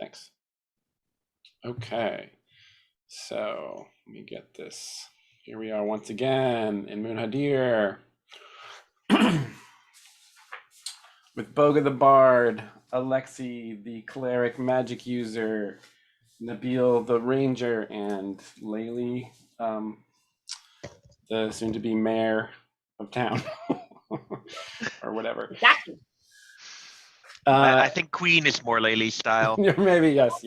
Thanks. Okay, so let me get this. Here we are once again in Munhadir with Boga the Bard, Alexi the Cleric Magic User, Nabil the Ranger, and Laylee, the soon-to-be mayor of town, or whatever. Exactly. I think Queen is more Laylee style. Maybe, yes.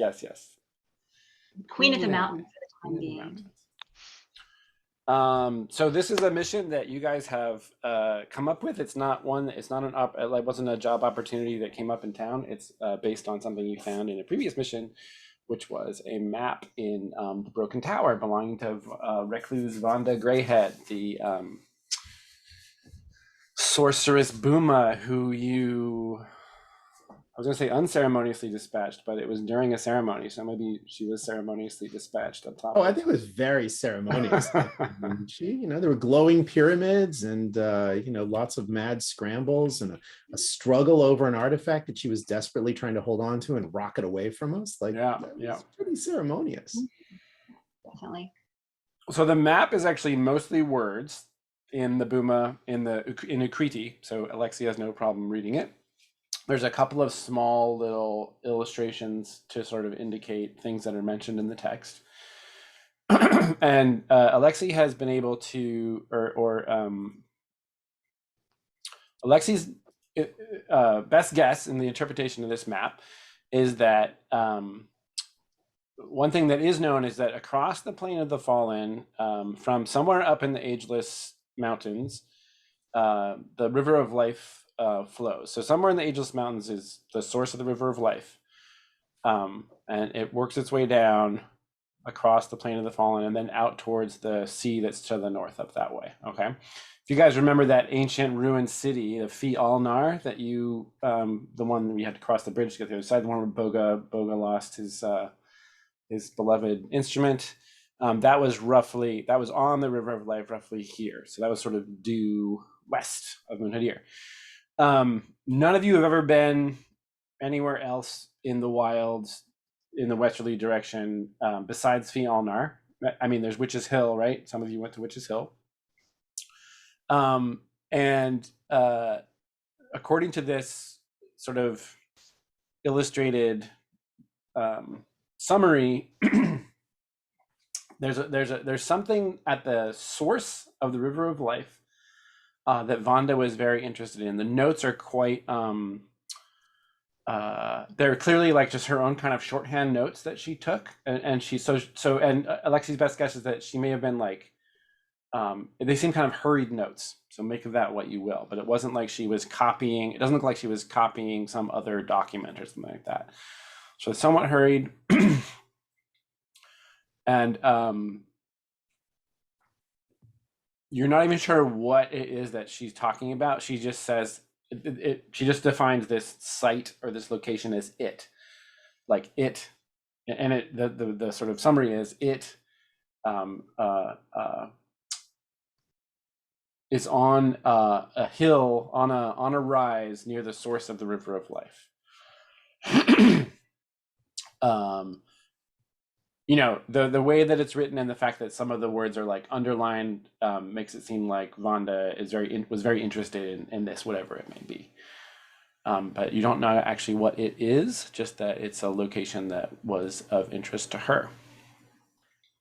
Queen of the Mountain for the time being. So this is a mission that you guys have come up with. It's not it wasn't a job opportunity that came up in town. It's based on something you found in a previous mission, which was a map in the Broken Tower belonging to Recluse Vonda Greyhead, the sorceress Buma, who I was going to say unceremoniously dispatched, but it was during a ceremony, so maybe she was ceremoniously dispatched on top. Oh, I think it was very ceremonious. There were glowing pyramids and, lots of mad scrambles and a struggle over an artifact that she was desperately trying to hold on to and rocket away from us. It's pretty ceremonious. Definitely. So the map is actually mostly words in the Buma, in Ukriti, so Alexi has no problem reading it. There's a couple of small little illustrations to sort of indicate things that are mentioned in the text. And Alexi has been able to, Alexi's best guess in the interpretation of this map is that one thing that is known is that across the Plain of the Fallen, from somewhere up in the Ageless Mountains, the River of Life flows. So somewhere in the Ageless Mountains is the source of the River of Life, and it works its way down across the Plain of the Fallen and then out towards the sea that's to the north up that way. Okay, if you guys remember that ancient ruined city of Fi Alnar that you, the one we had to cross the bridge to get to the other side, the one where Boga lost his beloved instrument, that was on the River of Life roughly here. So that was sort of due west of Munhadir. None of you have ever been anywhere else in the wilds in the westerly direction besides Fi Alnar. I mean, there's Witch's Hill, right? Some of you went to Witch's Hill. And according to this sort of illustrated summary, there's something at the source of the River of Life that Vonda was very interested in. The notes are quite they're clearly like just her own kind of shorthand notes that she took, and she and Alexi's best guess is that she may have been like they seem kind of hurried notes, so make of that what you will, but it wasn't like she was copying. It doesn't look like she was copying some other document or something like that. So it's somewhat hurried. And you're not even sure what it is that she's talking about. She just says she just defines this site or this location as it, like it, and the sort of summary is it is on a hill on a rise near the source of the River of Life. The way that it's written and the fact that some of the words are like underlined makes it seem like Vonda was very interested in this, whatever it may be. But you don't know actually what it is, just that it's a location that was of interest to her.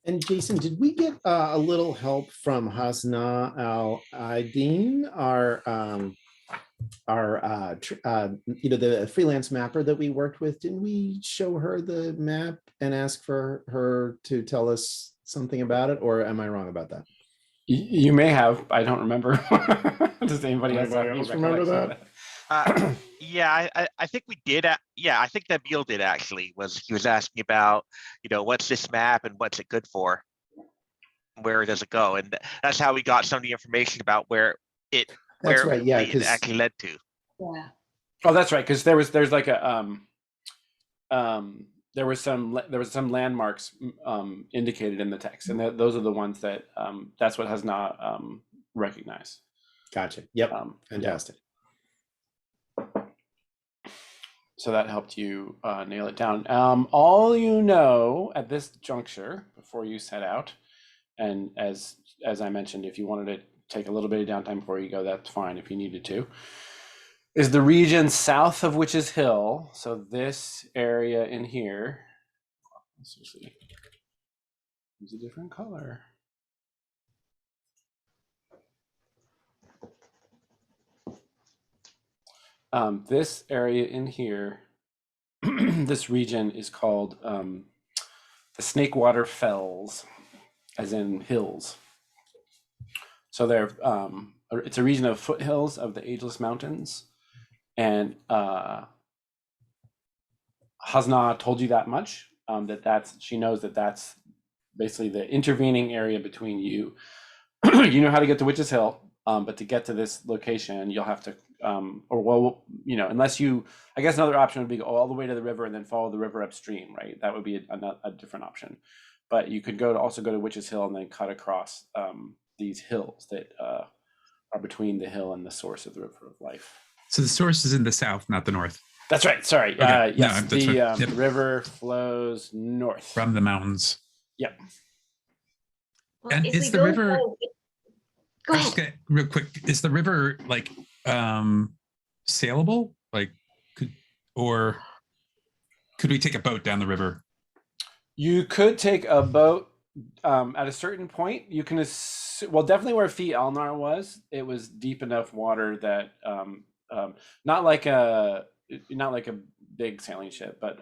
And Jason, did we get a little help from Hasna Al-Aidin, the freelance mapper that we worked with? Didn't we show her the map and ask for her to tell us something about it, or am I wrong about that? You may have. I don't remember. Does anybody else remember that? Yeah, I think we did. Yeah, I think Nabil did actually. He was asking about, what's this map and what's it good for? Where does it go? And that's how we got some of the information about where it actually led to. Yeah. Oh, that's right. Because there's like a there was some landmarks indicated in the text, and those are the ones that that's what has not recognized. Gotcha. Yep. Fantastic. So that helped you nail it down. All you know at this juncture before you set out, and as I mentioned, if you wanted to take a little bit of downtime before you go, that's fine if you needed to, is the region south of Witch's Hill. So this area in here, let's see, it's a different color. This area in here, this region is called the Snakewater Fells, as in hills. So they're it's a region of foothills of the Ageless Mountains, and Hasna told you that much. She knows that's basically the intervening area between you. You know how to get to Witch's Hill, but to get to this location, you'll have to, unless you, I guess another option would be go all the way to the river and then follow the river upstream, right? That would be a different option. But you could also go to Witch's Hill and then cut across these hills that are between the hill and the source of the River of Life. So the source is in the south, not the north. That's right. Sorry. Okay. Yes, No, that's right. Yep. river flows north From the mountains. Yep. Well, And if is we the go river- Go I'm just ahead. real quick, is the river like sailable? Like could we take a boat down the river? You could take a boat at a certain point. You can, definitely where Fee Elnar was, it was deep enough water that not like a big sailing ship, but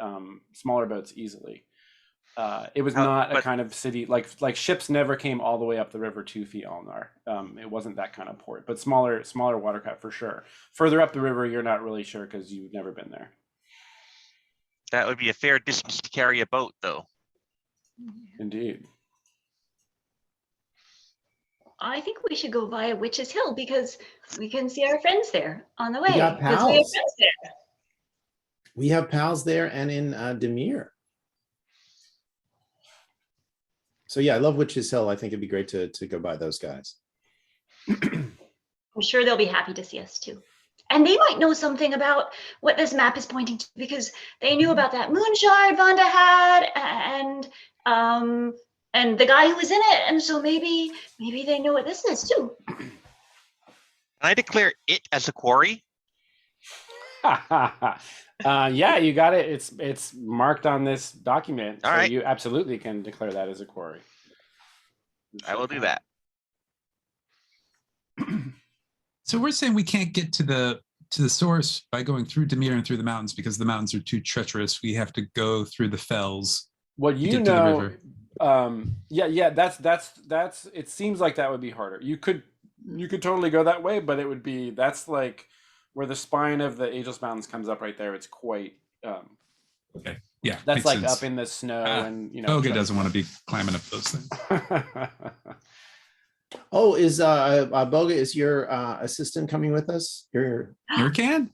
smaller boats easily. It was not a kind of city like ships never came all the way up the river to Fee Elnar. It wasn't that kind of port, but smaller watercraft for sure. Further up the river, you're not really sure because you've never been there. That would be a fair distance to carry a boat, though. Indeed. I think we should go via Witch's Hill because we can see our friends there on the way. We got 'cause we have pals. friends there. We have pals there and in Demir. So yeah, I love Witch's Hill. I think it'd be great to go by those guys. I'm sure they'll be happy to see us too. And they might know something about what this map is pointing to because they knew about that moon shard Vonda had and the guy who was in it. And so maybe they know what this is too. Can I declare it as a quarry? Yeah, you got it. It's marked on this document. All so right. You absolutely can declare that as a quarry. I will do that. So we're saying we can't get to the source by going through Demir and through the mountains because the mountains are too treacherous. We have to go through the fells. What you get to the know, river. yeah, that's. It seems like that would be harder. You could totally go that way, but that's like where the spine of the Ageless Mountains comes up right there. It's quite. Okay. Yeah. That's makes like sense. up in the snow, and Boga doesn't want to be climbing up those things. Oh, is Boga, is your assistant coming with us? Your Nurkan?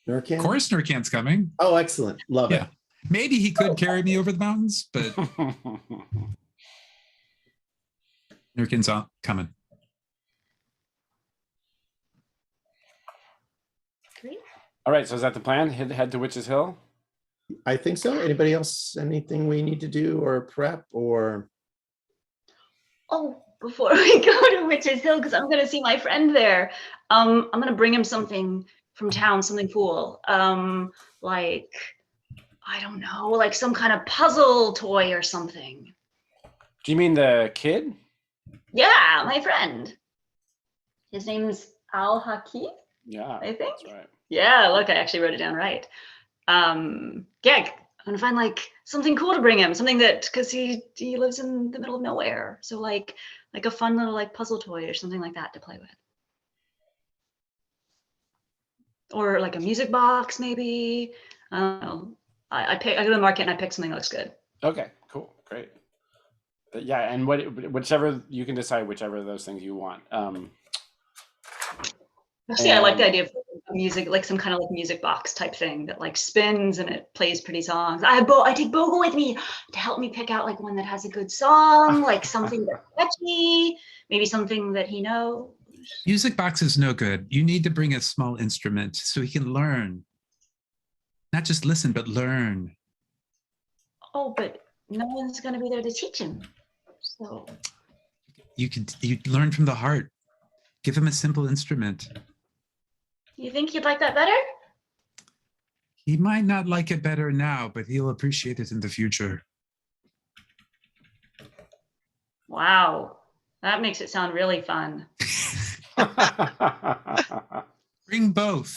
Nurkan? Of course Nurkan's coming. Oh, excellent. Love Yeah. it. Maybe he could carry me over the mountains, but Nurkan's coming. Great. All right, so is that the plan? Head to Witch's Hill. I think so. Anybody else, anything we need to do or prep or? Oh, before we go to Witch's Hill, because I'm gonna see my friend there. I'm gonna bring him something from town, something cool. Like I don't know, like some kind of puzzle toy or something. Do you mean the kid? Yeah, my friend. His name's Al Hakim, Yeah, I think. that's right. Yeah, look, I actually wrote it down right. Yeah, I'm gonna find like something cool to bring him, something that because he lives in the middle of nowhere. So like a fun little like puzzle toy or something like that to play with. Or like a music box, maybe. I don't know. I go to the market and I pick something that looks good. Okay, cool, great. Yeah, and whichever you can decide whichever of those things you want. Actually, I like the idea of music, like some kind of like music box type thing that like spins and it plays pretty songs. I take Bogle with me to help me pick out like one that has a good song, like something that's catchy, maybe something that he knows. Music box is no good. You need to bring a small instrument so he can learn. Not just listen, but learn. Oh, but no one's going to be there to teach him. So, You learn from the heart. Give him a simple instrument. you think you'd like that better? He might not like it better now, but he'll appreciate it in the future. Wow. That makes it sound really fun. Bring both.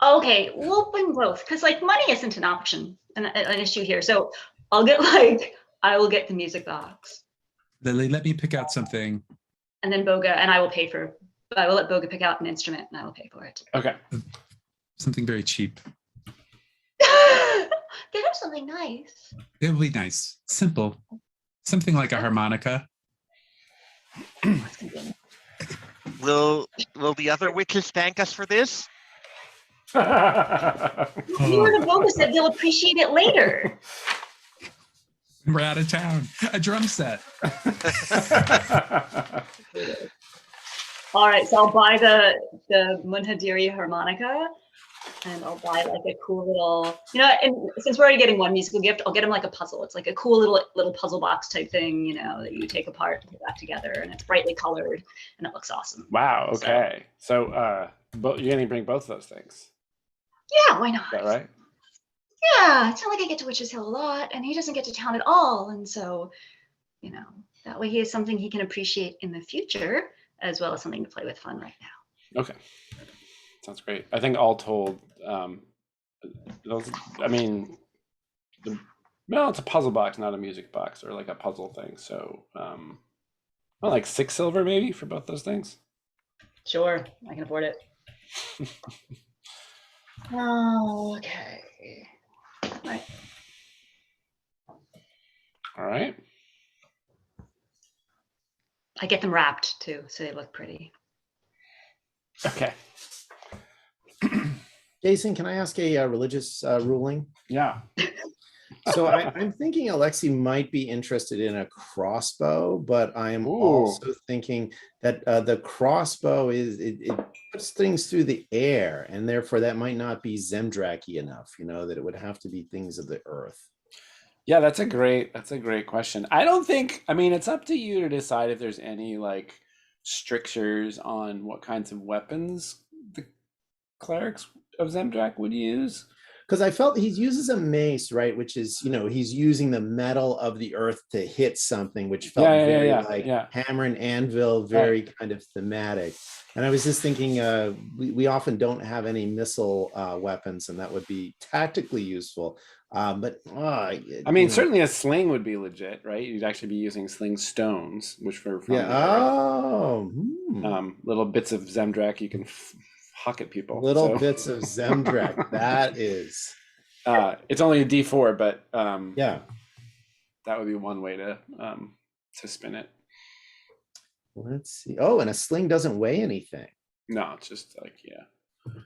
Okay, we'll bring both because like money isn't an option, an issue here. So I will get the music box, Lily, let me pick out something. and then Boga, and I will let Boga pick out an instrument, and I will pay for it. Okay. Something very cheap. Get him something nice. It will be nice. Simple. Something like a harmonica. That's gonna be- Will the other witches thank us for this? You and Boga said they'll appreciate it later. We're out of town. A drum set. All right, so I'll buy the Munhadiri harmonica, and I'll buy like a cool little, and since we're already getting one musical gift, I'll get him like a puzzle. It's like a cool little puzzle box type thing, that you take apart and put back together, and it's brightly colored, and it looks awesome. Wow. Okay. So, you're going to bring both those things. Yeah, why not? Is that right? Yeah, it's not like I get to Witch's Hill a lot, and he doesn't get to town at all, and so, that way he has something he can appreciate in the future, as well as something to play with fun right now. Okay. Sounds great. I think all told, it's a puzzle box, not a music box or like a puzzle thing. So, like 6 silver maybe for both those things. Sure, I can afford it. Okay. Right. All right. I get them wrapped too, so they look pretty. Okay. Jason, can I ask a religious ruling? Yeah. So I'm thinking Alexi might be interested in a crossbow, but I am Ooh. also thinking that the crossbow it puts things through the air, and therefore that might not be Zemdracky enough. That it would have to be things of the earth. Yeah, that's a great question. I don't think, it's up to you to decide if there's any like strictures on what kinds of weapons the clerics of Zemdrak would use. Because I felt he uses a mace, right? Which is, he's using the metal of the earth to hit something, which felt very like hammer and anvil, very kind of thematic. And I was just thinking, we often don't have any missile weapons, and that would be tactically useful. Certainly a sling would be legit, right? You'd actually be using sling stones, which were from little bits of Zemdrak you can huck at people. Bits of Zemdrak. That is. It's only a D4, but yeah, that would be one way to spin it. Let's see. Oh, and a sling doesn't weigh anything. No, it's just like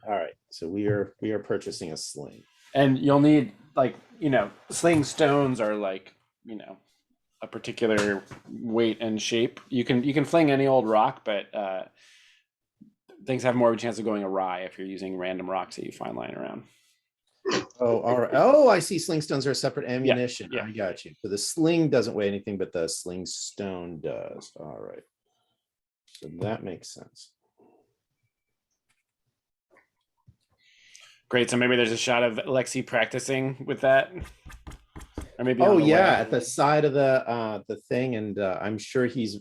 All right, so we are purchasing a sling, and you'll need sling stones are like a particular weight and shape. You can fling any old rock, but things have more of a chance of going awry if you're using random rocks that you find lying around. Oh, all right. Oh, I see. Sling stones are a separate ammunition. Yeah. I got you. So the sling doesn't weigh anything, but the sling stone does. All right. So that makes sense. Great. So maybe there's a shot of Lexi practicing with that. Or maybe at the side of the thing, and I'm sure he's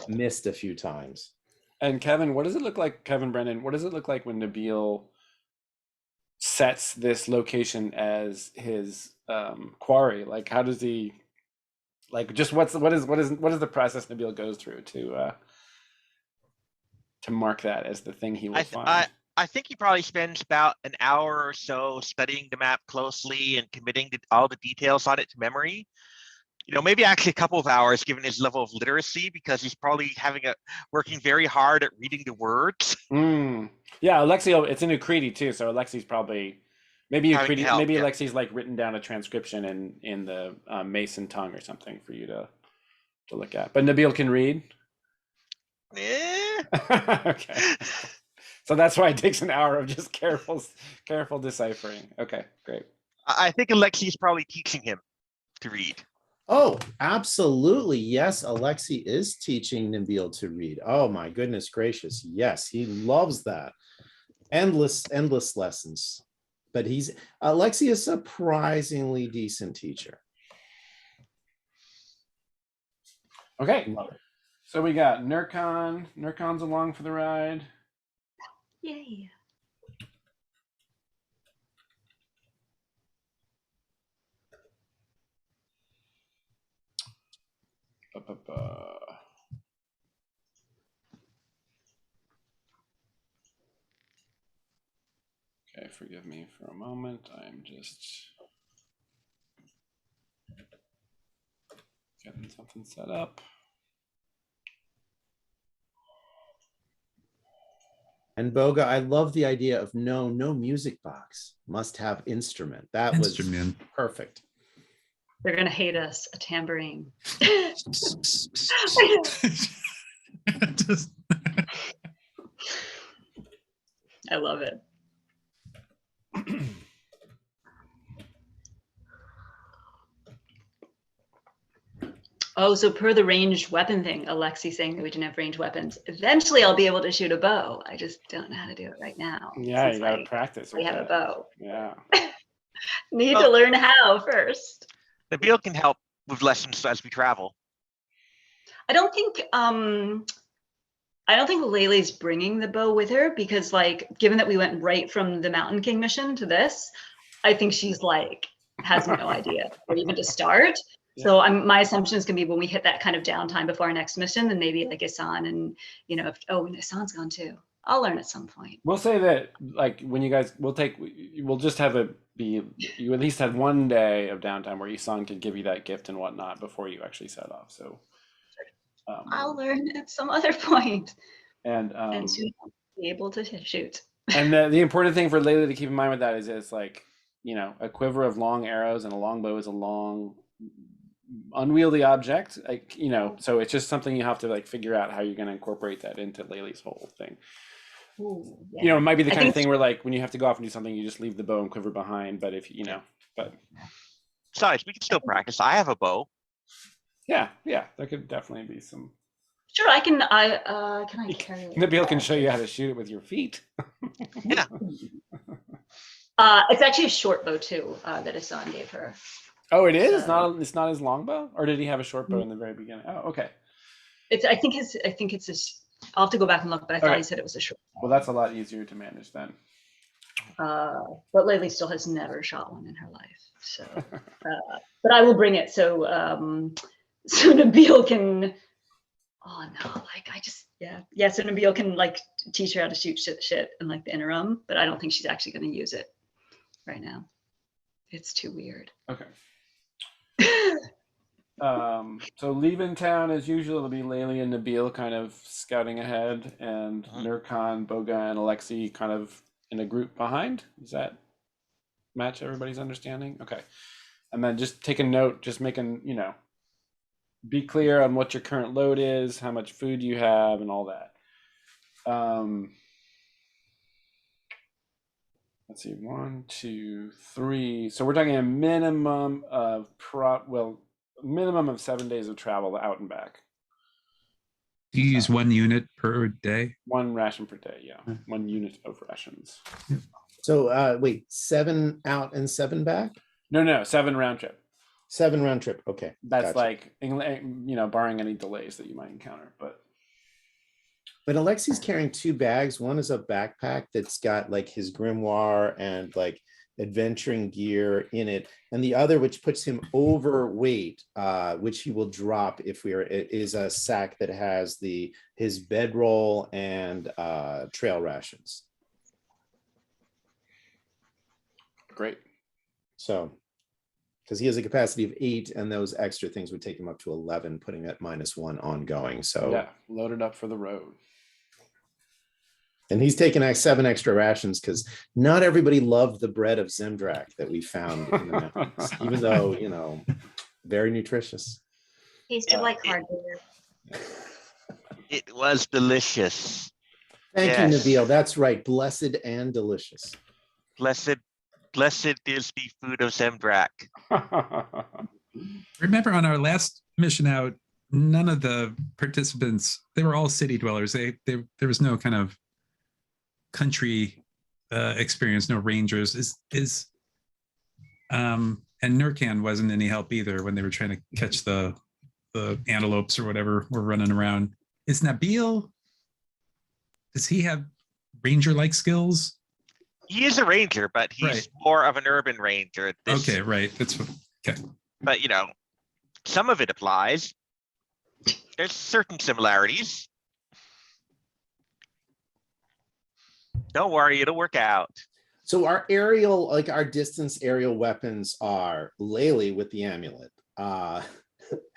missed a few times. And Kevin, what does it look like, Kevin Brennan? What does it look like when Nabil sets this location as his quarry? Like, how does he, like, just what is the process Nabil goes through to mark that as the thing he will find? I think he probably spends about an hour or so studying the map closely and committing to all the details on it to memory. Maybe actually a couple of hours given his level of literacy, because he's probably working very hard at reading the words. Yeah, Alexi, it's in Ukriti too, so Alexi's probably Alexi's like written down a transcription in the Mason tongue or something for you to look at. But Nabil can read. Yeah. Okay. So that's why it takes an hour of just careful deciphering. Okay, great. I think Alexi's probably teaching him to read. Oh, absolutely. Yes, Alexi is teaching Nabil to read. Oh my goodness gracious. Yes, he loves that. Endless lessons. But Alexi is a surprisingly decent teacher. Okay, Love it. so we got Nurkan. Nurkan's along for the ride. Yay. Okay, forgive me for a moment. I'm just getting something set up. And Boga, I love the idea of no music box, must have instrument. That Instrument. was perfect. They're gonna hate us. A tambourine. Just- I love it. Oh, so per the ranged weapon thing, Alexi saying that we didn't have ranged weapons. Eventually, I'll be able to shoot a bow. I just don't know how to do it right now. Yeah, since you gotta I practice. already with have a that. bow. Yeah. Need Oh. to learn how first. Nabil can help with lessons as we travel. I don't think Laylee's bringing the bow with her because, like, given that we went right from the Mountain King mission to this, I think she's like has no idea where even to start. Yeah. So my assumption is gonna be when we hit that kind of downtime before our next mission, then maybe like Isan and and Isan's gone too. I'll learn at some point. We'll say that, like, when you guys, we'll just have it be, you at least had one day of downtime where Isan could give you that gift and whatnot before you actually set off. So, I'll learn at some other point and soon I'll be able to shoot. and the important thing for Layla to keep in mind with that is it's like, a quiver of long arrows and a long bow is a long, unwieldy object. Like, so it's just something you have to like figure out how you're going to incorporate that into Layla's whole thing. Ooh, It might be the I kind of think- thing where, like, when you have to go off and do something, you just leave the bow and quiver behind. But if but Besides, we can still practice. I have a bow. yeah, there could definitely be some. Sure, I can. Can I carry it? Nabil can show you how to shoot it with your feet. Yeah. It's actually a short bow too that Isan gave her. Oh, it is. So- It's not his long bow, or did he have a short bow in the very beginning? Oh, okay. I think it's his. I'll have to go back and look, but I thought he Alright. said it was a short. Well, that's a lot easier to manage then. But Laylee still has never shot one in her life. So, but I will bring it so so Nabil can. Oh no! Like I just yeah. So Nabil can like teach her how to shoot shit in like the interim, but I don't think she's actually going to use it right now. It's too weird. Okay. So leaving town as usual, it'll be Laylee and Nabil kind of scouting ahead, and Nurkan, Boga, and Alexi kind of in a group behind. Does that match everybody's understanding? Okay. And then just take a note, just making, be clear on what your current load is, how much food you have, and all that. Let's see, 1, 2, 3. So we're talking a minimum of minimum of 7 days of travel out and back. You use 1 unit per day. 1 ration per day, yeah. 1 unit of rations. So wait, 7 out and 7 back? No, 7 round trip. 7 round trip. Okay. That's gotcha. like, barring any delays that you might encounter. But Alexi's carrying 2 bags. One is a backpack that's got like his grimoire and like adventuring gear in it, and the other, which puts him overweight, which he will drop if it is a sack that has his bedroll and trail rations. great. So, because he has a capacity of 8, and those extra things would take him up to 11, putting at -1 ongoing. So Yeah, loaded up for the road. And he's taken 7 extra rations because not everybody loved the bread of Zemdrak that we found in the mountains, even though, very nutritious. Tasted like hardware. It was delicious. Thank Yes. you, Nabil. That's right. Blessed and delicious. Blessed is the food of Zembrak. Remember on our last mission out, none of the participants, they were all city dwellers. There was no kind of country experience, no rangers. And Nurkan wasn't any help either when they were trying to catch the antelopes or whatever were running around. Is Nabil, does he have ranger-like skills? He is a ranger, but he's Right. more of an urban ranger. Okay, right. That's what. Okay. But some of it applies. There's certain similarities. Don't worry, it'll work out. So our aerial, like our distance aerial weapons are Laylee with the amulet,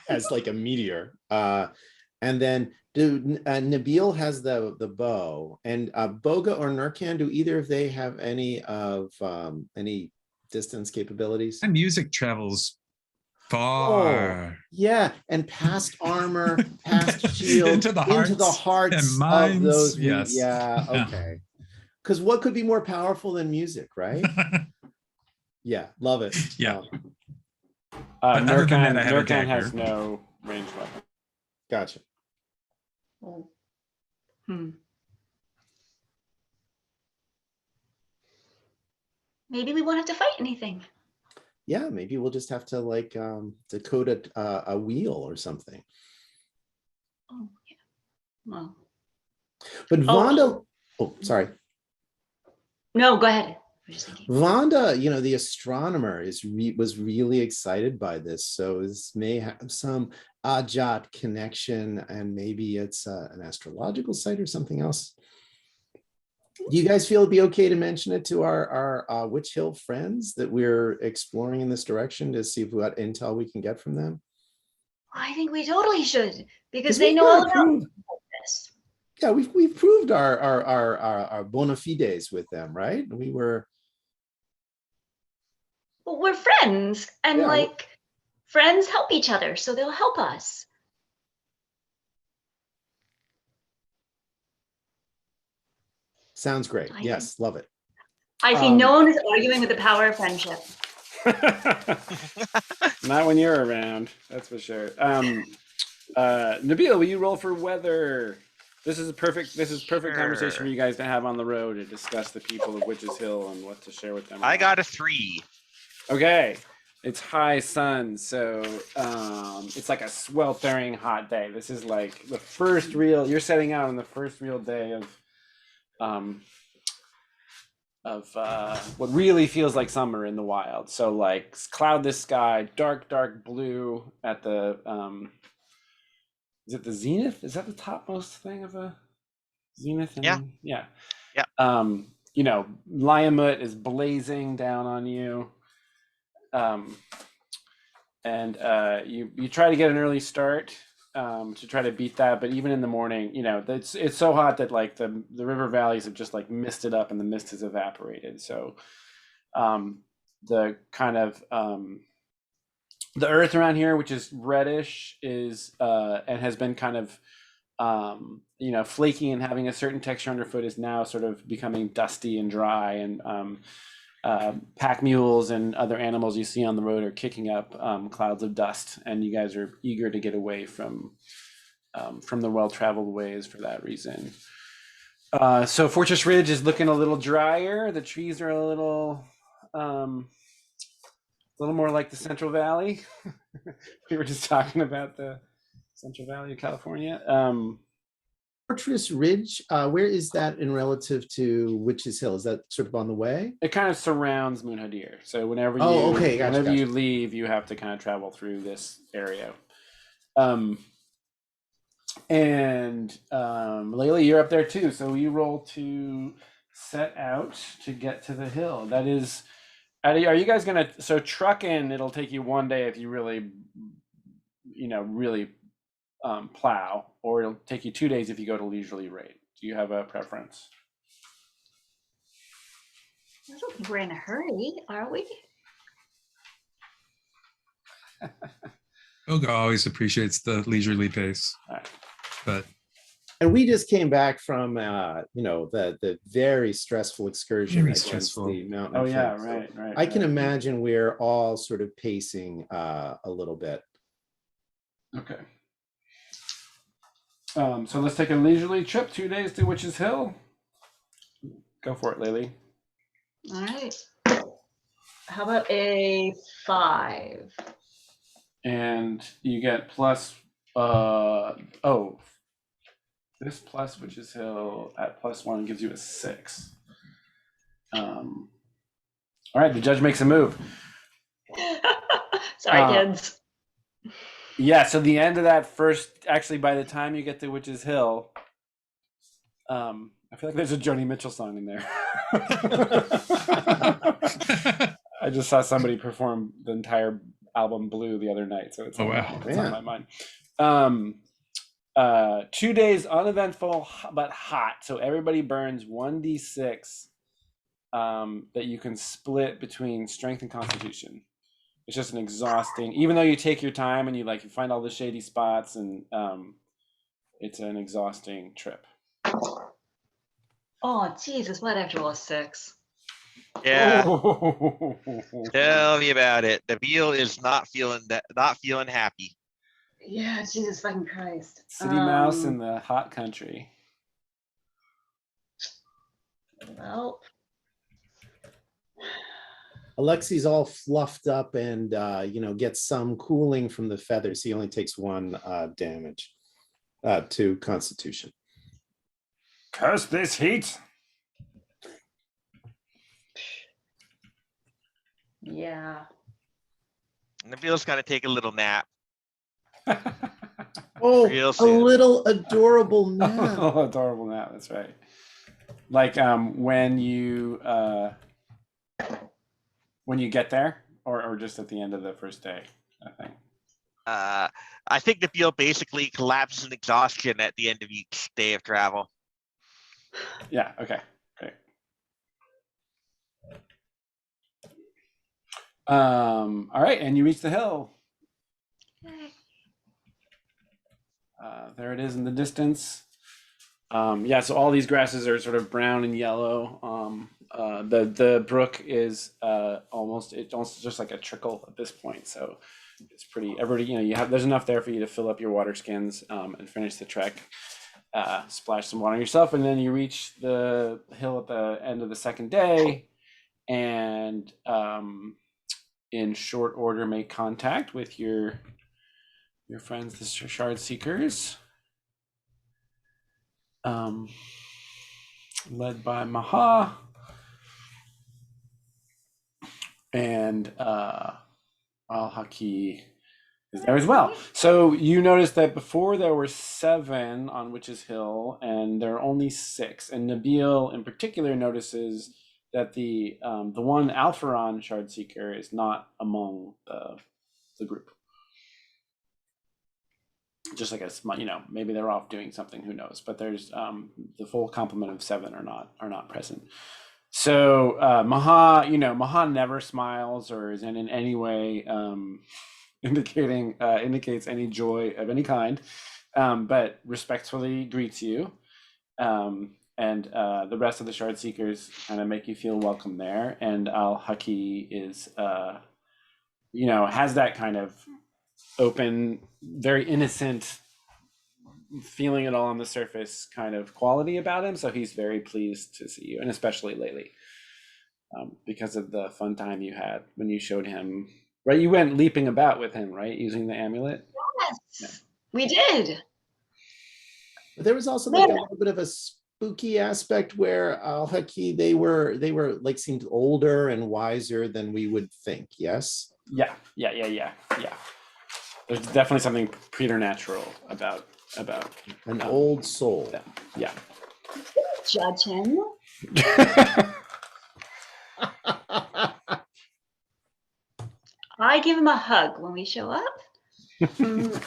as like a meteor. And then Nabil has the bow, and Boga or Nurkan, do either of they have any distance capabilities? My music travels far. Yeah, and past armor, past shield, Into the hearts and of minds. those. Yes. Yeah, okay. Because what could be more powerful than music, right? Yeah, love it. Yeah. Nurkan, other than that, I have a Nurkan has dagger. no ranged weapon. Gotcha. Oh. Hmm. Maybe we won't have to fight anything. Yeah, maybe we'll just have to like decode a wheel or something. Oh, yeah. Well, But Vonda, sorry. no, go ahead. I was just thinking. Vonda, the astronomer was really excited by this. So this may have some Ajat connection, and maybe it's an astrological site or something else. Do you guys feel it'd be okay to mention it to our Witch Hill friends that we're exploring in this direction to see what intel we can get from them? I think we totally should, because 'Cause they we've know all gotta about prove- this. Yeah, we've proved our bona fides with them, right? We were. Well, we're friends, and Yeah. like friends help each other, so they'll help us. Sounds great. I Yes, love it. I see no one is arguing with the power of friendship. Not when you're around, that's for sure. Nabil, will you roll for weather? This is perfect conversation for Sure. you guys to have on the road to discuss the people of Witches Hill and what to share with them. I got a 3. Okay. It's high sun, so it's like a sweltering hot day. This is like the first real, you're setting out on the first real day of what really feels like summer in the wild. So like cloudless sky, dark blue at the is it the zenith? Is that the topmost thing of a zenith? Yeah. Yeah. Yeah. Liamut is blazing down on you. And you try to get an early start to try to beat that, but even in the morning, it's so hot that like the river valleys have just like misted up and the mist has evaporated. So the kind of the earth around here, which is reddish, is and has been kind of flaky and having a certain texture underfoot, is now sort of becoming dusty and dry, and pack mules and other animals you see on the road are kicking up clouds of dust, and you guys are eager to get away from the well-traveled ways for that reason. So Fortress Ridge is looking a little drier. The trees are a little more like the Central Valley. We were just talking about the Central Valley of California. Fortress Ridge, where is that in relative to Witches Hill? Is that sort of on the way? It kind of surrounds Moonhadir. So whenever Gotcha. you leave, you have to kind of travel through this area. And Layla, you're up there too. So you roll to set out to get to the hill. That is, are you guys gonna, so truck in, it'll take you one day if you really, really plow, or it'll take you 2 days if you go to leisurely rate. Do you have a preference? I don't think we're in a hurry, are we? Olga always appreciates the leisurely pace, All right. but And we just came back from the very stressful excursion Very against stressful. the mountain. Oh yeah, thing. So right. I can right. imagine we're all sort of pacing a little bit. Okay. So let's take a leisurely trip, 2 days to Witch's Hill. Go for it, Lily. All right. How about a 5? And you get plus this plus Witch's Hill at +1 gives you a 6. All right, the judge makes a move. Sorry, kids. Yeah, so the end of that first, actually, by the time you get to Witch's Hill, I feel like there's a Joni Mitchell song in there. I just saw somebody perform the entire album Blue the other night, so it's, Oh, wow. it's on my mind. 2 days uneventful but hot, so everybody burns 1d6 that you can split between strength and constitution. It's just an exhausting, even though you take your time and you find all the shady spots, and it's an exhausting trip. Oh, Jesus, why'd I have to roll a 6? Yeah, Oh. tell me about it. Nabil is not feeling happy. Yeah, Jesus fucking Christ. City mouse in the hot country. Well, Alexi's all fluffed up and gets some cooling from the feathers. He only takes 1 damage to Constitution. Curse this heat. yeah. Nabil's got to take a little nap. Oh, Real a soon. little adorable nap. Oh, adorable nap. That's right. Like when you get there, or just at the end of the first day, I think. I think Nabil basically collapses in exhaustion at the end of each day of travel. Yeah. Okay. Great. All right, and you reach the hill. There it is in the distance. So all these grasses are sort of brown and yellow. The brook is almost just like a trickle at this point. So it's pretty. Everybody, there's enough there for you to fill up your water skins and finish the trek. Splash some water on yourself, and then you reach the hill at the end of the second day, and in short order make contact with your friends, the Shard Seekers, led by Maha, and Al-Haki is there as well. So you notice that before there were 7 on Witch's Hill, and there are only 6. And Nabil, in particular, notices that the one Alpharon Shard Seeker is not among the group. Just like maybe they're off doing something. Who knows? But there's the full complement of 7 are not present. So Maha never smiles or is in any way indicates any joy of any kind, but respectfully greets you, and the rest of the Shard Seekers kind of make you feel welcome there. And Al-Haki is has that kind of open, very innocent, feeling it all on the surface kind of quality about him. So he's very pleased to see you, and especially lately, because of the fun time you had when you showed him. Right, you went leaping about with him, right, using the amulet. Yes, we did. But there was also like a little bit of a spooky aspect where Al-Haki, they were like seemed older and wiser than we would think. Yes. Yeah. There's definitely something preternatural about An old soul. them. Yeah. Judge him. I give him a hug when we show up. And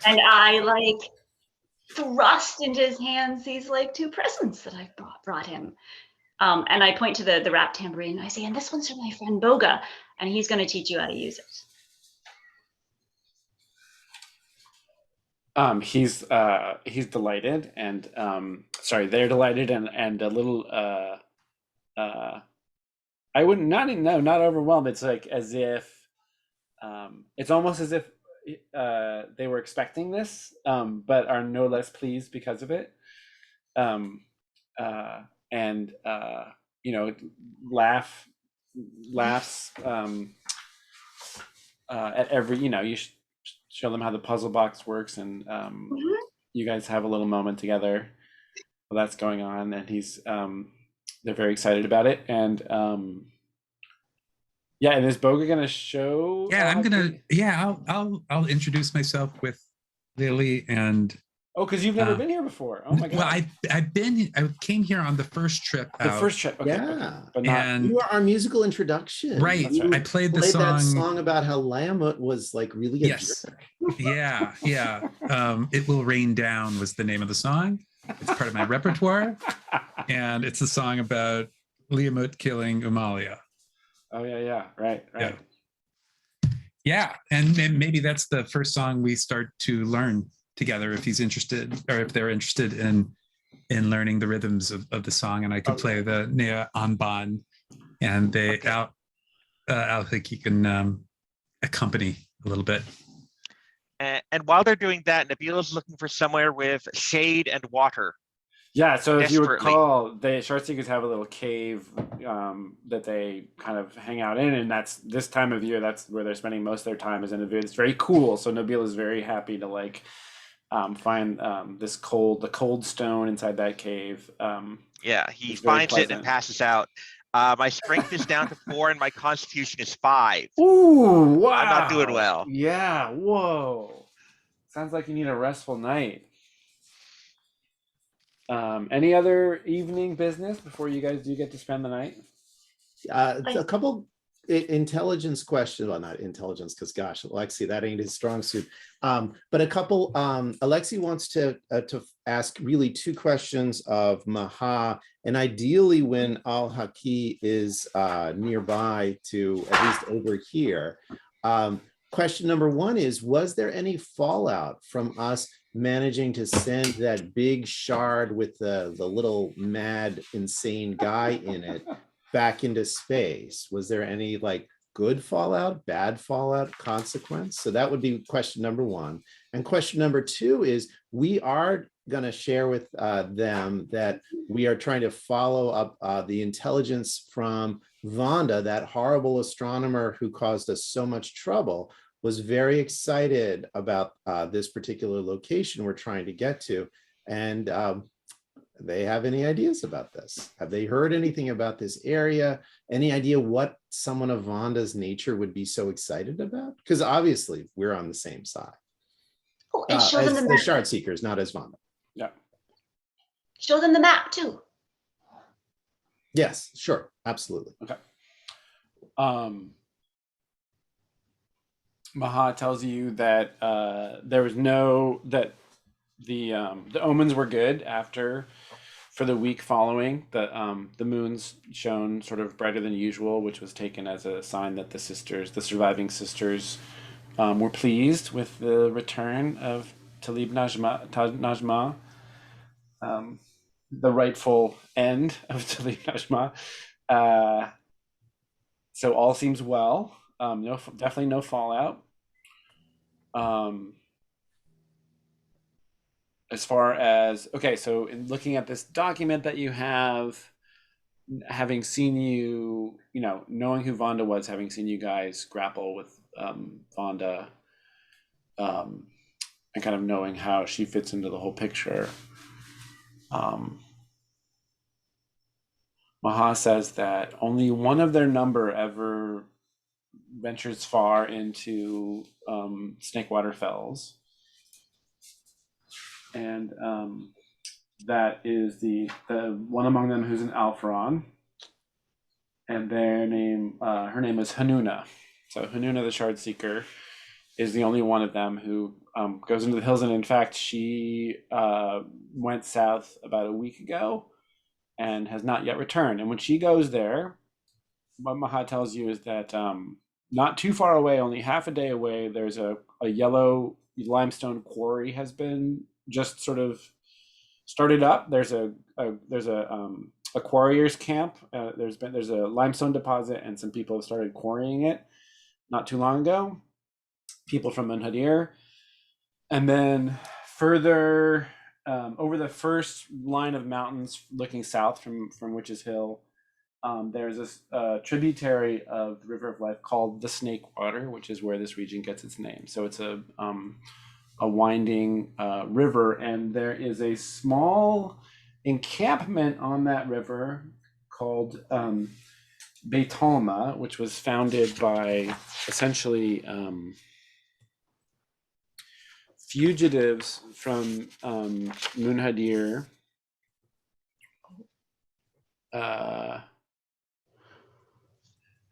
I thrust into his hands these 2 presents that I brought him. And I point to the wrapped tambourine. I say, and this one's from my friend Boga, and he's going to teach you how to use it. He's delighted, and sorry, they're delighted, and a little I wouldn't not no not overwhelmed. It's like as if it's almost as if they were expecting this, but are no less pleased because of it. Um, and you know, laugh laughs at every, you know, show them how the puzzle box works, and Mhm. you guys have a little moment together while that's going on, and they're very excited about it, and yeah, and is Boga gonna show Yeah, I'm gonna. Alhaki? Yeah, I'll introduce myself with Lily and. Oh, because you've never Uh, been here before. Oh my well, god. I came here on the first trip The out, first trip, okay, okay, Yeah. but not. and You are our musical introduction. right, That's right. I You played the played that song. song about how Lamut was like really a Yes. jerk. Yeah, yeah. It Will Rain Down was the name of the song. It's part of my repertoire, and it's a song about Liamut killing Umalia. Oh yeah, yeah, right, Yeah. right. Yeah, and maybe that's the first song we start to learn together if he's interested, or if they're interested in learning the rhythms of the song, and I could play the Nea Anban, and they Okay. I'll think he can accompany a little bit. And while they're doing that, Nabil is looking for somewhere with shade and water. Yeah, so if you Desperately. recall, the short seekers have a little cave that they kind of hang out in, and that's this time of year. That's where they're spending most of their time. Is in a It's very cool. So Nabil is very happy to like find the cold stone inside that cave. Yeah, he It's very finds it and pleasant. passes out. My strength is down to 4 and my constitution is 5. Ooh, wow! I'm not doing well. Yeah, whoa. Sounds like you need a restful night. Any other evening business before you guys do get to spend the night? A couple intelligence questions. Well, not intelligence, because gosh, Alexi, that ain't his strong suit. But a couple. Alexi wants to ask really 2 questions of Maha, and ideally when Al-Haki is nearby to at least overhear. Question number 1 is: was there any fallout from us managing to send that big shard with the little mad, insane guy in it back into space? Was there any like good fallout, bad fallout, consequence? So that would be question number 1. And question number 2 is: we are going to share with them that we are trying to follow up the intelligence from Vonda, that horrible astronomer who caused us so much trouble, was very excited about this particular location we're trying to get to. And they have any ideas about this? Have they heard anything about this area? Any idea what someone of Vonda's nature would be so excited about? Because obviously we're on the same side. Oh, and show them the As map. Shard Seekers, not as Vonda. Yeah. Show them the map too. Yes, sure, absolutely. Okay. Maha tells you that there was that the omens were good after for the week following. The moons shone sort of brighter than usual, which was taken as a sign that the surviving sisters, were pleased with the return of Talib Najma, the rightful end of Talib Najma. So all seems well. Definitely no fallout. As far as so in looking at this document that you have, having seen you, knowing who Vonda was, having seen you guys grapple with Vonda, and kind of knowing how she fits into the whole picture, Maha says that only one of their number ever ventures far into Snakewater Fells, and that is the one among them who's an Alphron, and her name is Hanuna. So Hanuna the Shard Seeker is the only one of them who goes into the hills, and in fact she went south about a week ago and has not yet returned. And when she goes there, what Maha tells you is that not too far away, only half a day away, there's a yellow limestone quarry has been just sort of started up. There's a quarrier's camp. There's a limestone deposit, and some people have started quarrying it not too long ago. People from Munhadir, and then further over the first line of mountains, looking south from Witch's Hill, there's this tributary of the River of Life called the Snake Water, which is where this region gets its name. So it's a winding river, and there is a small encampment on that river called Beitalma, which was founded by essentially fugitives from Munhadir,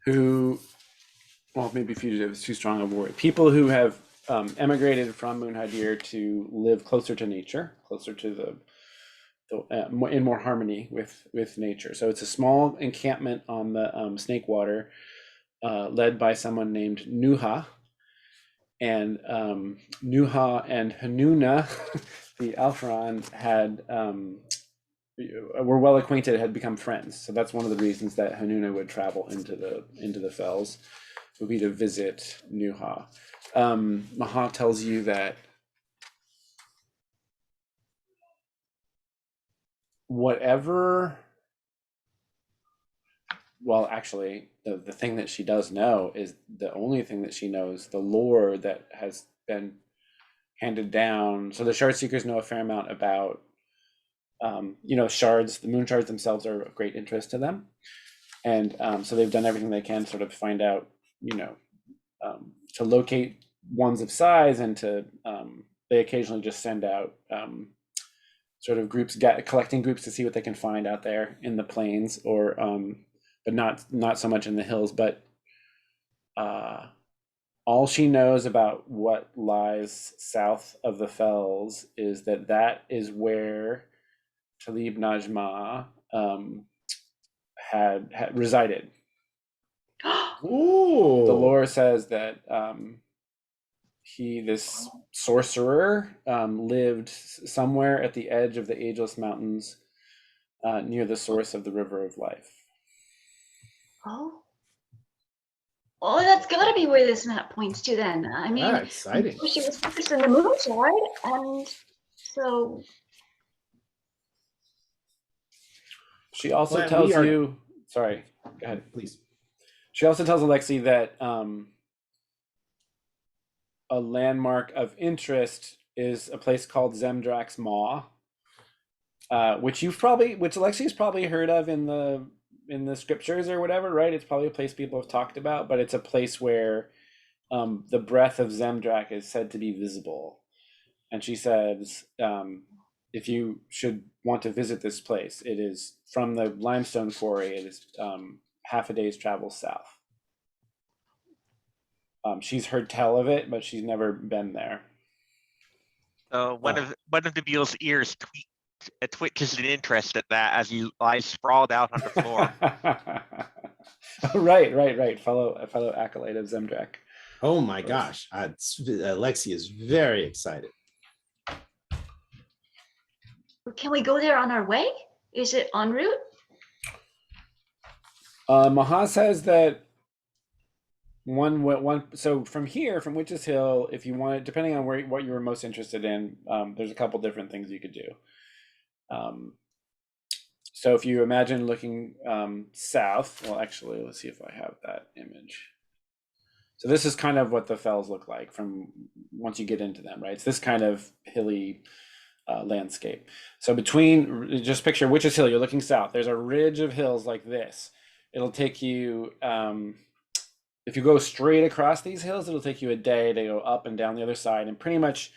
who, well, maybe fugitive is too strong of a word. People who have emigrated from Munhadir to live closer to nature, closer to in more harmony with nature. So it's a small encampment on the Snake Water, led by someone named Nuha. And Nuha and Hanuna, the Alfaran, were well acquainted, had become friends. So that's one of the reasons that Hanuna would travel into the fells, would be to visit Nuha. Maha tells you that actually, the thing that she does know is the only thing that she knows, the lore that has been handed down. So the Shard Seekers know a fair amount about, shards. The moon shards themselves are of great interest to them. And so they've done everything they can sort of find out, to locate ones of size, and to, they occasionally just send out sort of collecting groups to see what they can find out there in the plains, or but not so much in the hills. But all she knows about what lies south of the fells is that is where Talib Najma had resided. Ooh. The lore says that this sorcerer, lived somewhere at the edge of the Ageless Mountains, near the source of the River of Life. Oh, that's gotta be where this map points to then. I mean, exciting. she was focused on the moon side, and so She also Well, tells we are- you, sorry, go ahead. Please. She also tells Alexi that a landmark of interest is a place called Zemdrax Maw, which Alexi's probably heard of in the scriptures or whatever, right? It's probably a place people have talked about, but it's a place where the breath of Zemdrak is said to be visible. And she says, if you should want to visit this place, it is from the limestone quarry. It is half a day's travel south. She's heard tell of it, but she's never been there. So one of Nabil's ears twitches in interest at that as he lies sprawled out on the floor. Right. Fellow acolyte of Zemdrak. Oh my gosh. Alexi is very excited. can we go there on our way? Is it en route? Maha says that so from here, from Witch's Hill, if you want, depending on what you were most interested in, there's a couple different things you could do. So if you imagine looking south, well, actually, let's see if I have that image. So this is kind of what the fells look like from once you get into them, right? It's this kind of hilly landscape. So just picture Witch's Hill, you're looking south. There's a ridge of hills like this. It'll take you, if you go straight across these hills, it'll take you a day to go up and down the other side. And pretty much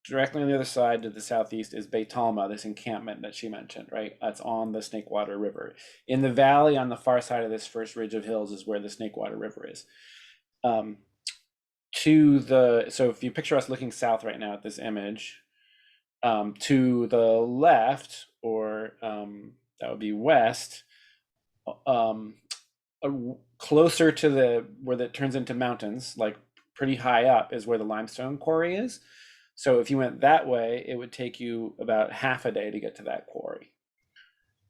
directly on the other side to the southeast is Beitalma, this encampment that she mentioned, right? That's on the Snakewater River. In the valley on the far side of this first ridge of hills is where the Snakewater River is. So if you picture us looking south right now at this image, to the left, or that would be west, closer to the where that turns into mountains, like pretty high up, is where the limestone quarry is. So if you went that way, it would take you about half a day to get to that quarry.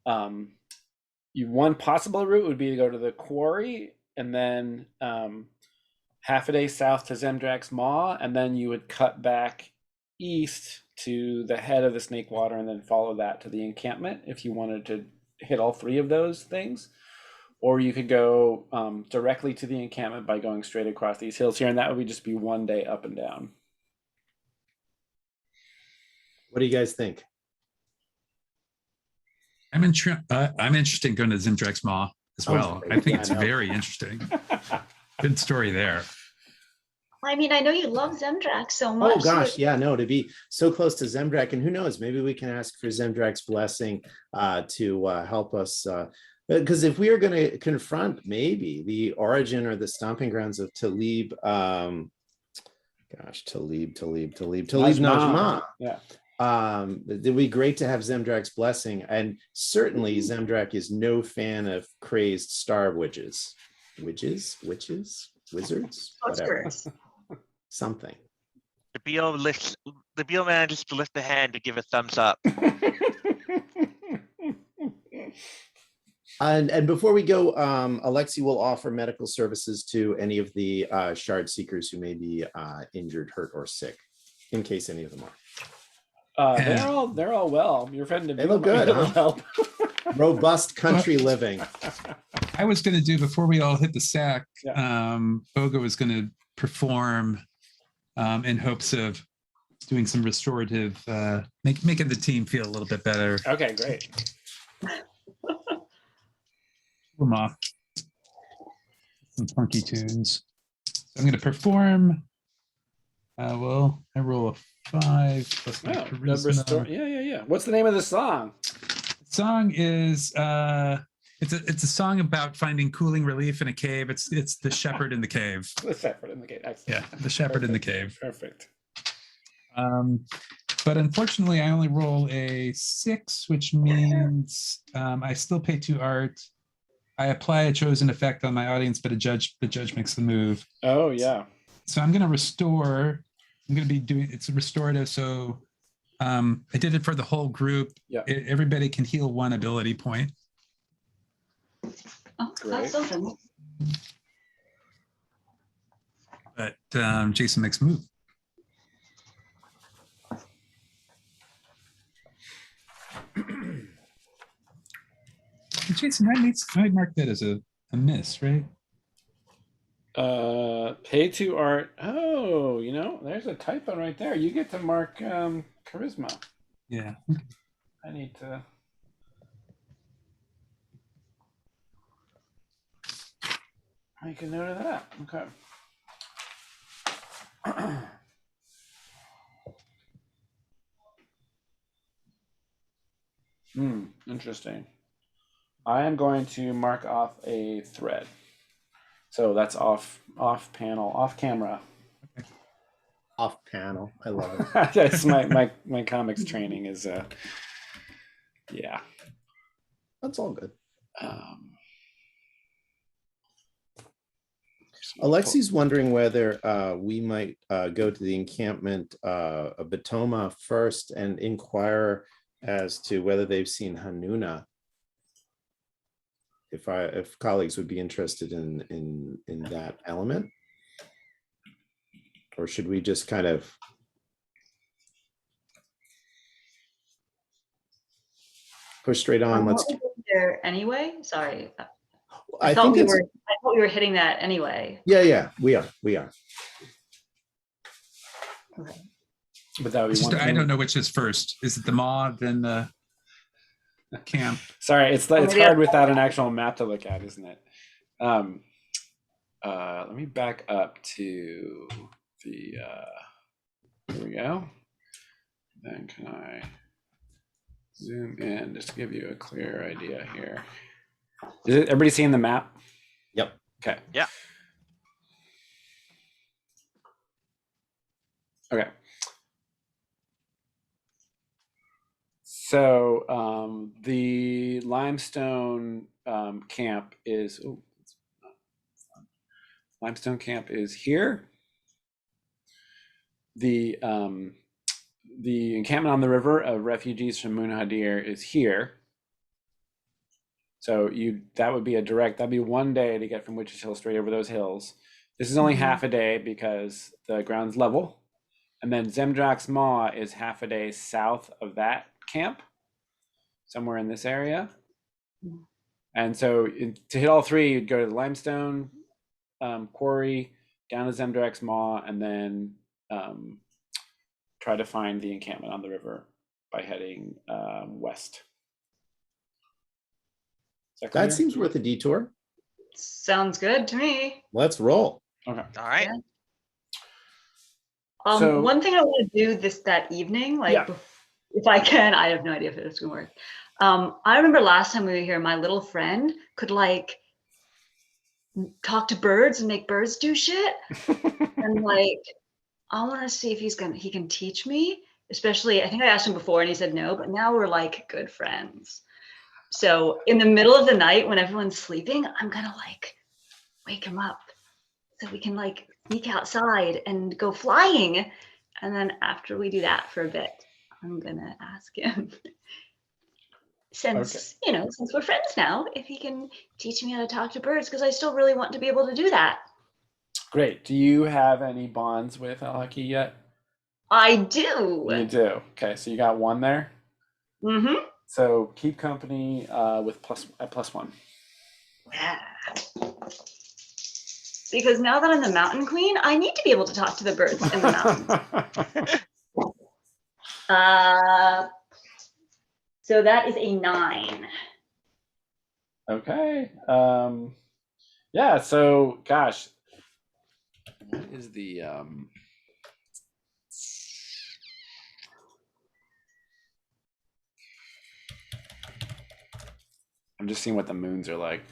One possible route would be to go to the quarry and then half a day south to Zemdrax Maw, and then you would cut back east to the head of the Snake Water and then follow that to the encampment if you wanted to hit all three of those things. Or you could go directly to the encampment by going straight across these hills here, and that would just be 1 day up and down. What do you guys think? I'm interested in going to Zimdrax Maw as well. great. I think Yeah, it's I know. very interesting. Good story there. I mean, I know you love Zemdrax so much. Oh gosh, yeah, no, to be so close to Zemdrach, and who knows, maybe we can ask for Zemdrach's blessing to help us. Because if we are going to confront maybe the origin or the stomping grounds of Talib, Talib Najma, Yeah. it'd be great to have Zemdrach's blessing. And certainly Zemdrach is no fan of crazed star witches, wizards, whatever, Sorcerers. something. The Beal manages to lift the hand to give a thumbs up. And before we go, Alexi will offer medical services to any of the shard seekers who may be injured, hurt, or sick, in case any of them are. They're all well. Your friend They look good, will huh? help. Robust country living. I was going to do, before we all hit the sack, Yeah. Boga was going to perform in hopes of doing some restorative, making the team feel a little bit better. Okay, great. Them off some funky tunes. So I'm going to perform. Well, I roll a 5 plus my charisma. Yeah. What's the name of the song? The song is it's a song about finding cooling relief in a cave. It's the shepherd in the cave. The Shepherd in the Cave. Excellent. Yeah, the shepherd in the cave. Perfect. But unfortunately, I only roll a 6, which means I still pay 2 art. I apply a chosen effect on my audience, but the judge makes the move. Oh yeah. So I'm going to restore. I'm going to be doing it's restorative. So I did it for the whole group. Yeah. Everybody can heal 1 ability point. Oh, Great. that's something. But Jason makes a move. Jason, I'd mark that as a miss, right? Pay to art. Oh, there's a typo right there. You get to mark charisma. Yeah. I need to make a note of that. Okay. Interesting. I am going to mark off a thread. So that's off panel, off camera. Off panel. I love it. That's my comics training is yeah. That's all good. So Alexi's wondering whether we might go to the encampment of Batoma first and inquire as to whether they've seen Hanuna. If colleagues would be interested in that element, or should we just kind of push straight on? Let's. There anyway. Sorry. I I thought think we it's. were. I thought we were hitting that anyway. Yeah, we are. Okay. but that would be Just, one I thing. don't know which is first. Is it the maw, then the camp? Sorry, it's maybe hard I- without an actual map to look at, isn't it? Let me back up to the here we go. Then can I zoom in just to give you a clear idea here? Is it everybody seeing the map? Yep. Okay. Yeah. Okay. So the limestone camp is limestone camp is here. The encampment on the river of refugees from Munhadir is here. So that'd be one day to get from Witch's Hill straight over those hills. This is only half a day because the ground's level. And then Zemdrax Maw is half a day south of that camp, somewhere in this area. And so to hit all three, you'd go to the limestone quarry, down to Zemdrax Maw, and then try to find the encampment on the river by heading west. That seems worth a detour. Sounds good to me. Let's roll. Okay. All right. So- One thing I want to do that evening, like Yeah. if I can, I have no idea if it's gonna work. I remember last time we were here, my little friend could like talk to birds and make birds do shit. And like, I want to see if he can teach me, especially, I think I asked him before and he said no, but now we're like good friends. So in the middle of the night when everyone's sleeping, I'm gonna like wake him up so we can like sneak outside and go flying. And then after we do that for a bit, I'm gonna ask him, since we're friends now, if he can teach me how to talk to birds, because I still really want to be able to do that. Great. Do you have any bonds with Alhaki yet? I do. You do. Okay, so you got one there. Mm-hmm. So keep company with +1. Yeah. Because now that I'm the mountain queen, I need to be able to talk to the birds in the mountains. So that is a 9. Okay. Yeah. So, gosh, what is the I'm just seeing what the moons are like.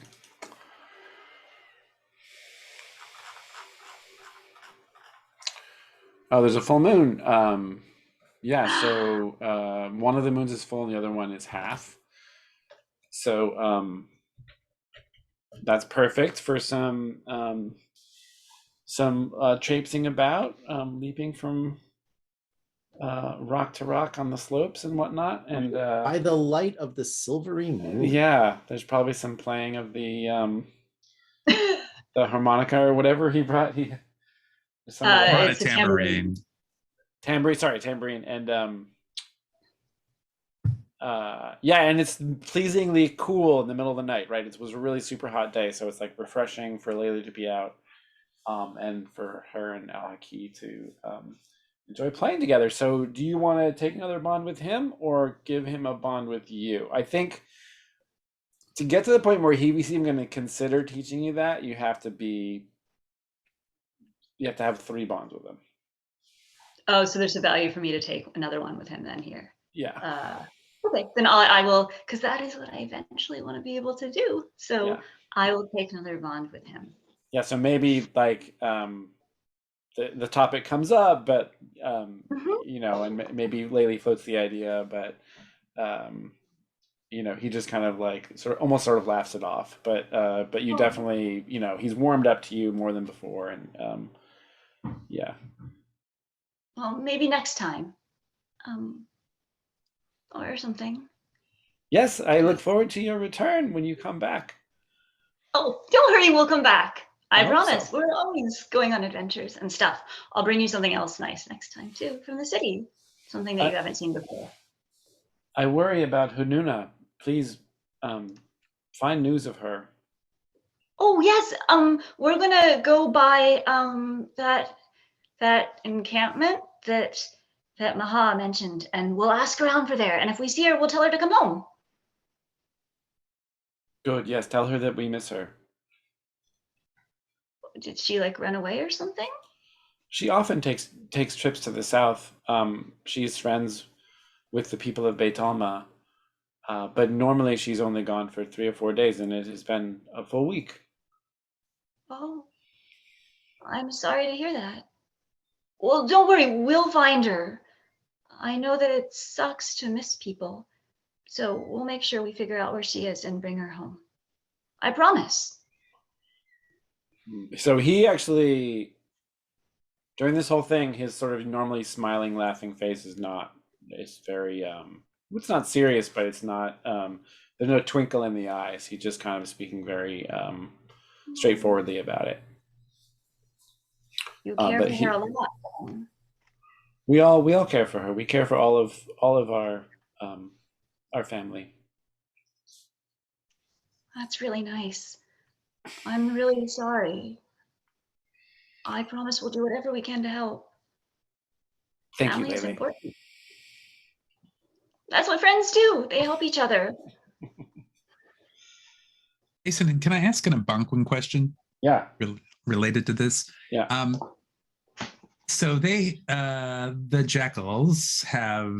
Oh, there's a full moon. Yeah, so one of the moons is full and the other one is half. So that's perfect for some traipsing about, leaping from rock to rock on the slopes and whatnot. And By the light of the silvery moon. yeah, there's probably some playing of the harmonica or whatever he brought. Or a It's a tambourine. Tambourine, and yeah, and it's pleasingly cool in the middle of the night, right? It was a really super hot day, so it's like refreshing for Layla to be out, and for her and Alhaki to enjoy playing together. So do you want to take another bond with him or give him a bond with you? I think to get to the point where he's even going to consider teaching you that, you have to have 3 bonds with him. Oh, so there's a value for me to take another one with him then here. Yeah. Okay, then I will, because that is what I eventually want to be able to do. So Yeah. I will take another bond with him. Yeah, so maybe like the topic comes up, but and maybe Laylee floats the idea, but he just kind of like almost laughs it off. But you definitely, he's warmed up to you more than before, and yeah. Well, maybe next time, or something. Yes, I look forward to your return when you come back. Oh, don't hurry, we'll come back. I I hope promise. so. We're always going on adventures and stuff. I'll bring you something else nice next time too from the city. Something that you haven't seen before. I worry about Hununa. Please find news of her. Oh yes, we're gonna go by that encampment that Maha mentioned, and we'll ask around for there. And if we see her, we'll tell her to come home. Good, yes, tell her that we miss her. Did she like run away or something? She often takes trips to the south. She's friends with the people of Beit Alma, but normally she's only gone for 3 or 4 days, and it has been a full week. Oh, I'm sorry to hear that. Well, don't worry, we'll find her. I know that it sucks to miss people, so we'll make sure we figure out where she is and bring her home. I promise. So he actually, during this whole thing, his sort of normally smiling, laughing face is not. It's very. It's not serious, but it's not. There's no twinkle in the eyes. He's just kind of speaking very straightforwardly about it. You care but for he- her a lot. We all care for her. We care for all of our family. That's really nice. I'm really sorry. I promise we'll do whatever we can to help. Thank you, Family is Lily. important. That's what friends do. They help each other. Jason, can I ask an Algonquin question Yeah. related to this? Yeah. So they, the jackals have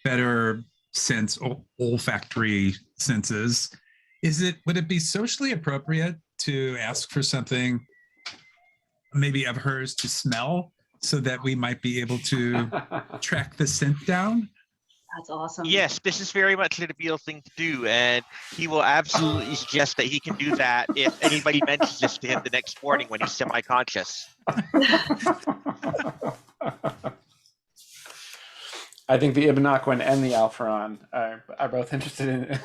better sense, olfactory senses. Would it be socially appropriate to ask for something maybe of hers to smell so that we might be able to track the scent down? That's awesome. Yes, this is very much the Beal thing to do, and he will absolutely suggest that he can do that if anybody mentions this to him the next morning when he's semi-conscious. I think the Ibanaquan and the Alpharon are both interested in it.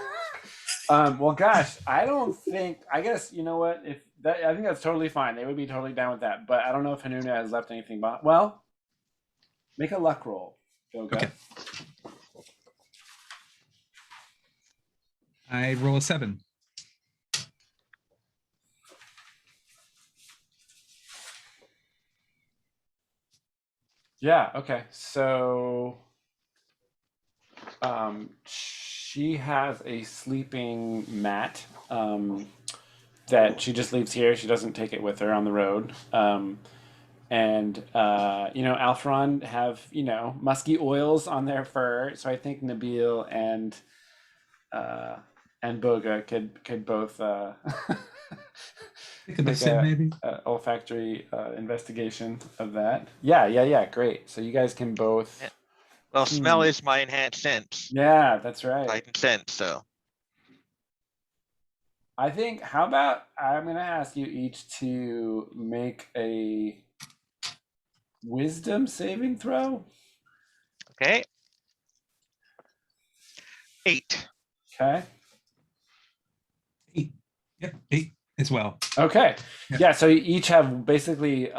Well, gosh, I don't think. I guess you know what? I think that's totally fine. They would be totally down with that. But I don't know if Hanuna has left anything behind. Well, make a luck roll. Goga. Okay. I roll a 7. Yeah. Okay. So, she has a sleeping mat that she just leaves here. She doesn't take it with her on the road. Alphron have musky oils on their fur. So I think Nabil and Boga could both Think of the make scent, maybe. olfactory investigation of that. Yeah. Great. So you guys can both. Yeah. Well, smell is my enhanced sense. Yeah, that's right. Heightened sense, so. I think. How about I'm going to ask you each to make a wisdom saving throw. Okay. 8. Okay. 8. Yep, 8 as well. Okay. Yeah. Yeah. So you each have basically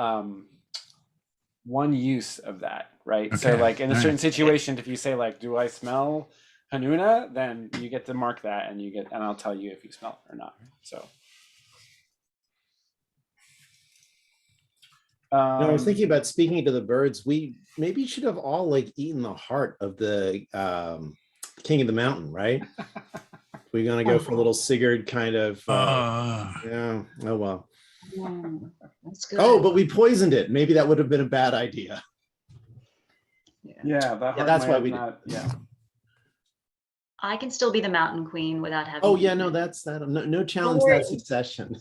one use of that, right? So Okay, like in a all certain right. situation, if you say like, "Do I smell Hanuna?" then you get to mark that, and I'll tell you if you smell it or not. So. I was thinking about speaking to the birds. We maybe should have all like eaten the heart of the king of the mountain, right? We're gonna go for a little Sigurd kind of. Yeah. Oh well. That's good. Oh, but we poisoned it. Maybe that would have been a bad idea. Yeah, that heart that's might why have we did. not. Yeah. I can still be the mountain queen without having. Oh yeah, eaten no, it, that's that. No challenge worry. that succession.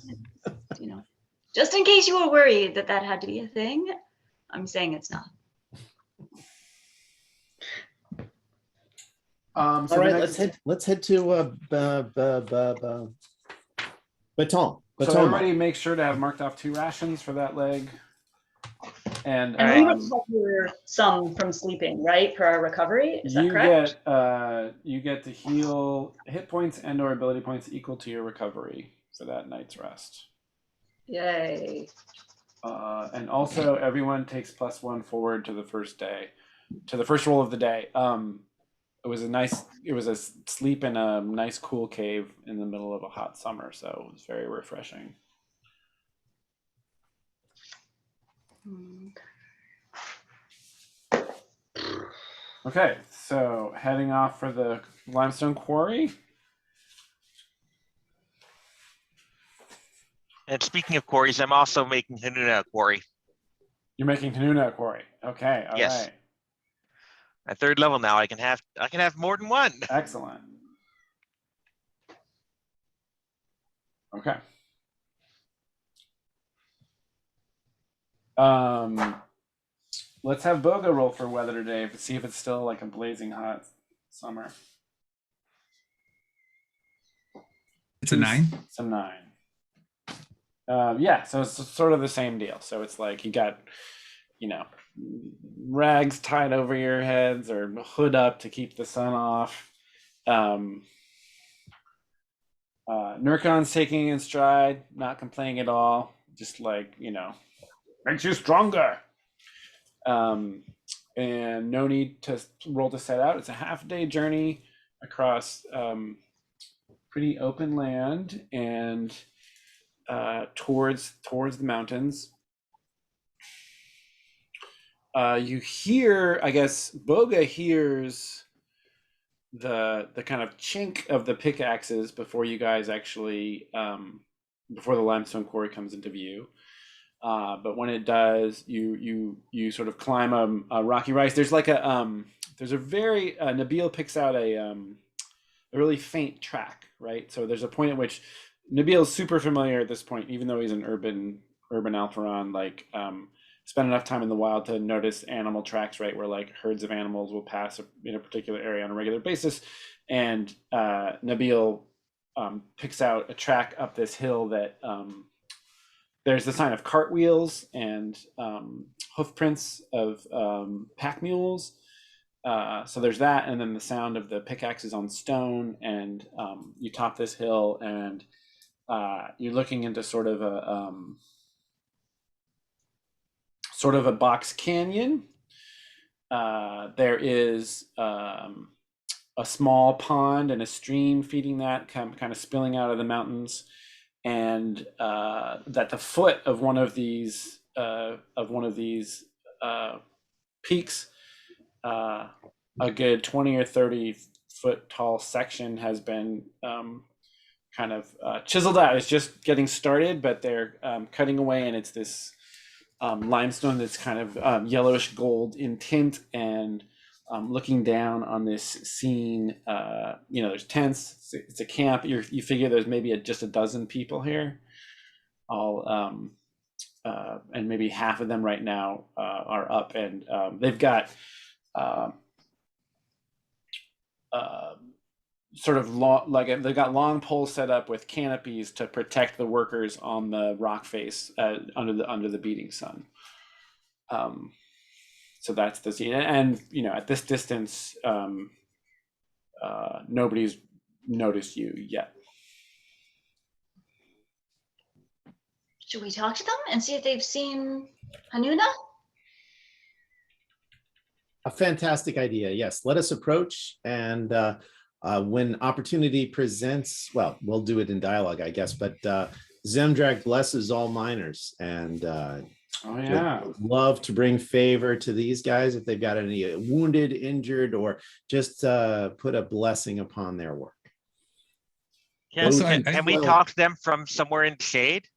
Just in case you were worried that had to be a thing, I'm saying it's not. So All the right, next- let's head to Baton. So Baton. everybody make sure to have marked off 2 rations for that leg. And And we recover some from sleeping, right? For our recovery. Is that correct? you get to heal hit points and/or ability points equal to your recovery for that night's rest. Yay. And also everyone takes +1 forward to the first roll of the day. It was a sleep in a nice cool cave in the middle of a hot summer, so it was very refreshing. Okay, so heading off for the limestone quarry. And speaking of quarries, I'm also making Hanuna a quarry. You're making Hanuna a quarry. Okay, all Yes. right. At 3rd level now, I can have more than one. Excellent. Okay. Let's have Boga roll for weather today to see if it's still like a blazing hot summer. It's a 9. It's a 9. Yeah, so it's sort of the same deal. So it's like you got, you know, rags tied over your heads or hood up to keep the sun off. Um, Nurkon's taking it in stride, not complaining at all, just like, makes you stronger. Um, and no need to roll to set out. It's a half-day journey across pretty open land and towards the mountains. You hear, I guess, Boga hears the kind of chink of the pickaxes before you guys actually before the limestone quarry comes into view. But when it does, you sort of climb a rocky rise. There's like there's a very Nabil picks out a really faint track, right? So there's a point at which Nabil's super familiar at this point, even though he's an urban Alpharon, like spend enough time in the wild to notice animal tracks, right, where like herds of animals will pass in a particular area on a regular basis. And Nabil picks out a track up this hill that there's the sign of cartwheels and hoof prints of pack mules. So there's that, and then the sound of the pickaxes on stone. And you top this hill, and you're looking into sort of a box canyon. There is a small pond and a stream feeding that, kind of spilling out of the mountains, and that the foot of one of these peaks, a good 20 or 30 foot tall section has been kind of chiseled out. It's just getting started, but they're cutting away, and it's this limestone that's kind of yellowish gold in tint. And looking down on this scene, there's tents. It's a camp. You figure there's maybe just a dozen people here, all and maybe half of them right now are up, and they've got sort of they've got long poles set up with canopies to protect the workers on the rock face under the beating sun. So that's the scene, and at this distance, nobody's noticed you yet. Should we talk to them and see if they've seen Hanuna? A fantastic idea. Yes, let us approach, and when opportunity presents, well, we'll do it in dialogue, I guess, but Zemdrag blesses all miners, and would love to bring favor to these guys if they've got any wounded, injured, or just put a blessing upon their work. Yeah, So can we talk to them from somewhere in the shade?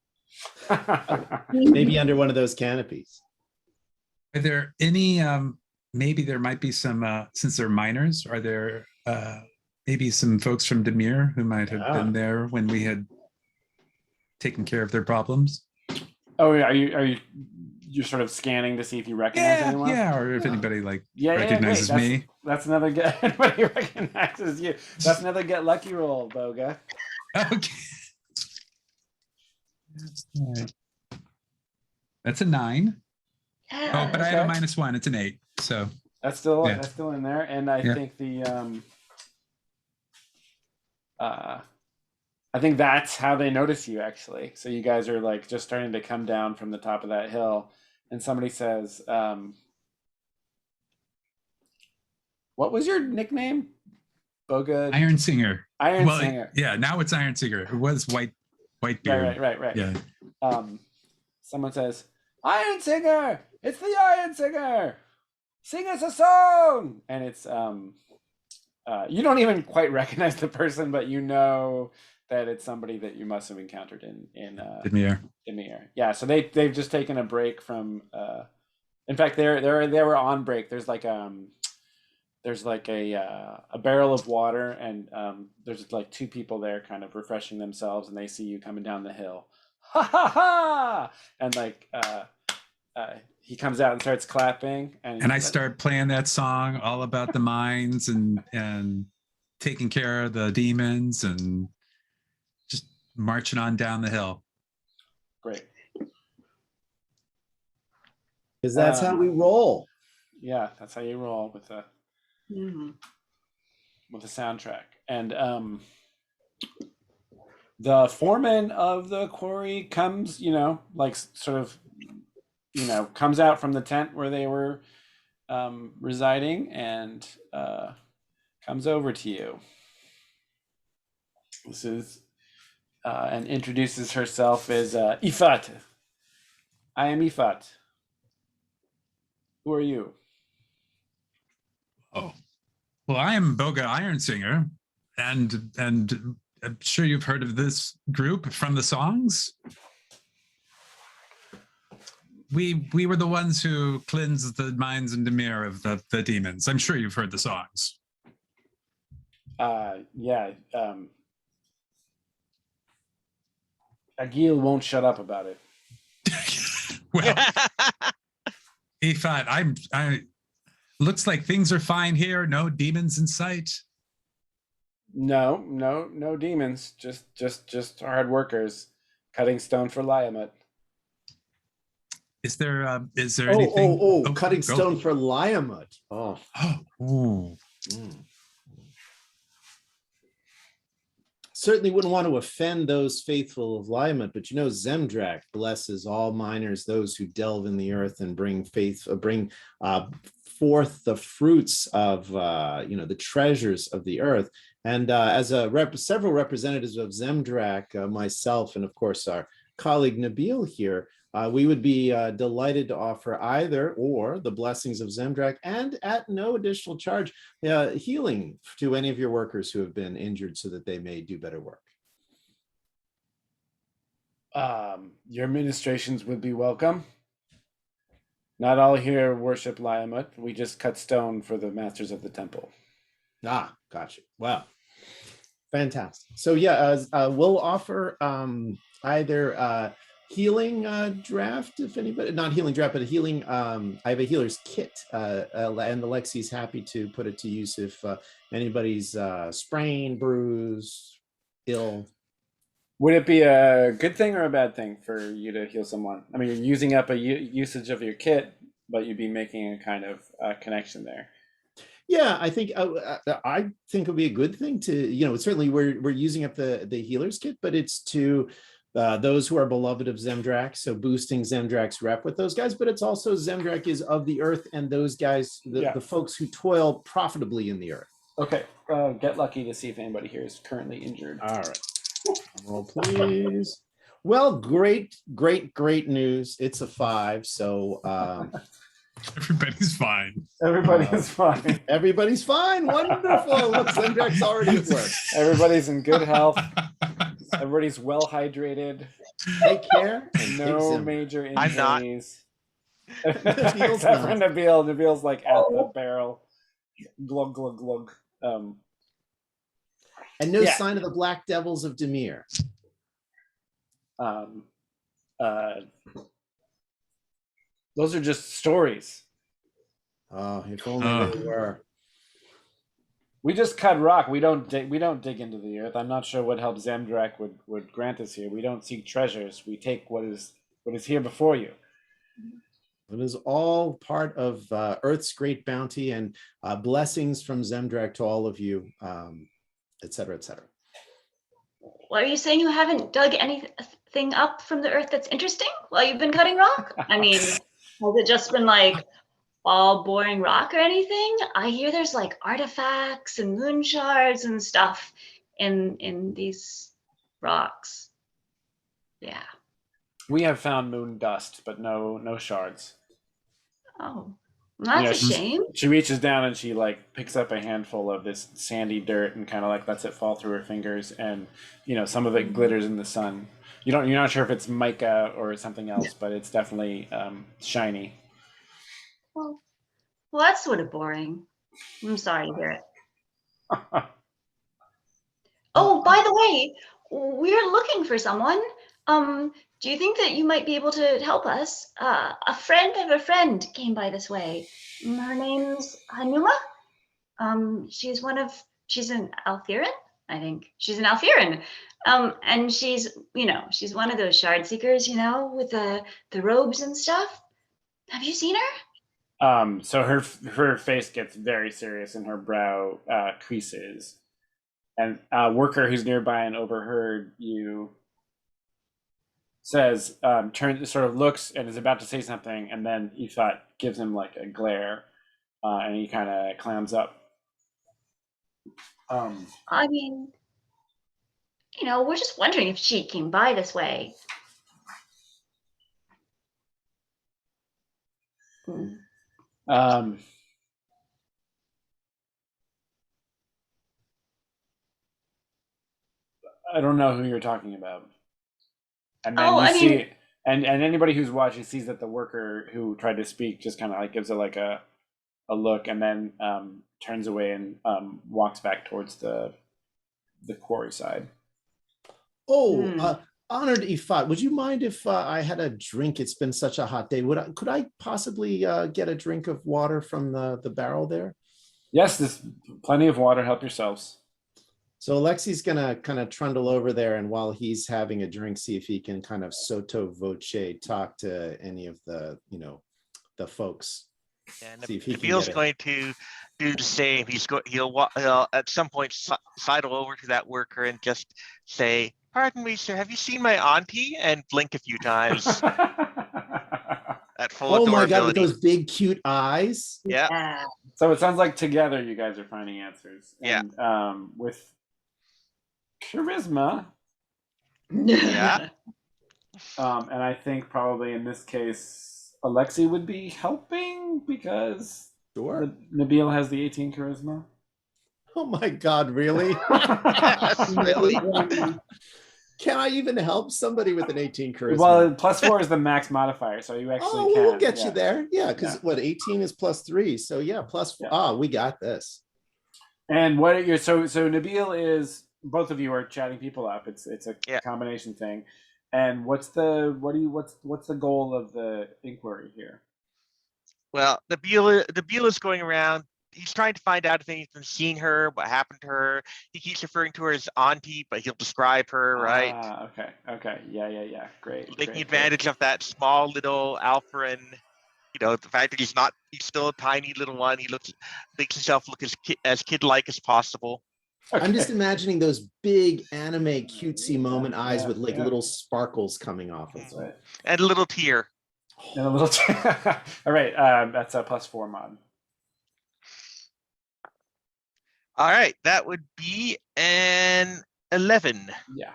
Maybe under one of those canopies. Are there any, maybe there might be some, since they're miners, are there maybe some folks from Demir who might have been there when we had taken care of their problems? Oh, yeah. You're sort of scanning to see if you recognize anyone? Yeah, or if anybody recognizes me. That's another get. Anybody recognizes you. That's another get lucky roll, Boga. Okay. All right. That's a 9. Yeah. Oh, but I have a -1. It's an 8. So that's still yeah. That's still in there, and I think the I think that's how they notice you, actually. So you guys are like just starting to come down from the top of that hill, and somebody says, "What was your nickname?" Boga. Iron Singer. Iron Singer. Yeah, now it's Iron Singer. It was White Beard. Right. Yeah. Someone says, "Iron Singer! It's the Iron Singer! Sing us a song!" And it's you don't even quite recognize the person, but you know that it's somebody that you must have encountered in Demir. Yeah, so they've just taken a break from. In fact, they were on break. There's like a barrel of water, and there's like 2 people there, kind of refreshing themselves, and they see you coming down the hill. Ha ha ha! And like he comes out and starts clapping, and I start playing that song all about the mines and taking care of the demons and just marching on down the hill. Great. Because that's how we Um, roll. Yeah, that's how you roll with Mhm. the soundtrack. And the foreman of the quarry comes, like sort of, comes out from the tent where they were residing and comes over to you. This is and introduces herself as Ifat. I am Ifat. Who are you? Oh, well, I am Boga Ironsinger, and I'm sure you've heard of this group from the songs. We were the ones who cleansed the minds and Demir of the demons. I'm sure you've heard the songs. Yeah. Agil won't shut up about it. Well, Ifat, I looks like things are fine here. No demons in sight. No demons. Just hard workers cutting stone for Liamet. Is there anything? Cutting go. stone for Liamut. Oh. Ooh. Certainly wouldn't want to offend those faithful of Liamut, but Zemdrak blesses all miners, those who delve in the earth and bring forth the fruits of the treasures of the earth. And as several representatives of Zemdrak, myself, and of course our colleague Nabil here, we would be delighted to offer either or the blessings of Zemdrak and at no additional charge healing to any of your workers who have been injured so that they may do better work. Your administrations would be welcome. Not all here worship Liamut. We just cut stone for the masters of the temple. Ah, gotcha. Wow. Fantastic. So yeah, we'll offer either healing draft, if anybody, not healing draft, but a healing, I have a healer's kit, and Alexi's happy to put it to use if anybody's sprained, bruised, ill. Would it be a good thing or a bad thing for you to heal someone? I mean, you're using up a usage of your kit, but you'd be making a kind of connection there. Yeah, I think it would be a good thing to, certainly we're using up the healer's kit, but it's to those who are beloved of Zemdrak, so boosting Zemdrak's rep with those guys, but it's also Zemdrak is of the earth and those guys, the folks who toil profitably in the earth. Okay, get lucky to see if anybody here is currently injured. All right. Roll, please. Well, great news. It's a 5, so everybody's fine. Everybody's fine. Everybody's fine. Wonderful. Look, Zemdrak's already at work. Everybody's in good health. Everybody's well hydrated. Take care. No major injuries. I'm not. Except for Nabil. Nabil's like at the barrel. Glug, glug, glug. And no sign of the Black Devils of Demir. Those are just stories. Oh, if only they were. We just cut rock. We don't dig into the earth. I'm not sure what help Zemdrak would grant us here. We don't seek treasures. We take what is here before you. It is all part of Earth's great bounty and blessings from Zemdrak to all of you, et cetera, et cetera. Well, are you saying you haven't dug anything up from the earth that's interesting while you've been cutting rock? I mean, has it just been like all boring rock or anything? I hear there's like artifacts and moon shards and stuff in these rocks. Yeah. We have found moon dust, but no shards. Oh, well, that's a shame. She reaches down and she like picks up a handful of this sandy dirt and kind of like lets it fall through her fingers, and some of it glitters in the sun. You're not sure if it's mica or something else, but it's definitely shiny. Well, that's sort of boring. I'm sorry to hear it. Oh, by the way, we're looking for someone. Do you think that you might be able to help us? A friend of a friend came by this way. Her name's Hanuma. She's an Altheran. I think she's an Alfiran. And she's, she's one of those shard seekers, with the robes and stuff. Have you seen her? So her face gets very serious and her brow creases. And a worker who's nearby and overheard you says, turns, sort of looks and is about to say something, and then Ifat gives him like a glare, and he kind of clams up. I mean, we're just wondering if she came by this way. Um, I don't know who you're talking about. And then you see, and anybody who's watching sees that the worker who tried to speak just kind of like gives it like a look, and then turns away and walks back towards the quarry side. Oh, honored Ifat, would you mind if I had a drink? It's been such a hot day. Could I possibly get a drink of water from the barrel there? Yes, there's plenty of water. Help yourselves. So Alexi's gonna kind of trundle over there, and while he's having a drink, see if he can kind of sotto voce talk to any of the the folks. And See if he can Nabil's get it. going to do the same. He'll at some point sidle over to that worker and just say, "Pardon me, sir. Have you seen my auntie?" And blink a few times at full Oh my God, with adorability. those big cute eyes. Yeah. So it sounds like together you guys are finding answers. Yeah. And, with charisma, Yeah. and I think probably in this case Alexi would be helping because Sure. Nabil has the 18 charisma. Oh my God, really? Yes, really. Can I even help somebody with an 18 charisma? Well, +4 is the max modifier, so you actually oh, can. we'll get yeah. you there. Yeah, because Yeah. what 18 is +3. So yeah, +4. Yeah. Ah, we got this. And what are your so Nabil is, both of you are chatting people up. It's a Yeah. combination thing. And what's the goal of the inquiry here? Well, Nabil is going around. He's trying to find out if anyone's seen her, what happened to her. He keeps referring to her as auntie, but he'll describe her, right? Okay. Yeah. Great. Taking great. advantage of that small little Alpharin, the fact that he's still a tiny little one. He makes himself look as kid-like as possible. I'm just Okay. imagining those big anime cutesy moment eyes yeah, with like yeah. little sparkles coming off of That's them. right. And a little tear. And a little. All right. That's a +4 mod. All right, that would be an 11. Yeah.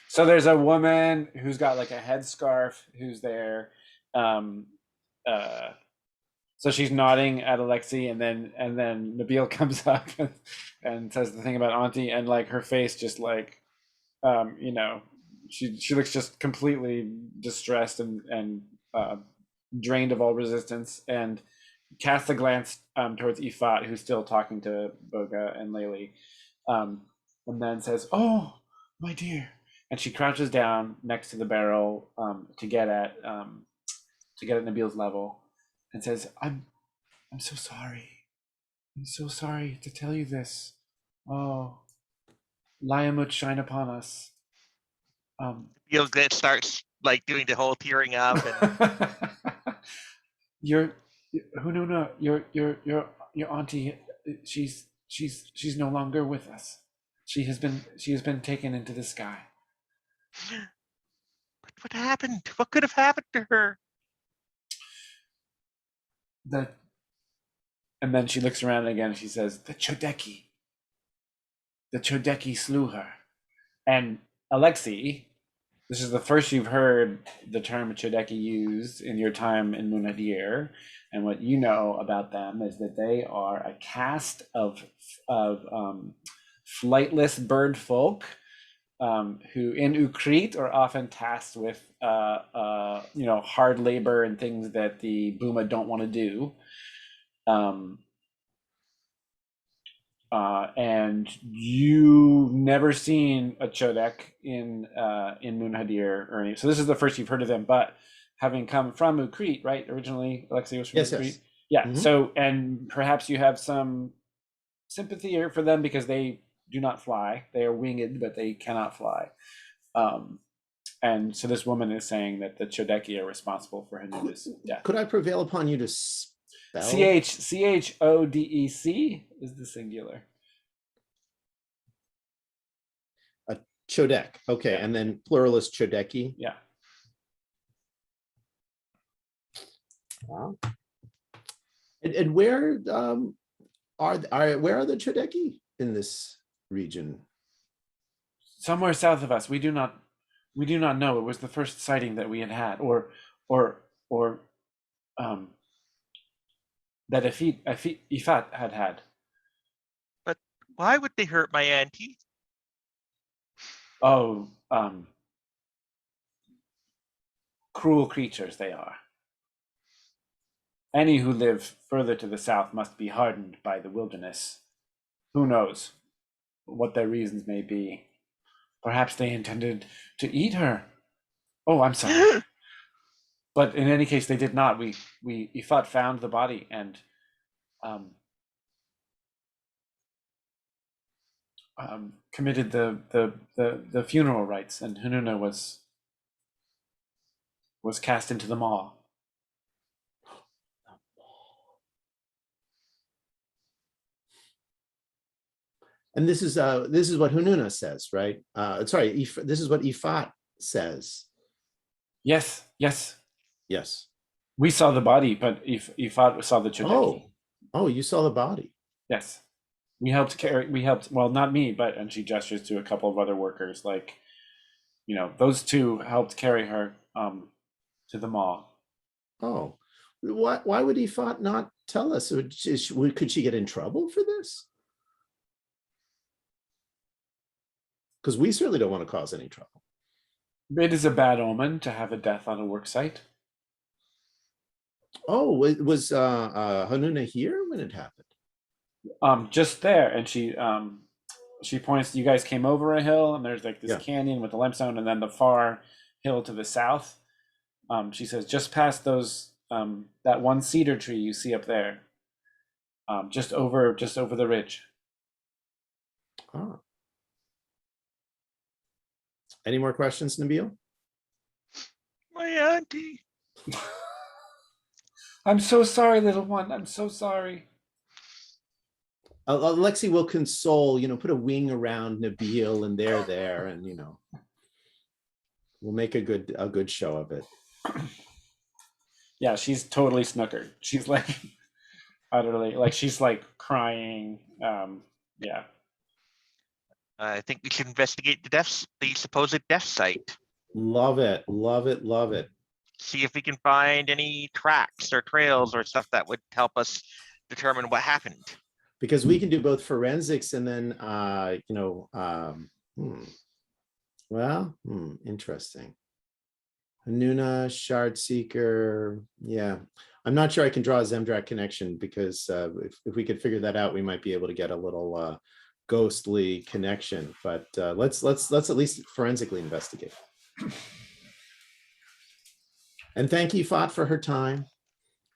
So there's a woman who's got like a headscarf who's there. So she's nodding at Alexi, and then Nabil comes up and says the thing about Auntie, and like her face just like, she looks just completely distressed and drained of all resistance, and casts a glance towards Ifat, who's still talking to Boga and Layli, and then says, "Oh, my dear," and she crouches down next to the barrel to get at Nabil's level, and says, "I'm so sorry. I'm so sorry to tell you this. Oh, Liamut shine upon us." Nabil starts like doing the whole tearing up, and Your auntie, she's no longer with us. She has been taken into the sky. what happened? What could have happened to her? And then she looks around again and she says, the Chodeki slew her. And Alexi, this is the first you've heard the term Chodeki used in your time in Munadir. And what you know about them is that they are a caste of flightless bird folk who in Ukrit are often tasked with hard labor and things that the Buma don't want to do. And you've never seen a Chodek in Munhadir or any. So this is the first you've heard of them, but having come from Ukrit, right? Originally, Alexei was from Ukrit. Yes. Yeah. Mhm. So, and perhaps you have some sympathy for them because they do not fly. They are winged, but they cannot fly. And so this woman is saying that the Chodeki are responsible for Hanuna's death. Could I prevail upon you to spell? Chodec is the singular. Chodek. Okay, Yeah. and then plural is Chodeki. Yeah. Wow. And where where are the Chodeki in this region? Somewhere south of us. We do not know. It was the first sighting that we had, or that Ifat had. Why would they hurt my auntie? Oh, cruel creatures they are. Any who live further to the south must be hardened by the wilderness. Who knows what their reasons may be? Perhaps they intended to eat her. Oh, I'm sorry. But in any case, they did not. Ifat found the body and committed the funeral rites, and Hununa was cast into the maw. And this is what Hununa says, right? Sorry, this is what Ifat says. Yes. Yes. We saw the body, but Ifat saw the Chodeki. Oh, you saw the body. Yes. We helped, well, not me, but, and she gestures to a couple of other workers, like, those two helped carry her to the maw. Oh, why would Ifat not tell us? Could she get in trouble for this? Because we certainly don't want to cause any trouble. It is a bad omen to have a death on a work site. Oh, was Hanuna here when it happened? Just there, and she points. You guys came over a hill, and there's like this canyon with the limestone, and then the far hill to the south. She says, just past those that one cedar tree you see up there, just over the ridge. Ah. Any more questions, Nabil? My auntie. I'm so sorry, little one. I'm so sorry. Alexi will console, put a wing around Nabil, and they're there, and we'll make a good show of it. Yeah, she's totally snookered. She's like utterly, like, she's like crying. Yeah. I think we should investigate the supposed death site. Love it. See if we can find any tracks or trails or stuff that would help us determine what happened. Because we can do both forensics and then, interesting. Hanuna, Shard Seeker. Yeah, I'm not sure I can draw a Zemdrak connection, because if we could figure that out, we might be able to get a little ghostly connection. But let's at least forensically investigate. And thank Ifat for her time.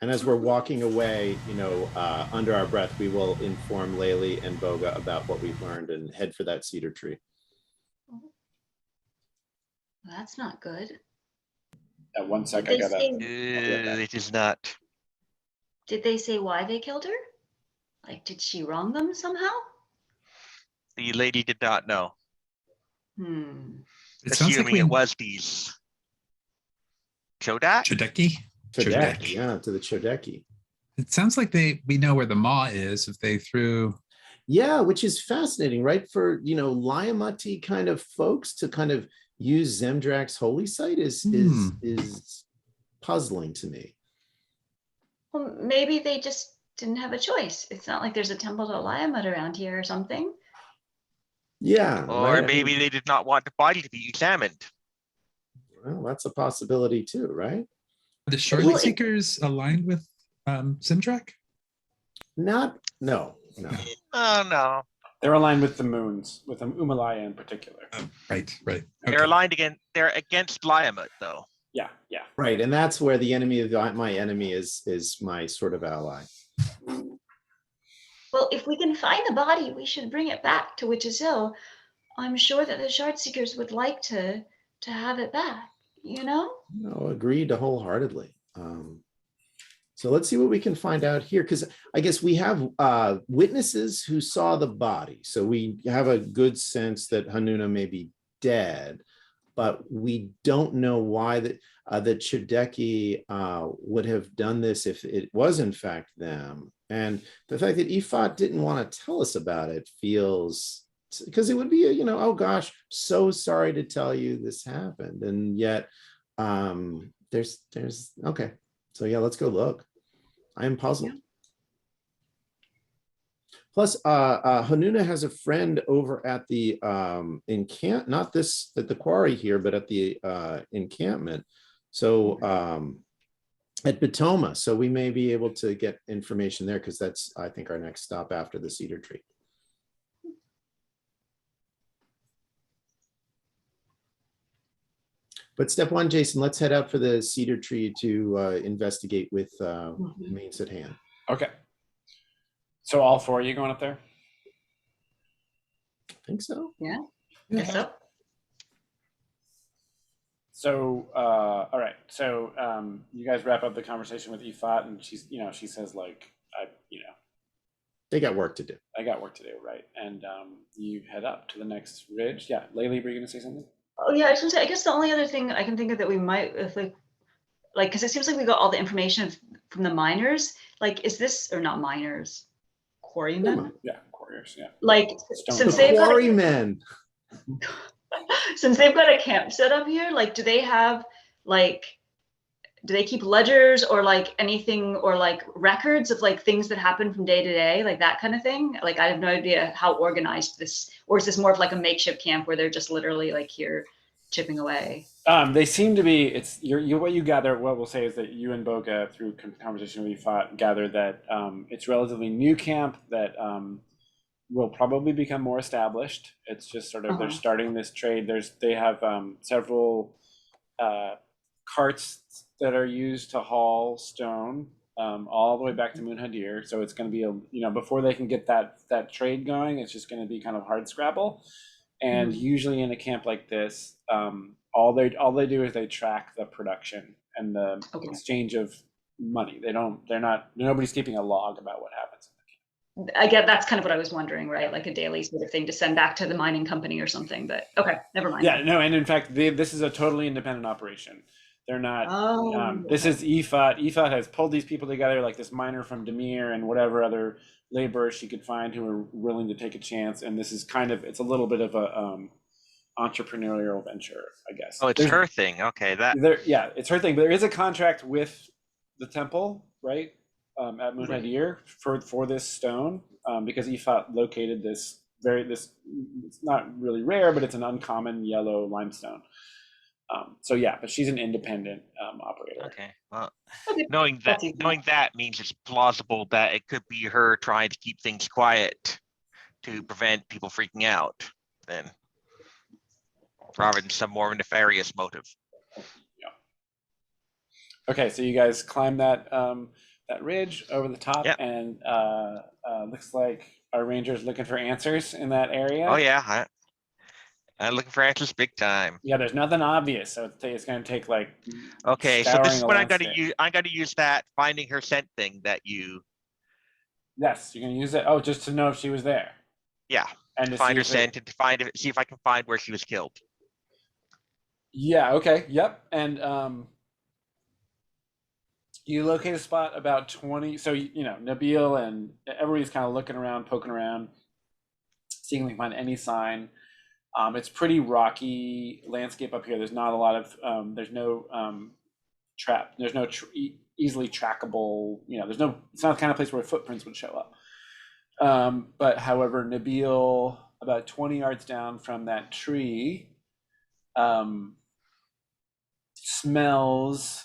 And as we're walking away, under our breath, we will inform Layli and Boga about what we've learned and head for that cedar tree. Well, that's not good. At 1 sec, Did I they gotta. say- It is not. Did they say why they killed her? Like, did she wrong them somehow? The lady did not know. It sounds like Assuming it was these Chodak? Chodeki. Chodeki, yeah, to the Chodeki. It sounds like we know where the maw is if they threw. Yeah, which is fascinating, right? For Liamati kind of folks to kind of use Zemdrak's holy site is puzzling to me. Well, maybe they just didn't have a choice. It's not like there's a temple to Liamat around here or something. Yeah. Or right? maybe they did not want the body to be examined. Well, that's a possibility too, right? Are the Shard Well, Seekers aligned with Zemdrak? No. Oh, no. They're aligned with the moons, with Umalaya in particular. Right. They're aligned again. They're against Liamut, though. Yeah. Right, and that's where the enemy of my enemy is my sort of ally. Well, if we can find the body, we should bring it back to Witch's Hill. I'm sure that the Shard Seekers would like to have it back, you know? No, agreed wholeheartedly. So let's see what we can find out here, because I guess we have witnesses who saw the body. So we have a good sense that Hanuna may be dead, but we don't know why that Chideki would have done this if it was in fact them. And the fact that Ifat didn't want to tell us about it feels, because it would be oh gosh, so sorry to tell you this happened, and yet there's okay. So yeah, let's go look. I am puzzled. Yeah. Plus, Hanuna has a friend over at the not this at the quarry here, but at the encampment. So at Batoma, so we may be able to get information there, because that's, I think, our next stop after the cedar tree. But step one, Jason, let's head out for the cedar tree to investigate with mains at hand. Okay. So all four of you going up there? I think so. Yeah. Guess so. So, all right. So you guys wrap up the conversation with Ifat, and she's, she says like, they got work to do. I got work to do, right? And you head up to the next ridge. Yeah, Laylee, were you gonna say something? Oh yeah, I was gonna say, I guess the only other thing I can think of that we might, if like, because it seems like we got all the information from the miners. Like, is this, or not miners, quarrymen? Yeah, quarriers. Yeah. Like, since the they've got quarrymen. since they've got a camp set up here, like, do they have like, do they keep ledgers or like anything, or like records of like things that happen from day to day, like that kind of thing? Like, I have no idea how organized this, or is this more of like a makeshift camp where they're just literally like here chipping away? They seem to be. It's what you gather. What we'll say is that you and Boga, through conversation we fought, gathered that it's relatively new camp that will probably become more established. It's just sort of they're starting this trade. They have several carts that are used to haul stone all the way back to Munhadir. So it's going to be before they can get that trade going, it's just going to be kind of hard scrabble. And usually in a camp like this, all they do is they track the production and the exchange of money. Nobody's keeping a log about what happens. I get, that's kind of what I was wondering, right? Like a daily sort of thing to send back to the mining company or something. But okay, never mind. Yeah, no, and in fact, this is a totally independent operation. They're not. This is Ifat. Ifat has pulled these people together, like this miner from Demir and whatever other laborers she could find who are willing to take a chance. And this is it's a little bit of a entrepreneurial venture, I guess. Oh, it's her thing. Okay, yeah, it's her thing. But there is a contract with the temple, right, at Munhadir for this stone, because Ifat located this. It's not really rare, but it's an uncommon yellow limestone. So yeah, but she's an independent operator. Okay. Well, knowing that means it's plausible that it could be her trying to keep things quiet to prevent people freaking out, then, rather than some more nefarious motive. Yeah. Okay, so you guys climb that ridge over the top, and looks like our ranger's looking for answers in that area. Oh yeah. I'm looking for answers big time. Yeah, there's nothing obvious, so it's going to take like. Okay, so this is what I'm going to use. I'm going to use that finding her scent thing that you. Yes, you're going to use it. Oh, just to know if she was there. Yeah, and to find her scent and to see if I can find where she was killed. Yeah. Okay. Yep. And you locate a spot about 20. So Nabil and everybody's kind of looking around, poking around, seeing if they can find any sign. It's pretty rocky landscape up here. There's not a lot of, there's no there's no easily trackable, it's not the kind of place where footprints would show up. But however, Nabil, about 20 yards down from that tree, smells,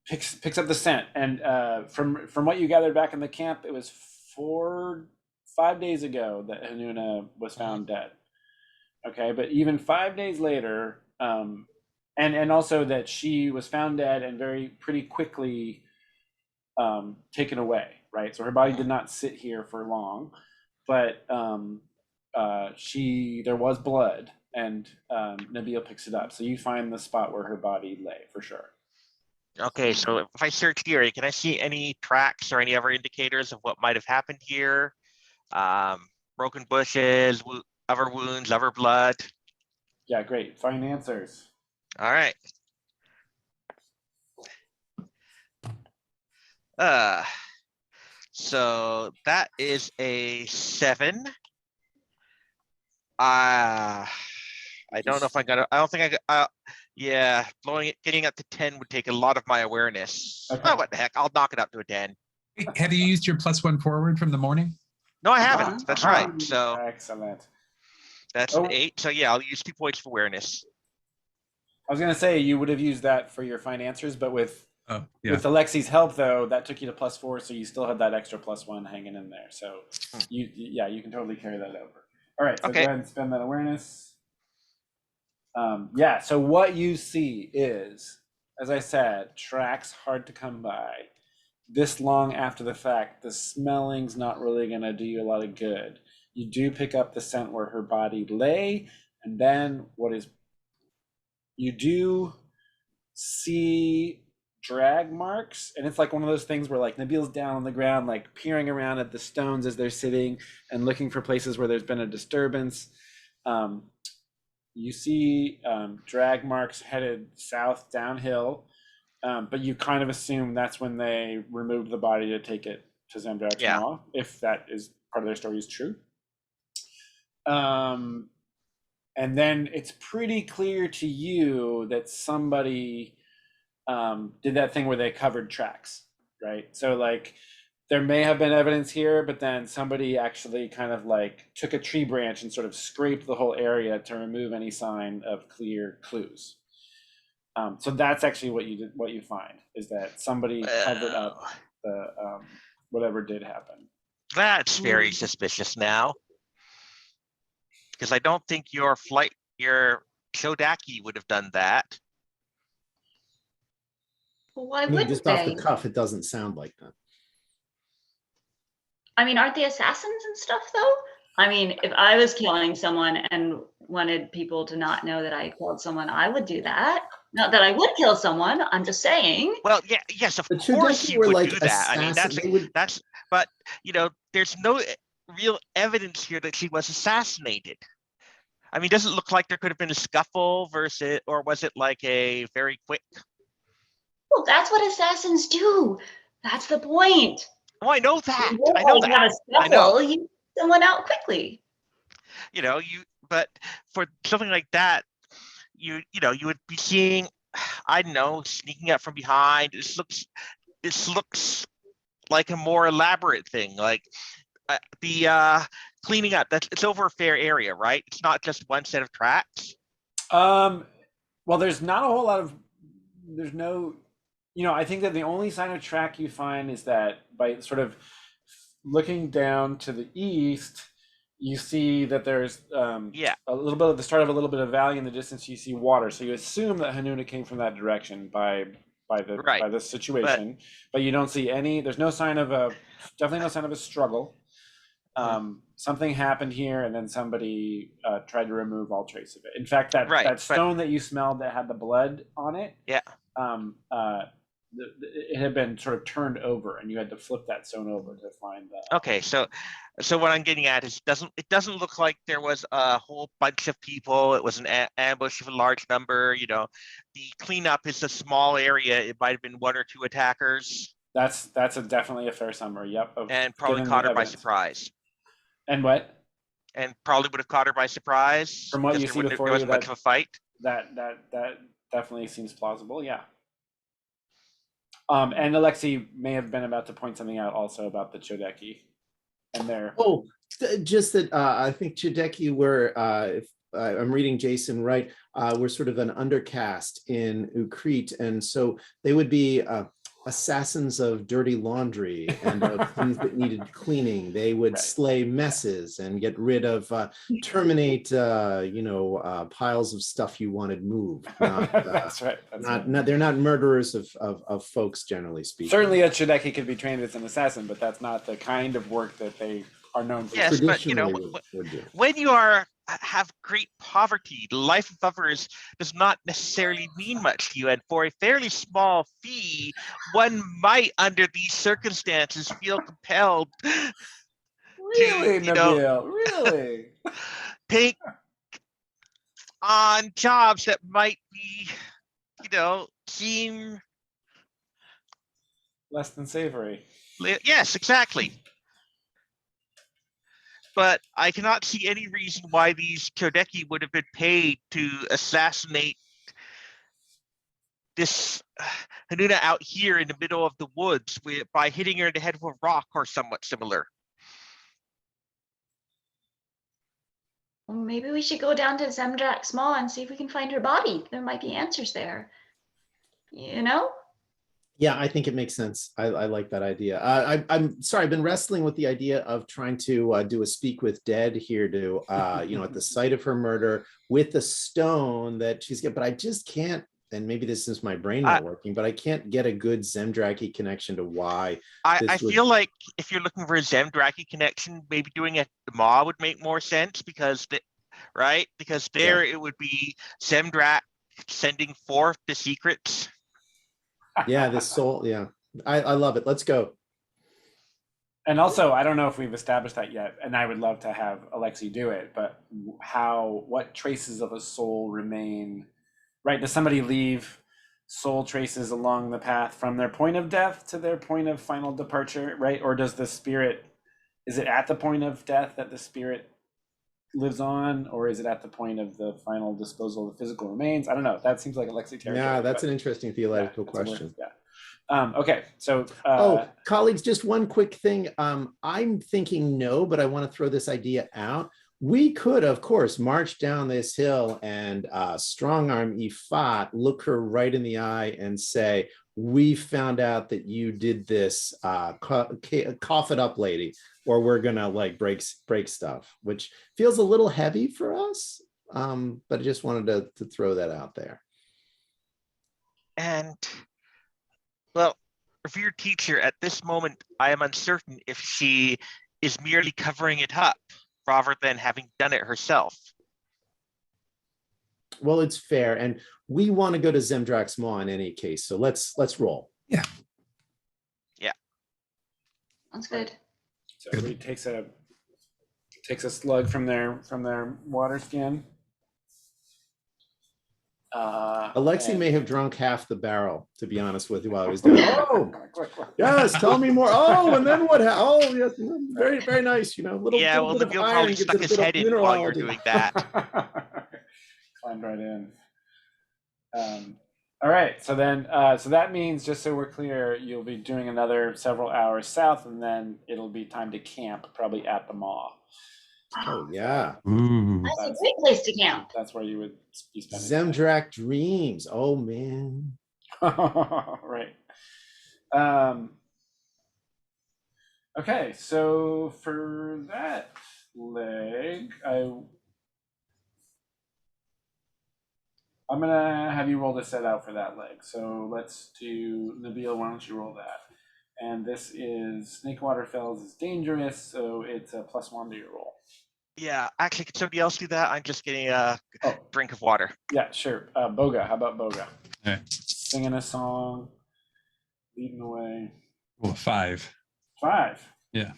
picks up the scent. And from what you gathered back in the camp, it was 5 days ago that Hanuna was found dead. Okay, but even 5 days later, and also that she was found dead and pretty quickly taken away, right? So her body did not sit here for long, but there was blood, and Nabil picks it up. So you find the spot where her body lay for sure. Okay, so if I search the area, can I see any tracks or any other indicators of what might have happened here? Broken bushes, other wounds, other blood. Yeah, great. Find answers. All right. So that is a 7. I don't know if I got it. I don't think I got, yeah, getting up to 10 would take a lot of my awareness. Okay. Oh, what the heck? I'll knock it up to a 10. Have you used your +1 forward from the morning? No, I haven't. That's right. So Excellent. that's an 8. So yeah, I'll use 2 points of awareness. I was gonna say you would have used that for your fine answers, but with Alexi's help, though, that took you to +4, so you still had that extra +1 hanging in there. So you can totally carry that over. All right, so Okay. go ahead and spend that awareness. Yeah, so what you see is, as I said, tracks hard to come by. This long after the fact, the smelling's not really gonna do you a lot of good. You do pick up the scent where her body lay, and then you do see drag marks, and it's like one of those things where like Nabil's down on the ground, like peering around at the stones as they're sitting and looking for places where there's been a disturbance. You see drag marks headed south downhill, but you kind of assume that's when they removed the body to take it to Zambia, Yeah. if that is part of their story is true. And then it's pretty clear to you that somebody did that thing where they covered tracks, right? So like there may have been evidence here, but then somebody actually kind of like took a tree branch and sort of scraped the whole area to remove any sign of clear clues. So that's actually what you find is that somebody covered up the whatever did happen. That's very suspicious now. Because I don't think your Shodaki would have done that. Well, why I mean, wouldn't just off they? the cuff, it doesn't sound like that. I mean, aren't they assassins and stuff though? I mean, if I was killing someone and wanted people to not know that I killed someone, I would do that. Not that I would kill someone. I'm just saying. Well, yeah, yes, of The course Chudeki you were would like do that. I mean, that's, but you know, there's no real evidence here that she was assassinated. I mean, does it look like there could have been a scuffle versus, or was it like a very quick? Well, that's what assassins do. That's the point. Oh, I know that. You don't I know like have that. a scuffle, I know. you get someone out quickly. You know, but for something like that, you would be seeing, I don't know, sneaking up from behind. This looks like a more elaborate thing, like the cleaning up. It's over a fair area, right? It's not just one set of tracks. Well, there's not a whole lot of. There's no. I think that the only sign of track you find is that by sort of looking down to the east, you see that there's a little bit of the start of a little bit of valley in the distance. You see water, so you assume that Hanuna came from that direction by the situation, but you don't see any. There's no sign of definitely no sign of a struggle. Something happened here, and then somebody tried to remove all trace of it. In fact, that stone that you smelled that had the blood on it, it had been sort of turned over, and you had to flip that stone over to find the. Okay, so what I'm getting at is it doesn't look like there was a whole bunch of people. It was an ambush of a large number. The cleanup is a small area. It might have been 1 or 2 attackers. That's definitely a fair summary. Yep. And probably caught her by surprise. And what? And probably would have caught her by surprise. From what you see before, there wasn't much of a fight. That definitely seems plausible. Yeah. And Alexi may have been about to point something out also about the Chodeki and their. Oh, just that I think Chodeki were, if I'm reading Jason right, were sort of an undercast in Ukrit, and so they would be assassins of dirty laundry and of things that needed cleaning. They would Right. slay messes and get rid of, terminate, piles of stuff you wanted moved. Not, That's right. That's right. they're not murderers of folks, generally speaking. Certainly a Shideki could be trained as an assassin, but that's not the kind of work that they are known for. Yes, but, you know, Traditionally would do. when you have great poverty, the life of others does not necessarily mean much to you. And for a fairly small fee, one might, under these circumstances, feel compelled Really, you know, Nabil? Really? take on jobs that might be, seem Less than savory. yes, exactly. But I cannot see any reason why these Todeki would have been paid to assassinate this Hanuna out here in the middle of the woods by hitting her in the head with a rock or somewhat similar. Well, maybe we should go down to Zemdrax Mall and see if we can find her body. There might be answers there. You know? Yeah, I think it makes sense. I like that idea. I'm sorry, I've been wrestling with the idea of trying to do a speak with dead here to, at the site of her murder with the stone that she's got, but I just can't, and maybe this is my brain not working, but I can't get a good Zemdraki connection to why. I feel like if you're looking for a Zemdraki connection, maybe doing it at the Maw would make more sense because, because there it would be Zemdrak sending forth the secrets. Yeah, this soul. Yeah, I love it. Let's go. And also, I don't know if we've established that yet, and I would love to have Alexi do it, but what traces of a soul remain, right? Does somebody leave soul traces along the path from their point of death to their point of final departure, right? Or does the spirit, is it at the point of death that the spirit lives on, or is it at the point of the final disposal of the physical remains? I don't know. That seems like Alexi territory. Yeah, that's an interesting theological question. Okay, so colleagues, just one quick thing. I'm thinking no, but I want to throw this idea out. We could, of course, march down this hill and strong arm Ifat, look her right in the eye and say, we found out that you did this, cough it up, lady, or we're gonna like break stuff, which feels a little heavy for us. But I just wanted to throw that out there. And well, for your teacher, at this moment, I am uncertain if she is merely covering it up rather than having done it herself. Well, it's fair, and we want to go to Zemdrax Maw in any case, so let's roll. Yeah. Sounds good. So everybody takes a slug from their water skin. Alexi may have drunk half the barrel, to be honest with you, while I was doing. Oh, yes, tell me more. Oh, and then what? Oh, yes, very, very nice. Little. Yeah, well, the Nabil probably stuck his head in while you're doing that. Climbed right in. All right, so then, so that means, just so we're clear, you'll be doing another several hours south, and then it'll be time to camp, probably at the Maw. Oh yeah. Ooh. That's a great place to camp. That's where you would be spending. Zemdrak dreams. Oh man. Right. Okay, so for that leg, I'm gonna have you roll the set out for that leg. So let's do, Nabil, why don't you roll that? And this is Snakewater Fells is dangerous, so it's a +1 to your roll. Yeah, actually, could somebody else do that? I'm just getting a drink of water. Yeah, sure. Boga, how about Boga? Okay. Singing a song, leading the way. Well, 5. 5. Yeah.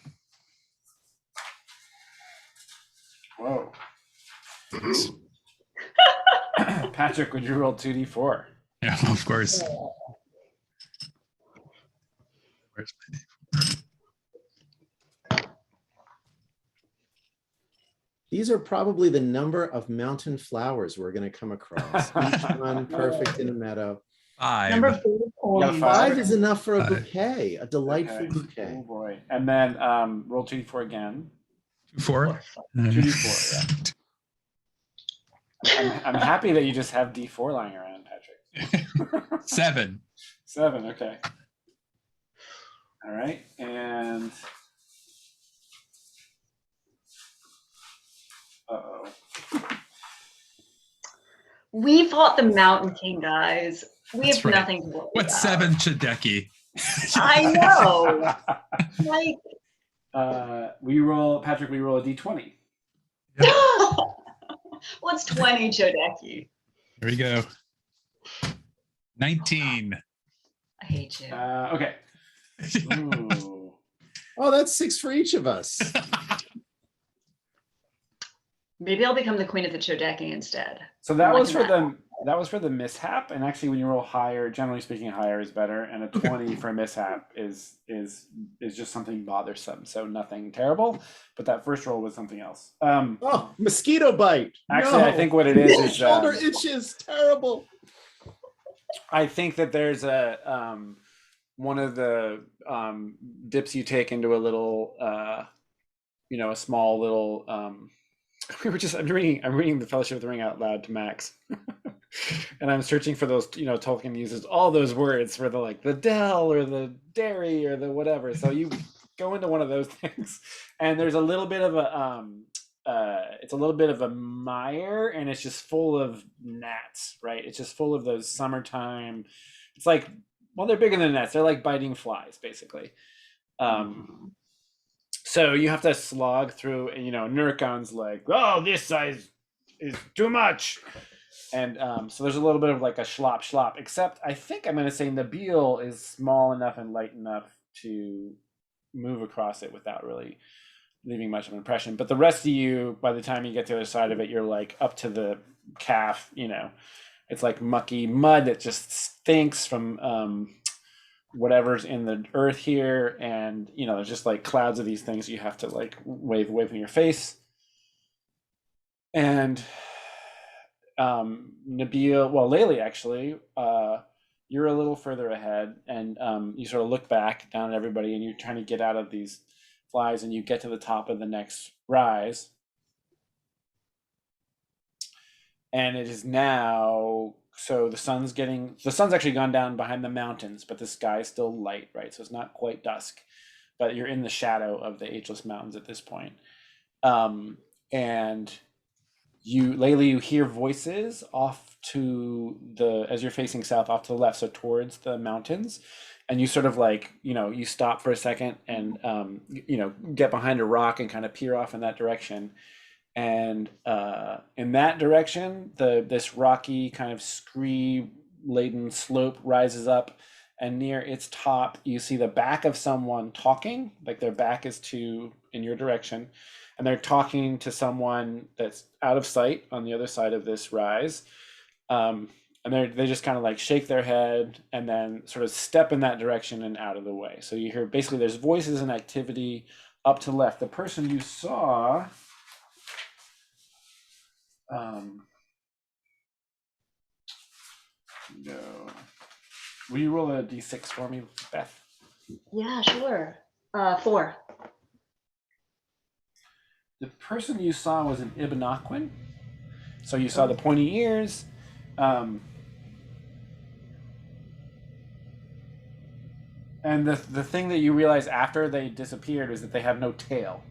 Whoa. Patrick, would you roll 2d4? Yeah, of course. Where's my name? These are probably the number of mountain flowers we're going to come across. Each one perfect in a meadow. 5. Number 4. Yeah, 5 is enough for a Five. bouquet, a delightful Okay. bouquet. Oh boy. And then roll 2d4 again. 4. 2d4, yeah. I'm happy that you just have d4 lying around, Patrick. 7. 7, okay. All right, and uh-oh. We fought the Mountain King, guys. We That's have right. nothing to worry What's about. 7 Chideki? I know. Like, We roll, Patrick. We roll a d20. what's 20 Chodeki? There we go. 19. I hate you. Okay. Ooh. Oh, that's 6 for each of us. Maybe I'll become the queen of the Chodeki instead. So that I'm was for liking the mishap, and actually, when you roll higher, generally speaking, higher is better, and a 20 for mishap is just something bothersome. So nothing terrible, but that first roll was something else. Oh, mosquito bite. Actually, No. I think what it is My is shoulder itches. Terrible. I think that there's a one of the dips you take into a little a small little I'm reading the Fellowship of the Ring out loud to Max. And I'm searching for those, Tolkien uses all those words for the dell or the dairy or the whatever. So you go into one of those things and there's a little bit of it's a little bit of a mire, and it's just full of gnats, right? It's just full of those summertime. It's like, well, they're bigger than gnats. They're like biting flies, basically. So you have to slog through, and Nurkon's like, oh, this size is too much. And so there's a little bit of like a slop, except I think I'm going to say Nabil is small enough and light enough to move across it without really leaving much of an impression. But the rest of you, by the time you get to the other side of it, you're like up to the calf, it's like mucky mud that just stinks from whatever's in the earth here. And, there's just like clouds of these things you have to like wave away from your face. And Nabil, well, Layli, actually, you're a little further ahead, and you sort of look back down at everybody, and you're trying to get out of these flies, and you get to the top of the next rise. And it is now, so the sun's actually gone down behind the mountains, but the sky is still light, right? So it's not quite dusk, but you're in the shadow of the Ageless Mountains at this point. And Layli, you hear voices off to as you're facing south, off to the left, so towards the mountains. And you sort of like, you stop for a second and, get behind a rock and kind of peer off in that direction. And in that direction, this rocky kind of scree-laden slope rises up. And near its top, you see the back of someone talking, like their back is in your direction. And they're talking to someone that's out of sight on the other side of this rise. And they just kind of like shake their head and then sort of step in that direction and out of the way. So you hear basically there's voices and activity up to the left. The person you saw, no. Will you roll a d6 for me, Beth? Yeah, sure. 4. The person you saw was an Ibn Aquin. So you saw the pointy ears. And the thing that you realize after they disappeared is that they have no tail.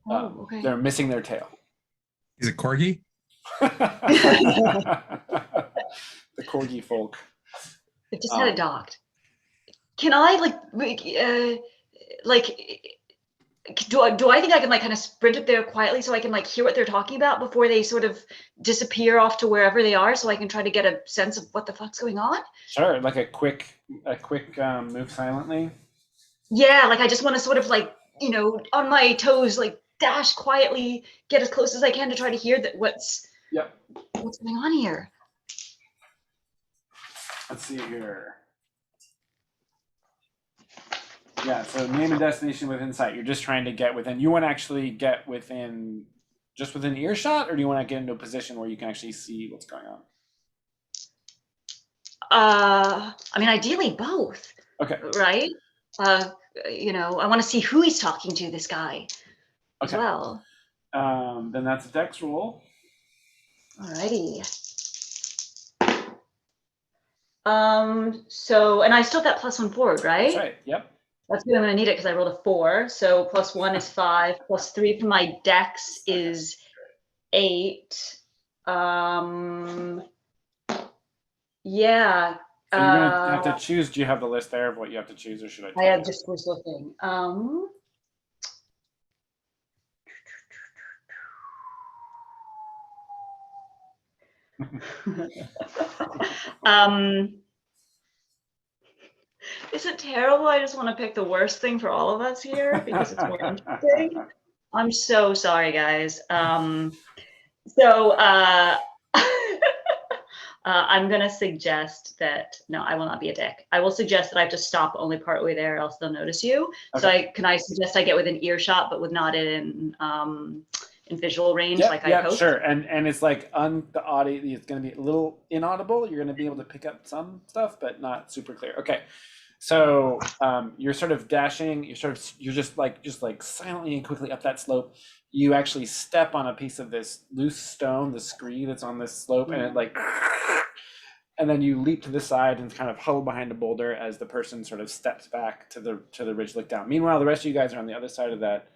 Okay. They're missing their tail. Is it Corgi? The Corgi folk. It just had it docked. Can I do I think I can like kind of sprint up there quietly so I can like hear what they're talking about before they sort of disappear off to wherever they are, so I can try to get a sense of what the fuck's going on? Sure, like a quick move silently. Yeah, like I just want to sort of like, on my toes, like dash quietly, get as close as I can to try to hear what's going on here. Let's see here. Yeah, so name and destination within sight. You're just trying to get within. You want to actually get within earshot, or do you want to get into a position where you can actually see what's going on? I mean, ideally both. Okay. Right? I want to see who he's talking to, this guy, as well. Then that's a dex roll. Alrighty. So, and I still got +1 forward, right? That's right. Yep. That's good. I'm gonna need it because I rolled a 4. So +1 is 5. +3 for my dex is 8. Yeah. So you're gonna have to choose. Do you have the list there of what you have to choose, or should I? I tell have you? just was looking. Is it terrible? I just want to pick the worst thing for all of us here because it's more interesting. I'm so sorry, guys. So I'm gonna suggest that no, I will not be a dick. I will suggest that I have to stop only partway there, else they'll notice you. So can I suggest I get within earshot, but with not in visual range, Yep, like I yep, hope. sure. And it's like on the audio, it's going to be a little inaudible. You're going to be able to pick up some stuff, but not super clear. Okay, so you're sort of dashing. You're just like silently and quickly up that slope. You actually step on a piece of this loose stone, the scree that's on this slope, and it like, and then you leap to the side and kind of huddle behind a boulder as the person sort of steps back to the ridge, look down. Meanwhile, the rest of you guys are on the other side of that.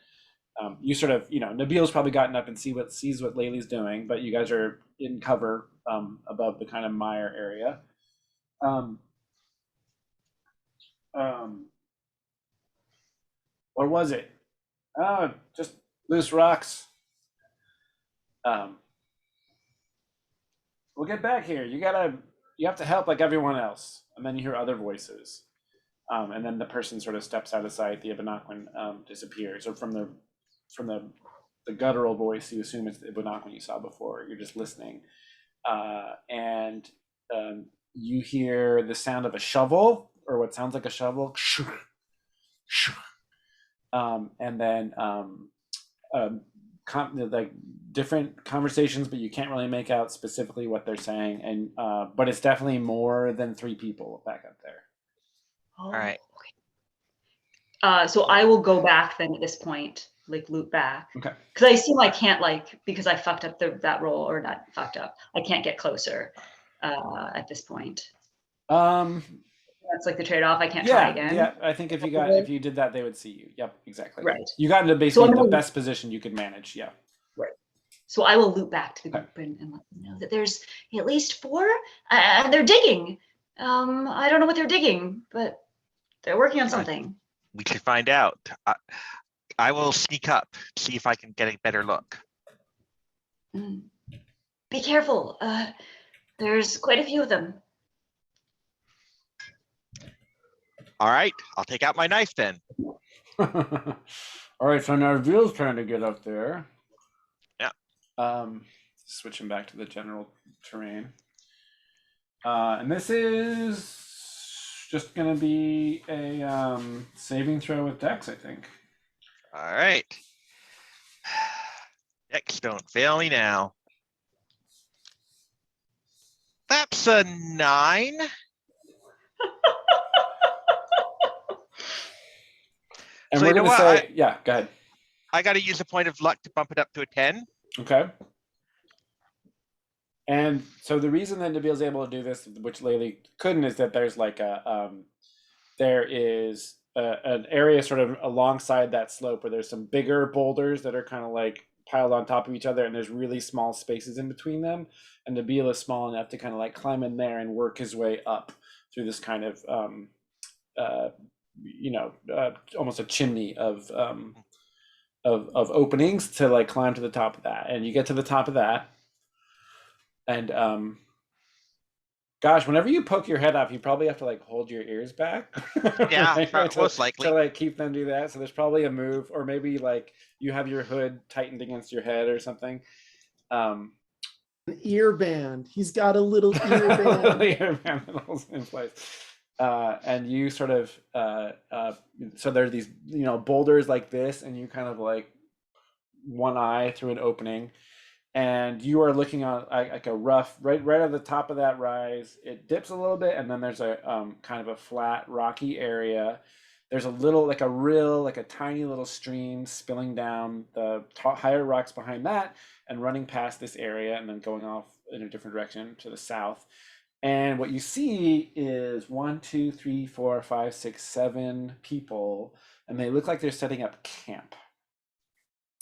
You sort of, Nabil's probably gotten up and sees what Laylee's doing, but you guys are in cover above the kind of mire area. Or was it? Oh, just loose rocks. We'll get back here. You have to help like everyone else. And then you hear other voices. And then the person sort of steps out of sight. The Ibanaquin disappears, or from the guttural voice, you assume it's the Ibanaquin you saw before. You're just listening, and you hear the sound of a shovel, or what sounds like a shovel, and then like different conversations, but you can't really make out specifically what they're saying. And but it's definitely more than 3 people back up there. All right. So I will go back then at this point, like loop back. Okay. Because I assume I can't because I fucked up that roll, or not fucked up. I can't get closer at this point. That's like the trade-off. I can't try again. Yeah, I think if you did that, they would see you. Yep, exactly. Right. You got into basically the best position you could manage. Yeah. Right. So I will loop back to the group and let them know that there's at least 4. They're digging. I don't know what they're digging, but they're working on something. We should find out. I will sneak up, see if I can get a better look. Be careful. There's quite a few of them. All right, I'll take out my knife then. All right, so now Veal's trying to get up there. Yeah. Switching back to the general terrain. And this is just going to be a saving throw with Dex, I think. All right. Dex, don't fail me now. That's a 9. And So we're you know going to what? say, yeah, go ahead. I got to use a point of luck to bump it up to a 10. Okay. And so the reason that Nabil's able to do this, which Laylee couldn't, is that there's like there is an area sort of alongside that slope where there's some bigger boulders that are kind of like piled on top of each other, and there's really small spaces in between them. And Nabil is small enough to kind of like climb in there and work his way up through this kind of almost a chimney of openings to like climb to the top of that. And you get to the top of that, and gosh, whenever you poke your head up, you probably have to like hold your ears back. Yeah, right? most likely. To like keep them do that. So there's probably a move, or maybe like you have your hood tightened against your head or something. An ear band. He's got a little ear band. Ear band that holds in place. And you sort of so there's these boulders like this, and you kind of like one eye through an opening, and you are looking on like a rough right at the top of that rise. It dips a little bit, and then there's a kind of a flat rocky area. There's a little like a tiny little stream spilling down the higher rocks behind that and running past this area, and then going off in a different direction to the south. And what you see is 7 people, and they look like they're setting up camp.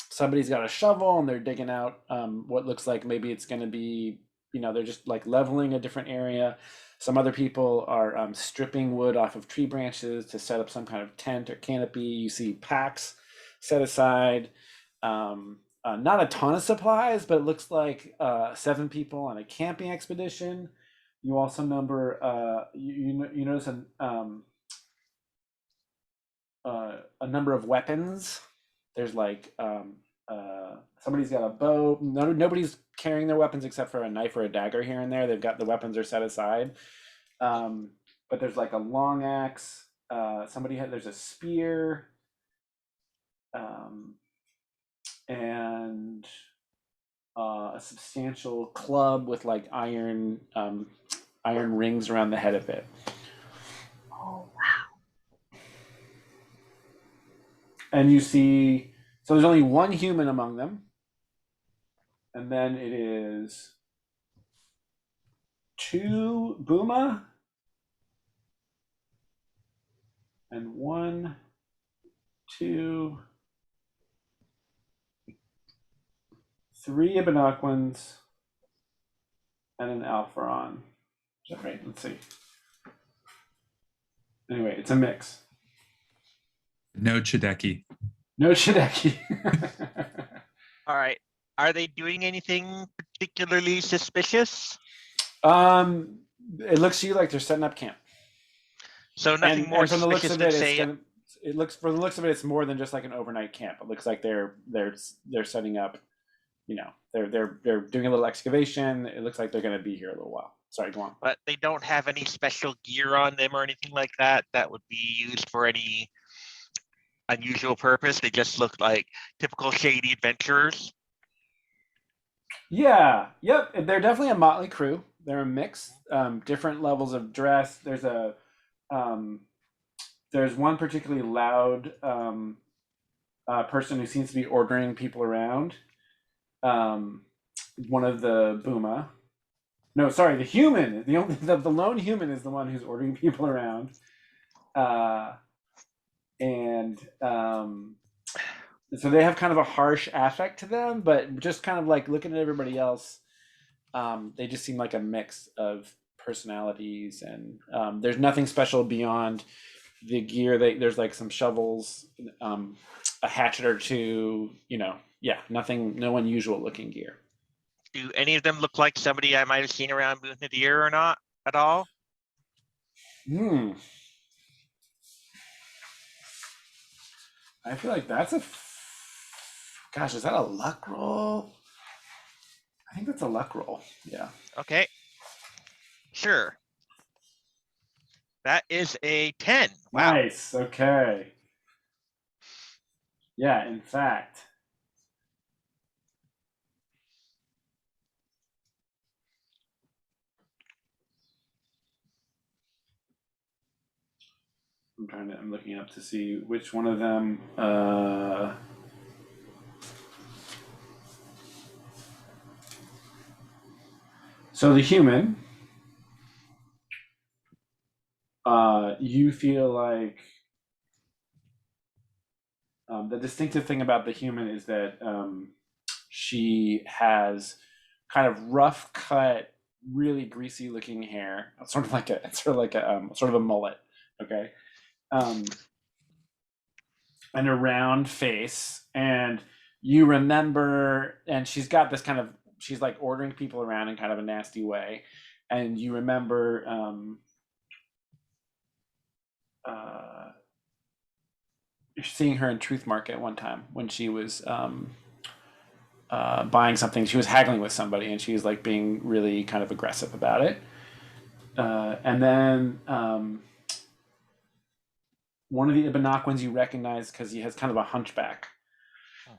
Somebody's got a shovel and they're digging out what looks like maybe it's going to be, they're just like leveling a different area. Some other people are stripping wood off of tree branches to set up some kind of tent or canopy. You see packs set aside. Not a ton of supplies, but it looks like 7 people on a camping expedition. You also you notice a number of weapons. There's like somebody's got a bow. Nobody's carrying their weapons except for a knife or a dagger here and there. They've got the weapons are set aside. But there's like a long axe. There's a spear. And a substantial club with like iron rings around the head of it. Oh wow. And you see, so there's only one human among them, and then it is 2 Buma and 1, 2, 3 Ibanaquans and an Alpharon. Is that right? Let's see. Anyway, it's a mix. No Chideki. No Shideki. All right. Are they doing anything particularly suspicious? It looks to you like they're setting up camp. So nothing more from the looks suspicious of than it, say, it looks from the looks of it, it's more than just like an overnight camp. It looks like they're setting up. They're doing a little excavation. It looks like they're going to be here a little while. Sorry, go on. but they don't have any special gear on them or anything like that that would be used for any unusual purpose. They just look like typical shady adventurers. Yeah, yep. They're definitely a motley crew. They're a mix, different levels of dress. There's one particularly loud person who seems to be ordering people around. One of the Buma. No, sorry, the human. The lone human is the one who's ordering people around. So they have kind of a harsh affect to them, but just kind of like looking at everybody else, they just seem like a mix of personalities, and there's nothing special beyond the gear. There's like some shovels, a hatchet or two, nothing, no unusual looking gear. Do any of them look like somebody I might have seen around Moon Nadir or not at all? I feel like that's gosh, is that a luck roll? I think that's a luck roll. Yeah. Okay. Sure. That is a 10. Wow. Nice. Okay. Yeah, in fact. I'm looking up to see which one of them so the human, you feel like the distinctive thing about the human is that she has kind of rough cut, really greasy looking hair, sort of like a mullet, okay, and a round face, and you remember, and she's got this kind of, she's like ordering people around in kind of a nasty way, and you remember seeing her in Truth Market one time when she was buying something. She was haggling with somebody, and she was like being really kind of aggressive about it. And then one of the Ibanaquans you recognize because he has kind of a hunchback.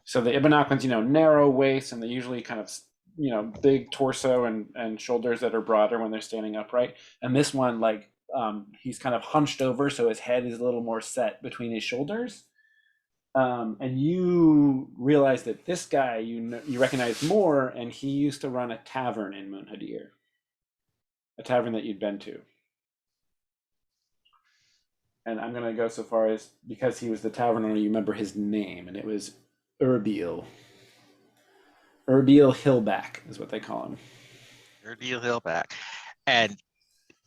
So the Ibanaquans, narrow waist, and they usually kind of, big torso and shoulders that are broader when they're standing upright. And this one, like, he's kind of hunched over, so his head is a little more set between his shoulders. And you realize that this guy you recognize more, and he used to run a tavern in Moon Hadir. a tavern that you'd been to. And I'm gonna go so far as, because he was the tavern owner, you remember his name, and it was Urbiel. Urbiel Hillback is what they call him. Deal Hillback. And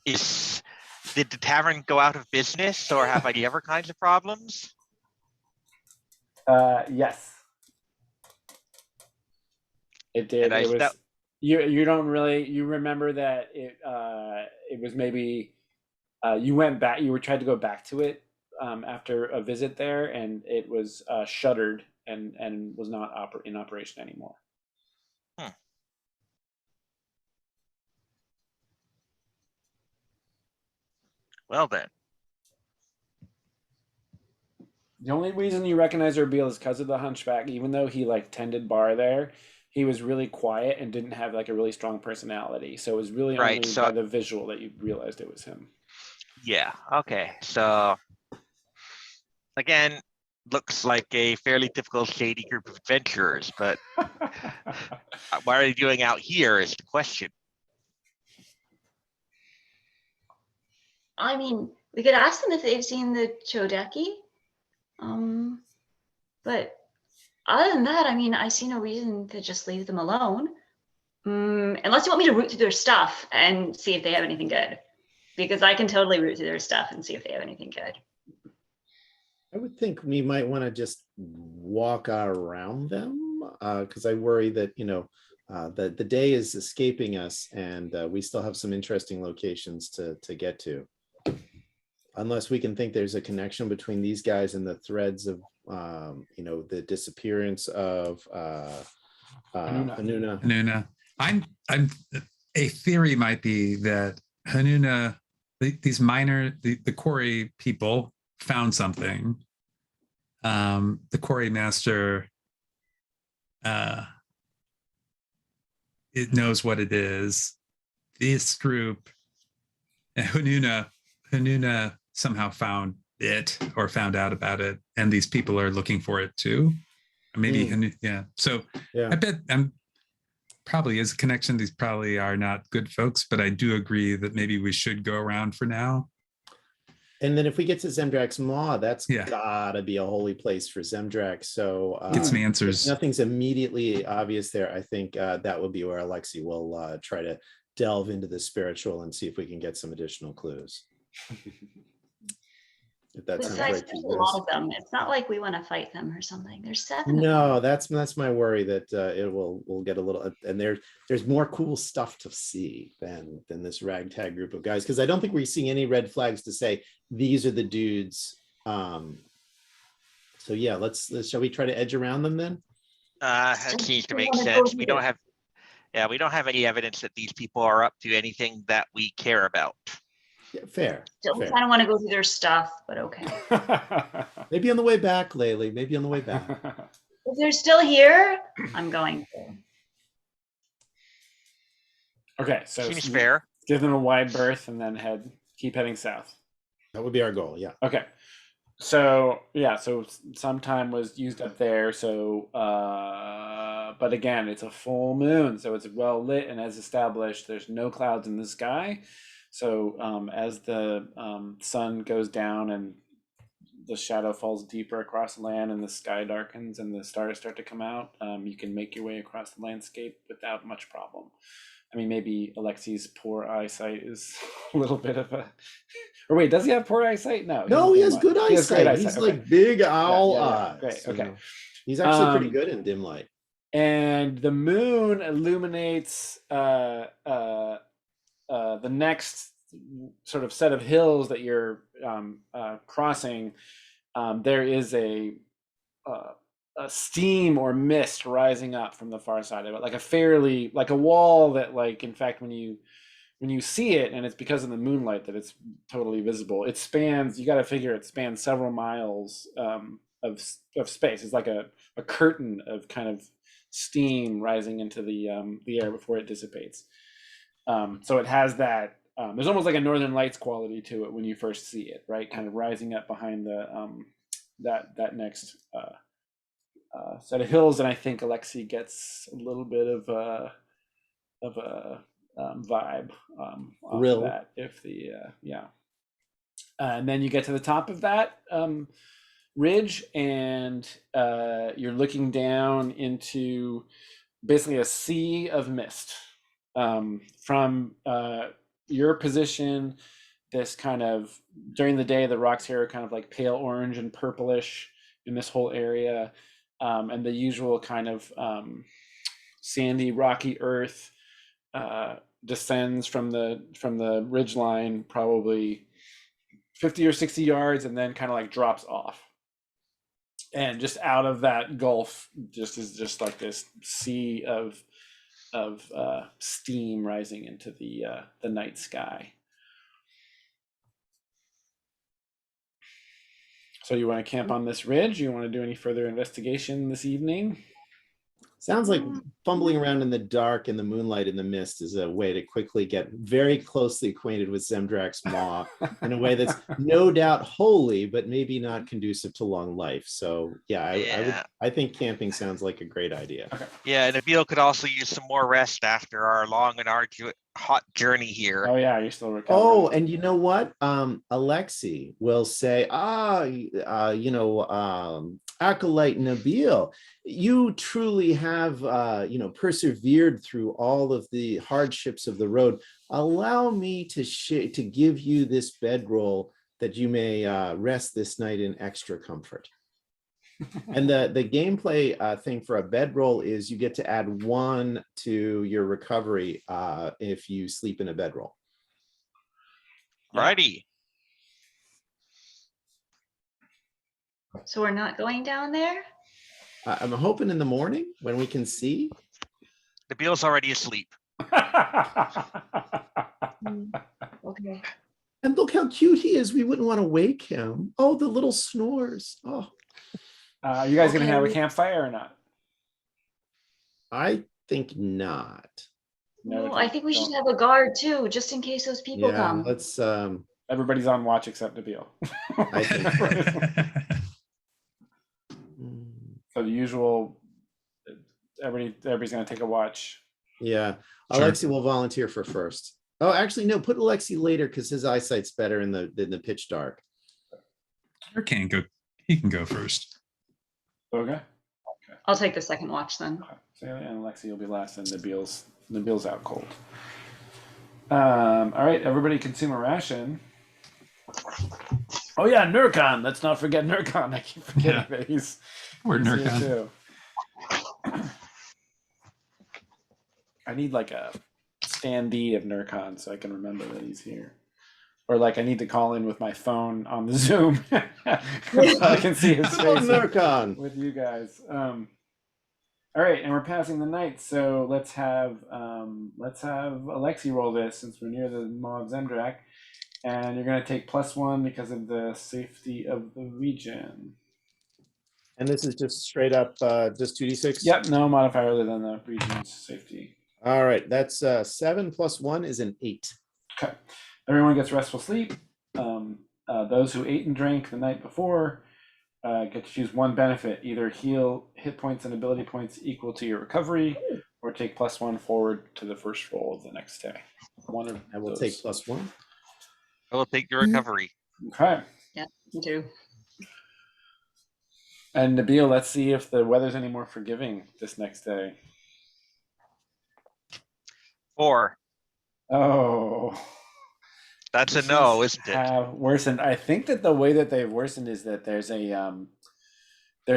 did the tavern go out of business or have any other kinds of problems? Yes, it did. And It was that you don't really, you remember that it was maybe you went back, you were tried to go back to it after a visit there, and it was shuttered and was not in operation anymore. well then. The only reason you recognize Urbiel is because of the Hunchback. Even though he like tended bar there, he was really quiet and didn't have like a really strong personality. So it was really Right, only so- by the visual that you realized it was him. Yeah, okay. So again, looks like a fairly typical shady group of adventurers, but what are they doing out here is the question. I mean, we could ask them if they've seen the Chodeki. But other than that, I mean, I see no reason to just leave them alone. Unless you want me to root through their stuff and see if they have anything good. Because I can totally root through their stuff and see if they have anything good. I would think we might want to just walk around them because I worry that, the day is escaping us and we still have some interesting locations to get to. Unless we can think there's a connection between these guys and the threads of, the disappearance of Hanuna. Hanuna. I'm a theory might be that Hanuna, the quarry people found something. The quarry master it knows what it is. This group, Hanuna somehow found it or found out about it, and these people are looking for it too. Maybe, yeah. So Yeah. I bet probably is a connection. These probably are not good folks, but I do agree that maybe we should go around for now. And then if we get to Zemdrax Maw, that's Yeah. gotta be a holy place for Zemdrax. So Get some if answers. nothing's immediately obvious there, I think that would be where Alexi will try to delve into the spiritual and see if we can get some additional clues. If that sounds Besides, right to there's you a guys. lot of them. It's not like we want to fight them or something. There's 7 of them. No, that's my worry that we'll get a little, and there's more cool stuff to see than this ragtag group of guys, because I don't think we're seeing any red flags to say these are the dudes. So yeah, let's shall we try to edge around them then? That seems to make wanna go sense. We here. don't have any evidence that these people are up to anything that we care about. Yeah, fair. Still fair. kind of want to go through their stuff, but okay. Maybe on the way back, Laylee. Maybe on the way back. If they're still here, I'm going to. Okay, so Seems fair. give them a wide berth and then keep heading south. That would be our goal. Yeah. Okay. So yeah, so some time was used up there. So but again, it's a full moon, so it's well lit, and as established, there's no clouds in the sky. So as the sun goes down and the shadow falls deeper across the land and the sky darkens and the stars start to come out, you can make your way across the landscape without much problem. I mean, maybe Alexi's poor eyesight is a little bit of a. Or wait, does he have poor eyesight? No. No, he has doesn't. good He has great eyesight. He's okay. like big owl yeah, eyes. great, you okay. know. He's actually pretty Um, good in dim light. And the moon illuminates the next sort of set of hills that you're crossing. There is a steam or mist rising up from the far side of it, like a wall that, like, in fact, when you see it, and it's because of the moonlight that it's totally visible. It spans. You got to figure it spans several miles of space. It's like a curtain of kind of steam rising into the air before it dissipates. So it has that. There's almost like a Northern Lights quality to it when you first see it, right? Kind of rising up behind the that next set of hills, and I think Alexi gets a little bit of a vibe off Thrill. of that. If the yeah, and then you get to the top of that ridge, and you're looking down into basically a sea of mist from your position. This kind of during the day, the rocks here are kind of like pale orange and purplish in this whole area, and the usual kind of sandy, rocky earth descends from the ridge line, probably 50 or 60 yards, and then kind of like drops off. And just out of that gulf, just is just like this sea of steam rising into the night sky. So you want to camp on this ridge? You want to do any further investigation this evening? Sounds like fumbling around in the dark in the moonlight in the mist is a way to quickly get very closely acquainted with Zemdrak's maw in a way that's no doubt holy, but maybe not conducive to long life. So yeah, I think camping sounds like a great idea. Okay. Yeah, and Nabil could also use some more rest after our long and arduous hot journey here. Oh yeah, you're still recovering. Oh, and you know what? Alexi will say, Acolyte Nabil, you truly have, persevered through all of the hardships of the road. Allow me to give you this bedroll that you may rest this night in extra comfort. And the gameplay thing for a bedroll is you get to add 1 to your recovery if you sleep in a bedroll. Righty. So we're not going down there? I'm hoping in the morning when we can see. Nabil's already asleep. Okay. And look how cute he is. We wouldn't want to wake him. Oh, the little snores. Oh, You guys gonna have a Okay. campfire or not? I think not. No, I think we should have a guard too, just in case those people Yeah, come. let's Everybody's on watch except Nabil. I think So the usual. Everybody's gonna take a watch. yeah. Sure. Alexi will volunteer for first. Oh, actually, no, put Alexi later because his eyesight's better in the pitch dark. Or can go. He can go first. Okay. I'll take the second watch then. Okay. So and Lexi will be last, and Nabil's out cold. All right, everybody consume a ration. Oh yeah, Nurkan. Let's not forget Nurkan. I keep forgetting that he's Or here Nurkan. too. I need like a standee of Nurkan so I can remember that he's here. Or like I need to call in with my phone on the Zoom so I can see his Come on, face Nurkan. with you guys. All right, and we're passing the night, so let's have Alexi roll this since we're near the Maw of Zemdrak, and you're gonna take +1 because of the safety of the region. And this is just straight up just 2d6. Yep, no modifier other than the region's safety. All right, that's 7 + 1 is an 8. Okay, everyone gets restful sleep. Those who ate and drank the night before get to choose 1 benefit, either heal hit points and ability points equal to your recovery, or take +1 forward to the first roll of the next day. One of I will those. take +1. I will take your recovery. Okay. Me too. And Nabil, let's see if the weather's any more forgiving this next day. 4. Oh. That's a This no, is isn't it? have worsened. I think that the way that they've worsened is that there's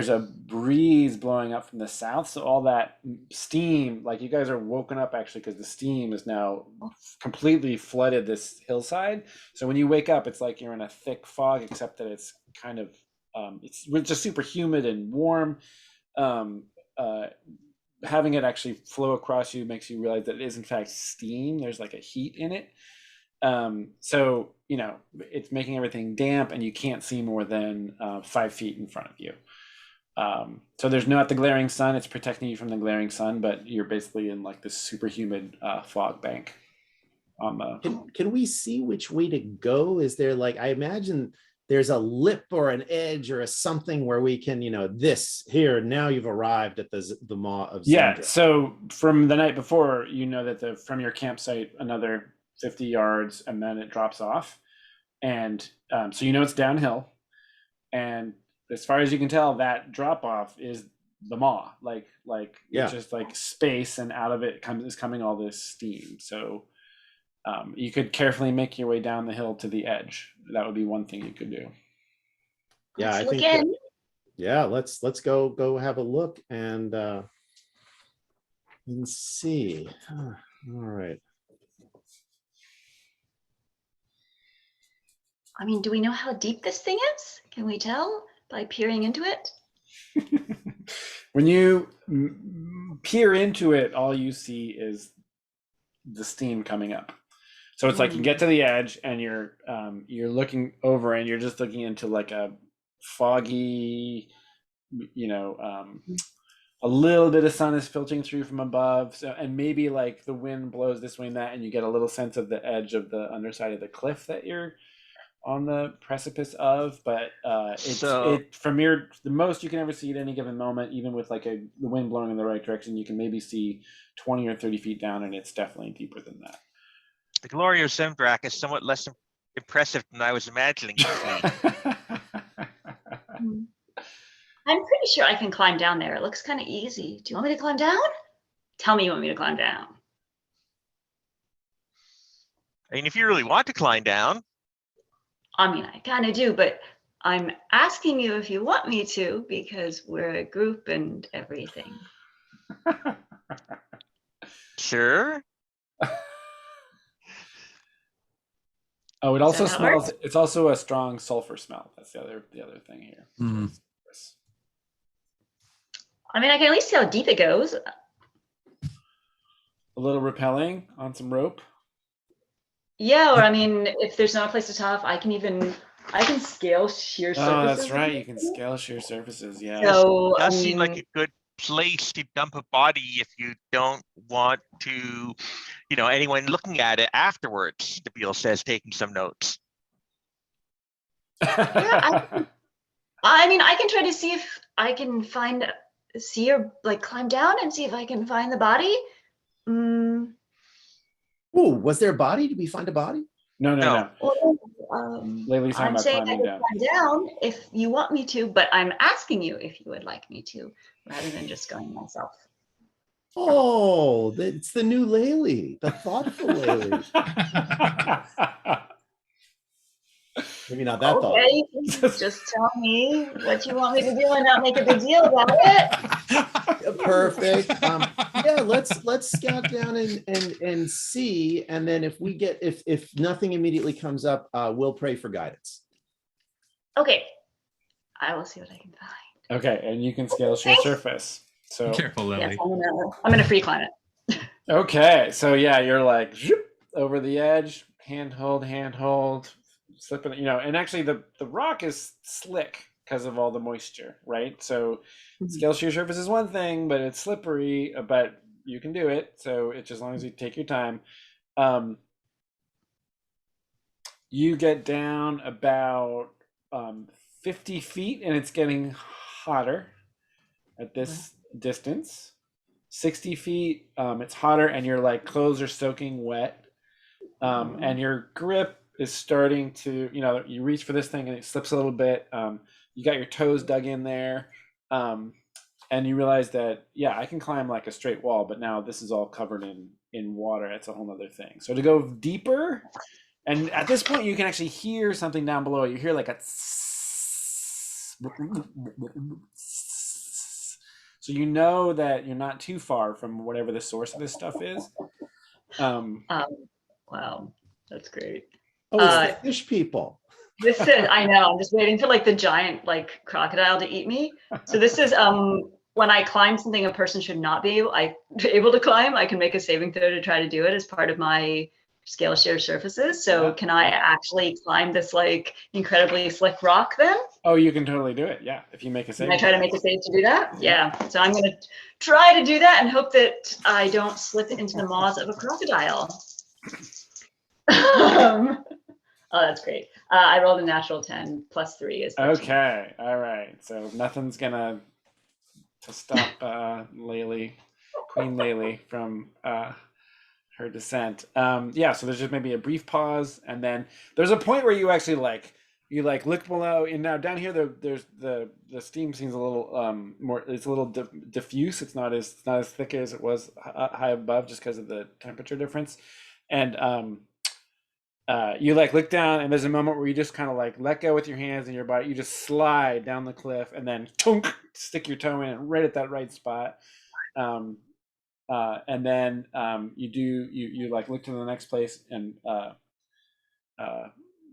a breeze blowing up from the south, so all that steam, like you guys are woken up actually because the steam is now completely flooded this hillside. So when you wake up, it's like you're in a thick fog, except that it's kind of it's just super humid and warm. Having it actually flow across you makes you realize that it is in fact steam. There's like a heat in it. So it's making everything damp, and you can't see more than 5 feet in front of you. So there's not the glaring sun; it's protecting you from the glaring sun, but you're basically in like this super humid fog bank. On the Can we see which way to go? Is there like, I imagine there's a lip or an edge or a something where we can, this here, now you've arrived at the maw of Yeah. Zendra. So from the night before, you know that from your campsite another 50 yards, and then it drops off, and so you know it's downhill, and as far as you can tell, that drop off is the maw. Like Yeah. it's just like space, and out of it is coming all this steam. So you could carefully make your way down the hill to the edge. That would be one thing you could do. Yeah, Let's I look think in. yeah, let's go have a look and see. All right. I mean, do we know how deep this thing is? Can we tell by peering into it? When you peer into it, all you see is the steam coming up. So it's like you get to the edge, and you're looking over, and you're just looking into like a foggy, a little bit of sun is filtering through from above. So, and maybe like the wind blows this way and that, and you get a little sense of the edge of the underside of the cliff that you're on the precipice of. But from the most you can ever see at any given moment, even with like the wind blowing in the right direction, you can maybe see 20 or 30 feet down, and it's definitely deeper than that. The glory of Zemdrak is somewhat less impressive than I was imagining. I'm pretty sure I can climb down there. It looks kind of easy. Do you want me to climb down? Tell me you want me to climb down. I mean, if you really want to climb down. I mean, I kind of do, but I'm asking you if you want me to, because we're a group and everything. Sure. Oh, it also Is that how it smells. It's also a strong sulfur smell. That's the other thing here. Mm. I mean, I can at least see how deep it goes. A little rappelling on some rope. Yeah, or I mean, if there's not a place to top, I can scale sheer surfaces. Oh, that's right. You can scale sheer surfaces. Yeah. So It does seem like a good place to dump a body if you don't want to, anyone looking at it afterwards. Nabil says, taking some notes. yeah, I mean, I can try to see if I can climb down and see if I can find the body. Ooh, was there a body? Did we find a body? No. Laylee's talking I'm about saying I climbing can down. climb down if you want me to, but I'm asking you if you would like me to, rather than just going myself. Oh, it's the new Laylee, the thoughtful Laylee. Maybe not that thoughtful. Okay, just tell me what you want me to do and not make a big deal about it. Perfect. Yeah, let's scout down and see, and then if nothing immediately comes up, we'll pray for guidance. Okay, I will see what I can find. Okay, and you can scale sheer surface. So Be careful, Lily. Yes, I'm gonna free climb it. okay, so yeah, you're like zoop, over the edge, handhold, slipping. And actually the rock is slick because of all the moisture, right? So scale sheer surface is one thing, but it's slippery. But you can do it. So it's as long as you take your time. You get down about 50 feet, and it's getting hotter at this distance. 60 feet, it's hotter, and your clothes are soaking wet, and your grip is starting to, you reach for this thing and it slips a little bit. You got your toes dug in there, and you realize that, yeah, I can climb like a straight wall, but now this is all covered in water. It's a whole other thing. So to go deeper, and at this point you can actually hear something down below. You hear like a so you know that you're not too far from whatever the source of this stuff is. Wow, that's great. Oh, it's the fish people. This is, I know, I'm just waiting for the giant crocodile to eat me. So this is when I climb something a person should not be able to climb, I can make a saving throw to try to do it as part of my scale sheer surfaces. So can I actually climb this incredibly slick rock then? Oh, you can totally do it. Yeah, if you make a save. Can I try to make a save to do that? Yeah. So I'm gonna try to do that and hope that I don't slip into the maws of a crocodile. Oh, that's great. I rolled a natural 10 plus 3 is 13. Okay, all right. So nothing's gonna to stop Laylee, Queen Laylee from her descent. Yeah, so there's just maybe a brief pause, and then there's a point where you actually look below, and now down here there's the steam seems a little more. It's a little diffuse. It's not as thick as it was high above, just because of the temperature difference, and you look down, and there's a moment where you just kind of let go with your hands and your body. You just slide down the cliff, and then tunk, stick your toe in right at that right spot. And then you look to the next place and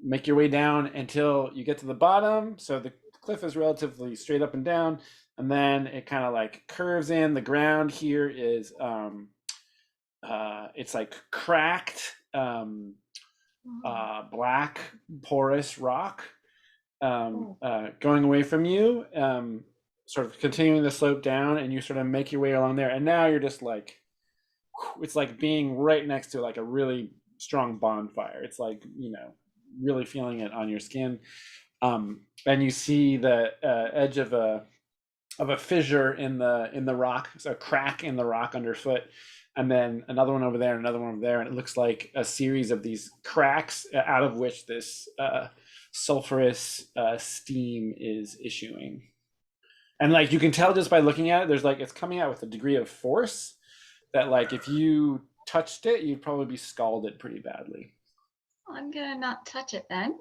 make your way down until you get to the bottom. So the cliff is relatively straight up and down, and then it kind of curves in. The ground here is it's cracked black porous rock going away from you, sort of continuing the slope down, and you sort of make your way along there, and now you're just it's being right next to a really strong bonfire. It's really feeling it on your skin, and you see the edge of a fissure in the rock, so a crack in the rock underfoot, and then another one over there, and another one over there, and it looks like a series of these cracks out of which this sulfurous steam is issuing. And you can tell just by looking at it, there's it's coming out with a degree of force that if you touched it, you'd probably be scalded pretty badly. I'm gonna not touch it then.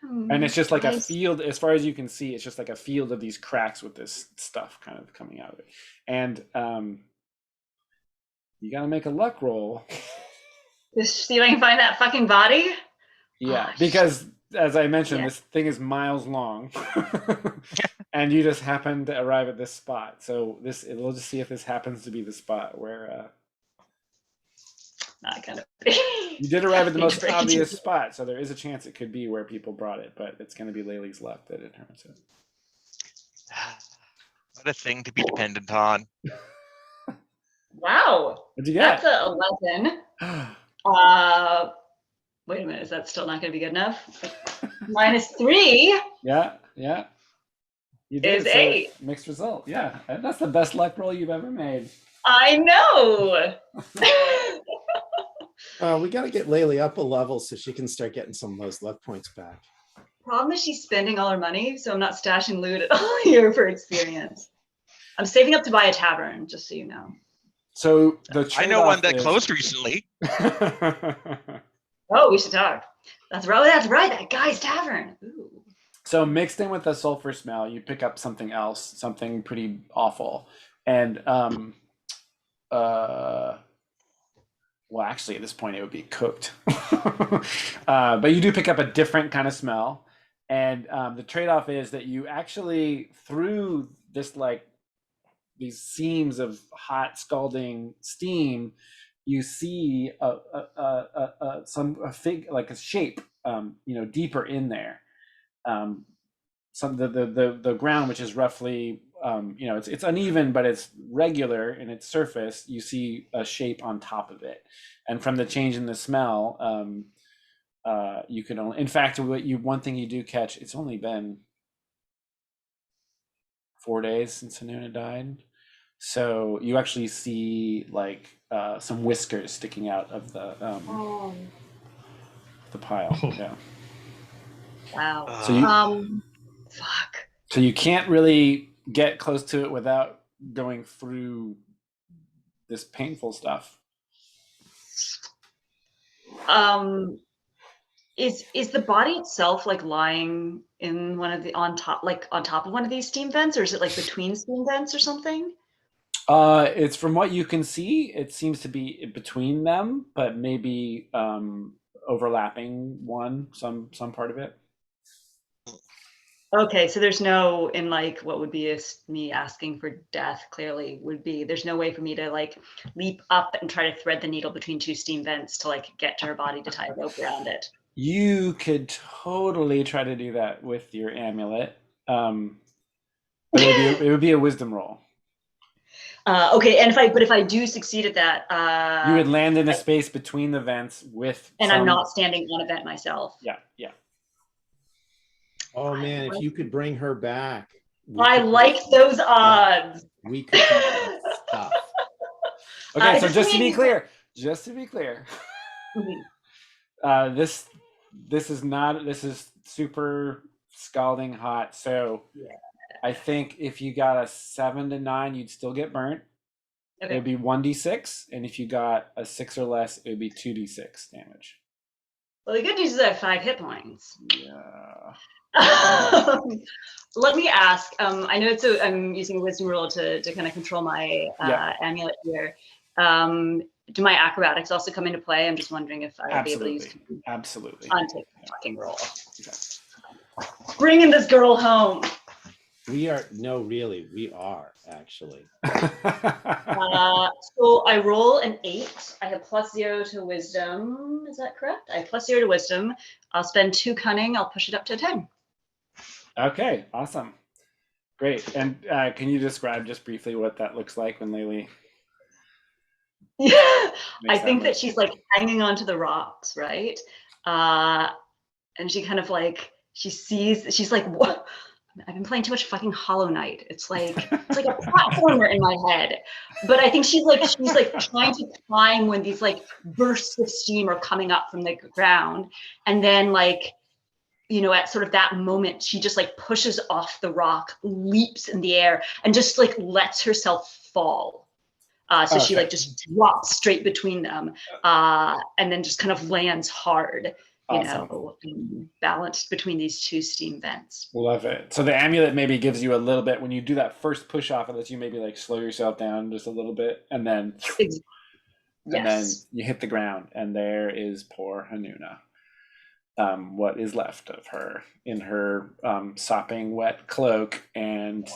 And it's just a field, as far as you can see, it's just a field of these cracks with this stuff kind of coming out of it. And you gotta make a luck roll. Just see if I can find that fucking body. Yeah, Oh, because as I mentioned, Yeah. this thing is miles long, and you just happen to arrive at this spot. So we'll just see if this happens to be the spot where Not gonna you did arrive at the Need to most break it. obvious spot. So there is a chance it could be where people brought it, but it's going to be Laylee's luck that it turns out. What a thing to be dependent on. Wow, What'd you that's get? a 11. Wait a minute, is that still not gonna be good enough? -3 Yeah. You did. is So 8. mixed result. Yeah, and that's the best luck roll you've ever made. I know. We got to get Laylee up a level so she can start getting some of those luck points back. Problem is she's spending all her money, so I'm not stashing loot at all here for experience. I'm saving up to buy a tavern, just so you know. So the I know one trade-off that closed recently. Oh, we should talk. That's right. That guy's tavern. Ooh. So mixed in with the sulfur smell, you pick up something else, something pretty awful. And well, actually, at this point, it would be cooked. But you do pick up a different kind of smell. And the trade-off is that you actually, through this these seams of hot scalding steam, you see a shape, deeper in there. Some the ground, which is roughly, it's uneven, but it's regular in its surface. You see a shape on top of it, and from the change in the smell, you can only. In fact, one thing you do catch. It's only been 4 days since Hanuna died, so you actually see some whiskers sticking out of the pile. Oh. Yeah. Wow. So you Fuck. So you can't really get close to it without going through this painful stuff. Is the body itself lying in one of the on top of one of these steam vents, or is it between steam vents or something? It's from what you can see, it seems to be between them, but maybe overlapping some part of it. Okay, so there's no, in what would be me asking for death, clearly would be, there's no way for me to leap up and try to thread the needle between two steam vents to get to her body to tie a rope around it. You could totally try to do that with your amulet. But it would be a wisdom roll. Okay, and if I do succeed at that, You would land in a space between the vents with and I'm some- not standing on a vent myself. Yeah, yeah. Oh man, if you could bring her back. I like those odds. We could do some stuff. Okay, so just just to be means- clear, Mhm. this is super scalding hot. So Yeah. I think if you got a 7 to 9, you'd still get burnt. It Okay. would be 1d6, and if you got a 6 or less, it would be 2d6 damage. Well, the good news is I have 5 hit points. Yeah. Let me ask. I know I'm using a wisdom roll to kind of control my Yeah. amulet here. Do my acrobatics also come into play? I'm just wondering if I'll be able to use Absolutely. take the fucking roll. Bringing this girl home. We are we are actually. So I roll an 8. I have +0 to wisdom. Is that correct? I have +0 to wisdom. I'll spend 2 cunning. I'll push it up to 10. Okay, awesome. Great. And can you describe just briefly what that looks like when Laylee Yeah, I makes think move? that she's like hanging onto the rocks, right? And she kind of like she's like, what? I've been playing too much fucking Hollow Knight. It's like a platformer in my head. But I think she's like trying to climb when these like bursts of steam are coming up from the ground, and then like, you know, at sort of that moment, she just like pushes off the rock, leaps in the air, and just like lets herself fall. So she like just drops straight between them, and then just kind of lands hard, you Awesome. know, balanced between these 2 steam vents. Love it. So the amulet maybe gives you a little bit when you do that first push off, it lets you maybe like slow yourself down just a little bit, and then and then you hit the ground, and there is poor Hanuna. What is left of her in her sopping wet cloak, and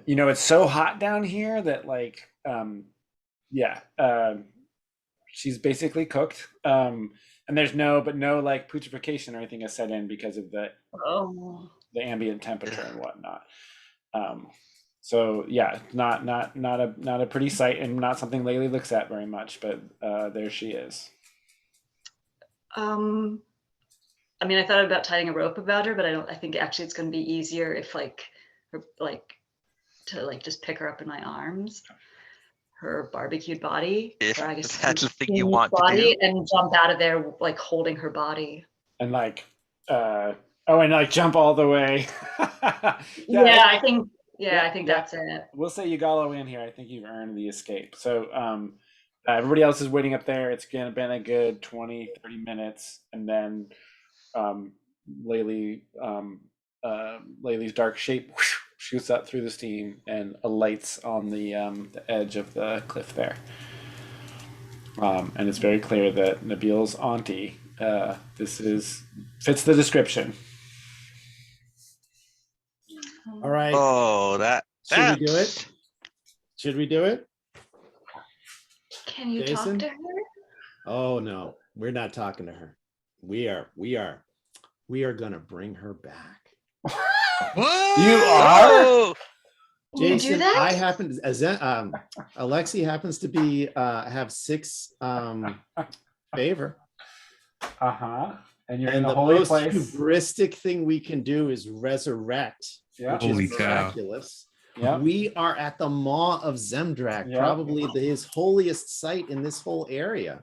you know, it's so hot down here that like she's basically cooked. And there's no like putrefaction or anything has set in because of the ambient temperature and whatnot. So yeah, not a pretty sight, and not something Laylee looks at very much, but there she is. I mean, I thought about tying a rope about her, but I think actually it's going to be easier if to just pick her up in my arms. Her barbecued body, If or I guess that's the thing you want to body, do. and jump out of there like holding her body. And like and like jump all the way. I think that's it. We'll say you got all the way in here. I think you've earned the escape. So everybody else is waiting up there. It's been a good 20-30 minutes, and then Laylee's dark shape shoots up through the steam and alights on the edge of the cliff there. And it's very clear that Nabil's auntie, fits the description. All right. Oh, Should we do it? Should we do it? Can you Jason? talk to her? Oh no, we're not talking to her. We are gonna bring her back. What? You are? Oh, Can you do Jason, that? I happen to, Alexi happens to be have 6 favor. And you're in And the the holy most place. hubristic thing we can do is resurrect, Yeah. which Holy is cow. miraculous. Yeah. We are at the Maw of Zemdrak, Yeah. probably his holiest site in this whole area.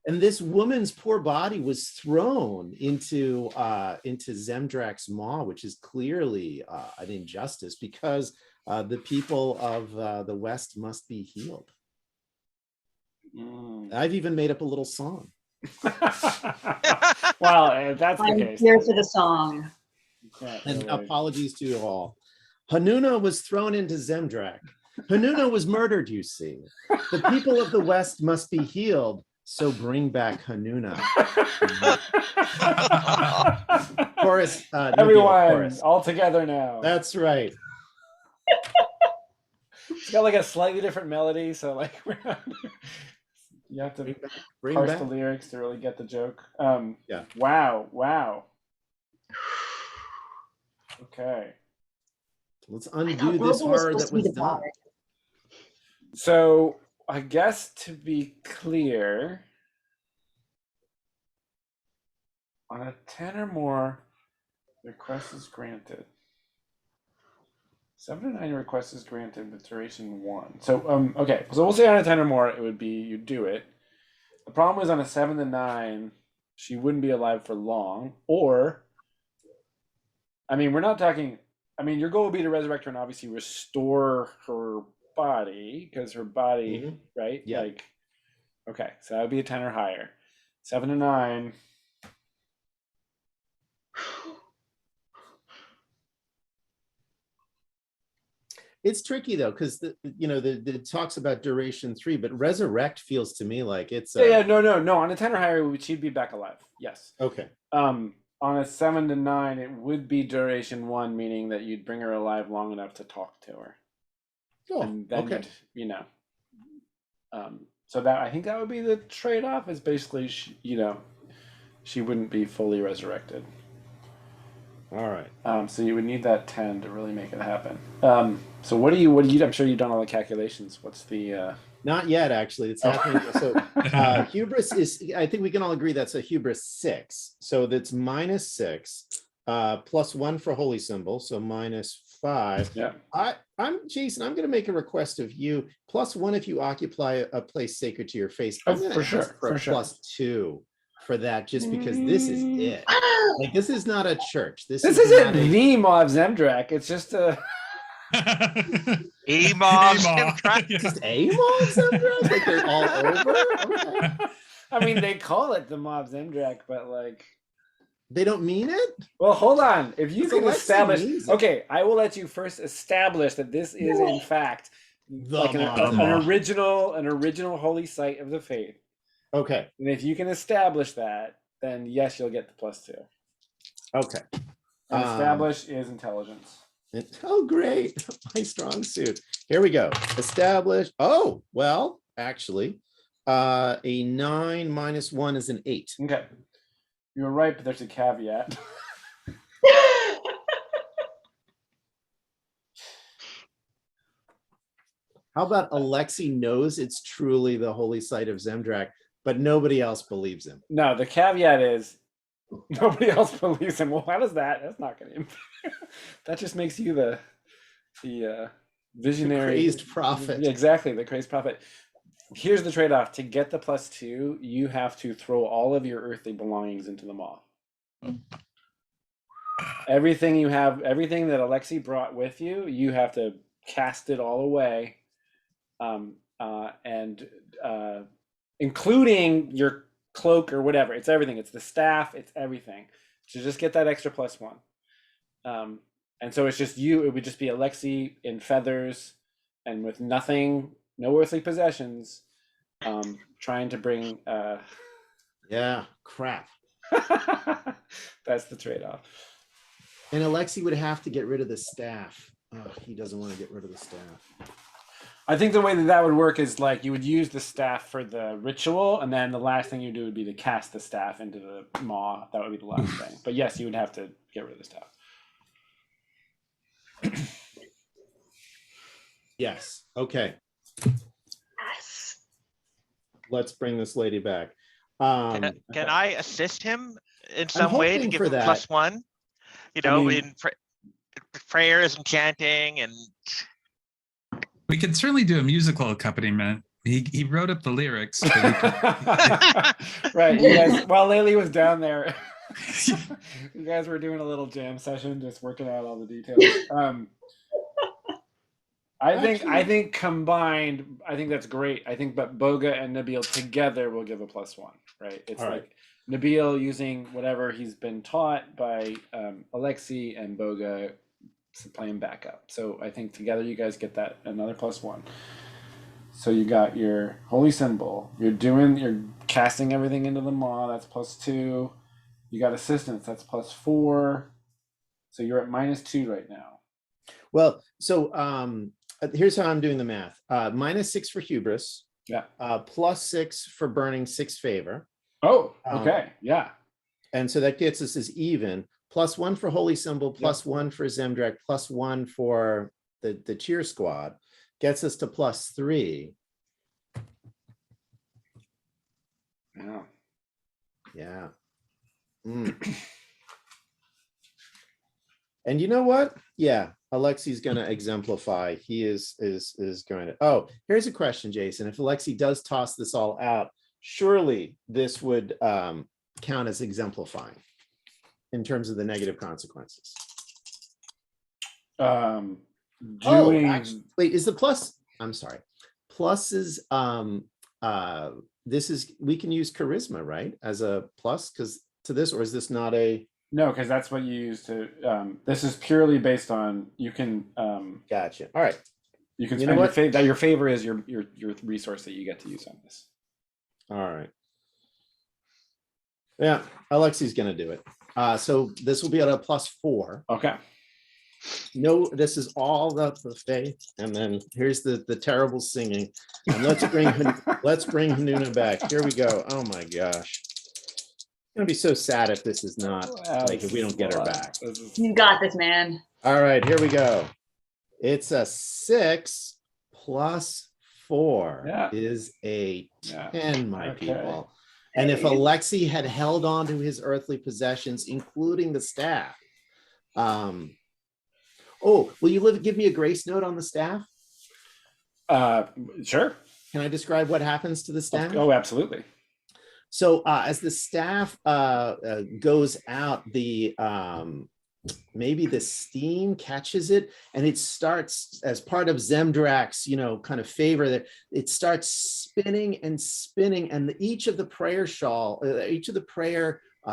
And this woman's poor body was thrown into Zemdrak's maw, which is clearly an injustice, because the people of the West must be healed. I've even made up a little song. Well, if that's the I'm case. here for the song. And apologies to you all. Hanuna was thrown into Zemdrak. Hanuna was murdered, you see. The people of the West must be healed, so bring back Hanuna. Chorus, Nabil, Everyone, chorus. all together now. That's right. It's got like a slightly different melody, so like you have to Bring parse back. the lyrics to really get the joke. Yeah. Wow. Okay. Let's I thought undo Robo this was horror supposed that to be was the done. bard. So I guess to be clear, on a 10 or more, request is granted. 7 to 9 request is granted with duration 1. So okay, so we'll say on a 10 or more, it would be you do it. The problem is on a 7 to 9, she wouldn't be alive for long. Or, I mean, we're not talking. I mean, your goal would be to resurrect her and obviously restore her body because her body, right? Yeah. Like, okay, so that would be a 10 or higher. 7 to 9. It's tricky though, because it talks about duration 3, but resurrect feels to me like it's Yeah, no. On a 10 or higher, she'd be back alive. Yes. okay. On a 7 to 9, it would be duration 1, meaning that you'd bring her alive long enough to talk to her. Oh, And then okay. so that I think that would be the trade-off is basically she wouldn't be fully resurrected. All right. So you would need that 10 to really make it happen. So what do you I'm sure you've done all the calculations. What's the Not yet, actually. It's happening. So hubris is, I think we can all agree that's a hubris 6. So that's -6, +1 for holy symbol, so -5. Yeah. I'm Jason. I'm going to make a request of you. +1 if you occupy a place sacred to your face. Oh, I'm going for to sure, ask for for a sure. +2 for that, just because this is it. Like, this is not a church. This This is isn't not a- the Mob Zemdrak. It's just a Emos. just a Mob Zemdrak? Like they're all over? Okay. I mean, they call it the Mob Zemdrak, but like, They don't mean it? well, hold on. If you It's can Alexei establish, means it. okay, I will let you first establish that this is in fact The like Mob. an original holy site of the faith. Okay. And if you can establish that, then yes, you'll get the +2. Okay. And establish is intelligence. Oh, great. My strong suit. Here we go. Establish. Oh, well, actually, a 9 -1 is an 8. Okay. You're right, but there's a caveat. How about Alexei knows it's truly the holy site of Zemdrak, but nobody else believes him? No, the caveat is nobody else believes him. Well, how does that? That's not going to. That just makes you the visionary, Crazed prophet. Yeah, exactly, the crazed prophet. Here's the trade-off: to get the +2, you have to throw all of your earthly belongings into the maw. Everything you have, everything that Alexei brought with you, you have to cast it all away, and including your cloak or whatever. It's everything. It's the staff. It's everything. So just get that extra +1. And so it's just you. It would just be Alexei in feathers and with nothing, no earthly possessions, trying to bring. Yeah, crap. That's the trade-off. And Alexei would have to get rid of the staff. Oh, he doesn't want to get rid of the staff. I think the way that would work is like you would use the staff for the ritual, and then the last thing you do would be to cast the staff into the maw. That would be the last thing. But yes, you would have to get rid of the staff. Yes. Okay. Yes. Let's bring this lady back. Can I assist him in some way to hoping give for him that. +1? You know, mean- in prayers and chanting and We could certainly do a musical accompaniment. He wrote up the lyrics. But we could- Right, you guys. While Laylee was down there, you guys were doing a little jam session, just working out all the details. I think combined, I think that's great. I think, but Boga and Nabil together will give a +1. Right? It's All like right. Nabil using whatever he's been taught by Alexei, and Boga playing backup. So I think together you guys get that another +1. So you got your holy symbol. You're casting everything into the maw. That's +2. You got assistance. That's +4. So you're at -2 right now. Well, so here's how I'm doing the math. -6 for hubris. Yeah. +6 for burning 6 favor. Oh, okay. Yeah. And so that gets us as even. +1 for holy symbol, +1 for Zemdrak, +1 for the cheer squad. gets us to +3. Yeah. Yeah. And you know what? Yeah, Alexi's going to exemplify. He is going to. Oh, here's a question, Jason. If Alexi does toss this all out, surely this would count as exemplifying in terms of the negative consequences. Do Oh, we? actually, wait, is the plus? I'm sorry. Plus is this is, we can use charisma, right, as a plus because to this, or is this not a? No, because that's what you use to. This is purely based on you can. Gotcha. All right. You can You know spend what? that your favor is your resource that you get to use on this. All right. Yeah, Alexi's gonna do it. So this will be at a +4. Okay. No, this is all the faith, and then here's the terrible singing. And let's bring Hanuna back. Here we go. Oh my gosh. It's gonna be so sad if this is not like if we don't get her back. You got this, man. All right, here we go. It's a 6 + 4 Yeah. is a Yeah. 10, my Okay. people. And if Alexi had held on to his earthly possessions, including the staff, oh, will you give me a grace note on the staff? Sure. Can I describe what happens to the staff? Oh, absolutely. So as the staff goes out, the maybe the steam catches it, and it starts as part of Zemdrak's, kind of favor, that it starts spinning and spinning, and each of the prayer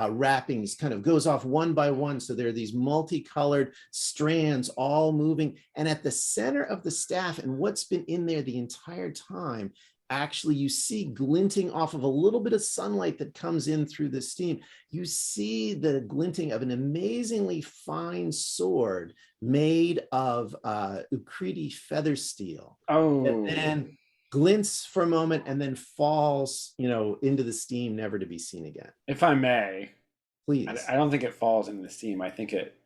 wrappings kind of goes off one by one. So there are these multicolored strands all moving, and at the center of the staff, and what's been in there the entire time, actually you see glinting off of a little bit of sunlight that comes in through the steam. You see the glinting of an amazingly fine sword made of Ukriti feather steel. Oh. And then glints for a moment and then falls, into the steam, never to be seen again. If I may, Please. I don't think it falls into the steam. I think it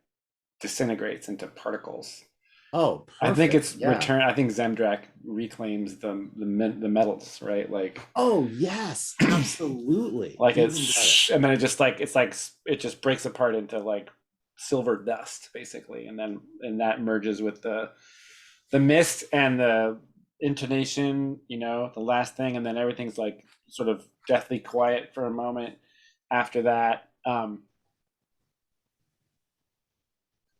disintegrates into particles. Oh, perfect. I think it's Yeah. return. I think Zemdrak reclaims the metals, right? Like. Oh yes, absolutely. Like Even it's, and then it just it just breaks apart into like silver dust, basically, and that merges with the mist and the intonation, the last thing, and then everything's like sort of deathly quiet for a moment after that.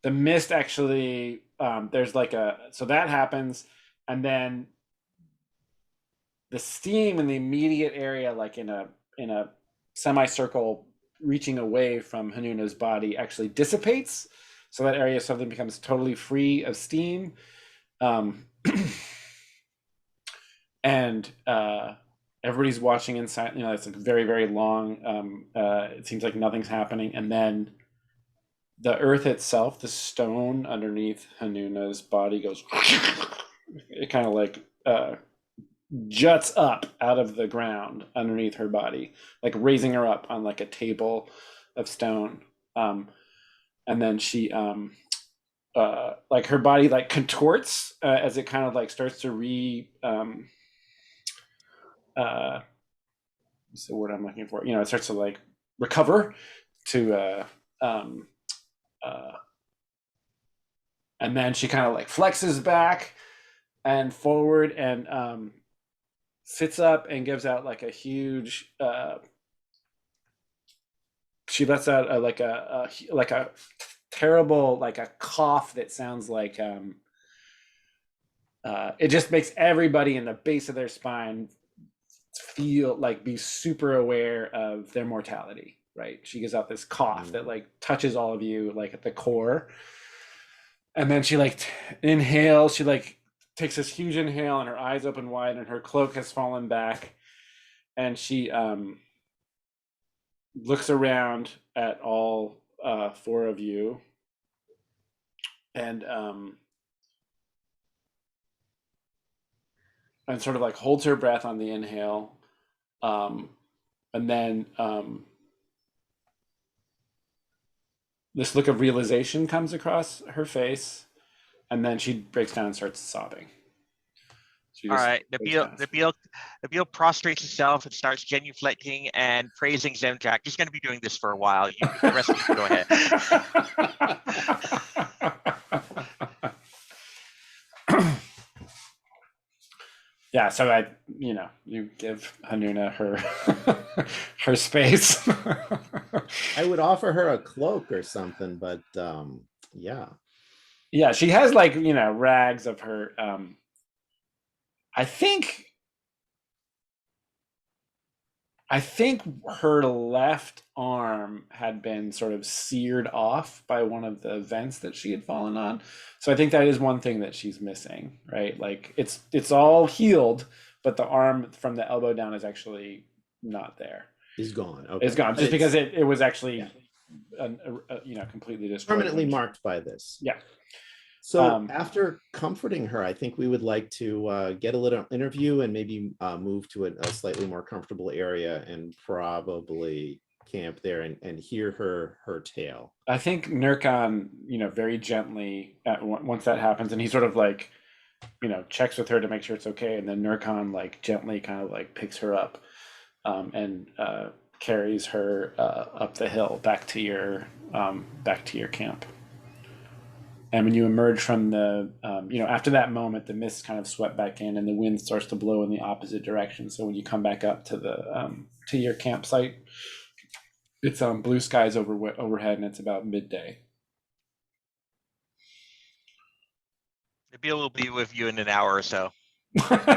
The mist actually, there's so that happens, and then the steam in the immediate area, like in a semicircle reaching away from Hanuna's body, actually dissipates. So that area suddenly becomes totally free of steam. And everybody's watching inside. It's like very, very long. It seems like nothing's happening. And then the earth itself, the stone underneath Hanuna's body goes, it kind of like juts up out of the ground underneath her body, like raising her up on like a table of stone. And then she, like her body like contorts as it kind of like starts to what's the word I'm looking for? It starts to like recover to, and then she kind of like flexes back and forward and sits up and gives out like a huge she lets out like a terrible, like a cough that sounds like it just makes everybody in the base of their spine feel like be super aware of their mortality, right? She gives out this cough that like touches all of you like at the core, and then she like inhales, she like takes this huge inhale and her eyes open wide and her cloak has fallen back, and she looks around at all four of you and sort of like holds her breath on the inhale, and then this look of realization comes across her face, and then she breaks down and starts sobbing. She All just right, breaks down. Nabil prostrates himself and starts genuflecting and praising Zemjak. He's going to be doing this for a while. The rest of you can go ahead. Yeah, so you give Hanuna her her space. I would offer her a cloak or something, but yeah. Yeah, she has like, rags of her I think her left arm had been sort of seared off by one of the events that she had fallen on. So I think that is one thing that she's missing, right? Like it's all healed, but the arm from the elbow down is actually not there. Is gone. Okay. It's gone just because it was actually completely destroyed. Permanently marked by this. Yeah. So after comforting her, I think we would like to get a little interview and maybe move to a slightly more comfortable area and probably camp there and hear her tale. I think Nurkan, very gently, once that happens, and he sort of like, checks with her to make sure it's okay, and then Nurkan like gently kind of like picks her up, and carries her up the hill back to your camp. And when you emerge from the, after that moment, the mist kind of swept back in, and the wind starts to blow in the opposite direction. So when you come back up to the to your campsite, it's blue skies overhead, and it's about midday. Nabil will be with you in an hour or so.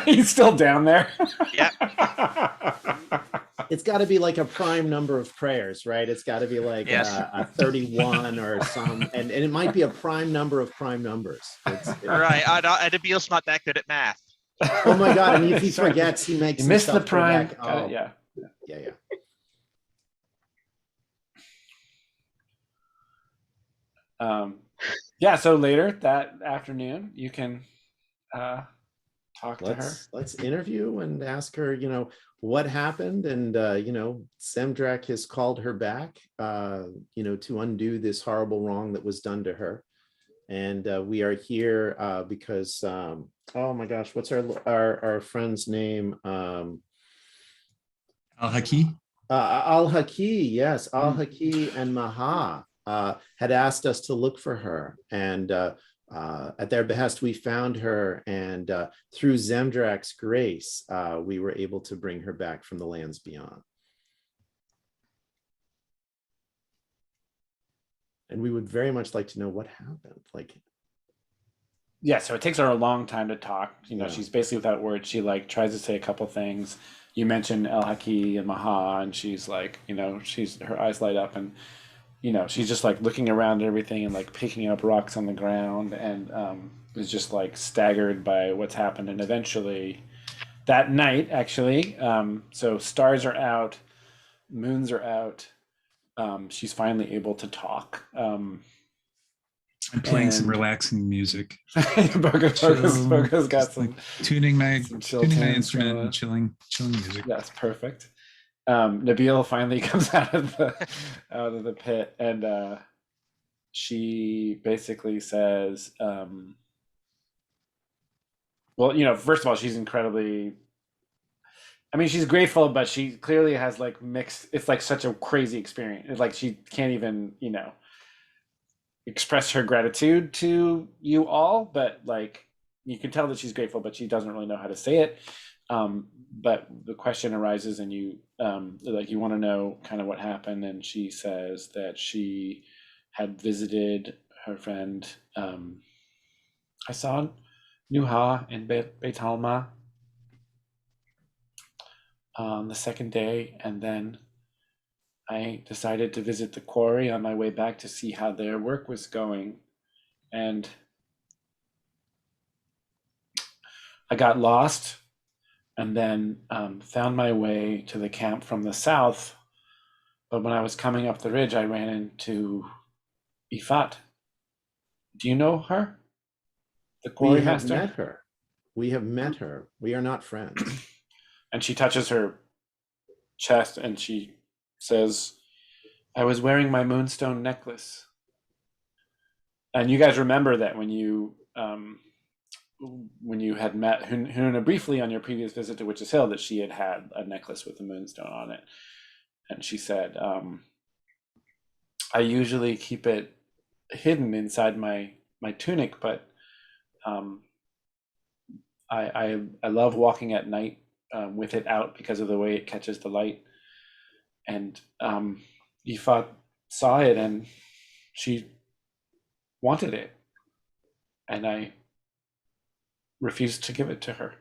He's still down there. Yeah. It's got to be like a prime number of prayers, right? It's got to be like Yes. a 31 or some, and it might be a prime number of prime numbers. Right. Nabil's not that good at math. Oh my God. And if he forgets, he makes You missed the himself go prime. back. Oh, Yeah. So later that afternoon, you can talk to her. Let's interview and ask her, what happened. And, Zemdrak has called her back, to undo this horrible wrong that was done to her. And we are here because, oh my gosh, what's our friend's name? Al-Haki? Al-Haki, yes. Al-Haki and Maha had asked us to look for her. And at their behest, we found her. And through Zemdrak's grace, we were able to bring her back from the lands beyond. And we would very much like to know what happened. So it takes her a long time to talk. Yeah. She's basically without words. She like tries to say a couple things. You mentioned El Haki and Maha, and she's like, her eyes light up, and she's just like looking around at everything and like picking up rocks on the ground, and is just like staggered by what's happened. And eventually, that night, actually, so stars are out, moons are out. She's finally able to talk. I'm playing some relaxing music. Bogo's got Just, some tuning my chill tuning my tunes instrument going on. and chilling music. That's perfect. Nabil finally comes out of the pit, and she basically says, first of all, she's incredibly, she's grateful, but she clearly has like mixed, it's like such a crazy experience. It's like she can't even, express her gratitude to you all, but like you can tell that she's grateful, but she doesn't really know how to say it. But the question arises, and you you want to know kind of what happened, and she says that she had visited her friend Hassan Nuha in Beit Alma on the second day, and then I decided to visit the quarry on my way back to see how their work was going, and I got lost, and then found my way to the camp from the south. But when I was coming up the ridge, I ran into Ifat. Do you know her? The quarry master? We have met her. We are not friends. And she touches her chest and she says, I was wearing my moonstone necklace. And you guys remember that when you when you had met Huna briefly on your previous visit to Witch's Hill, that she had a necklace with a moonstone on it, and she said, "I usually keep it hidden inside my tunic, but I love walking at night with it out because of the way it catches the light." And Aoife saw it, and she wanted it, and I refused to give it to her.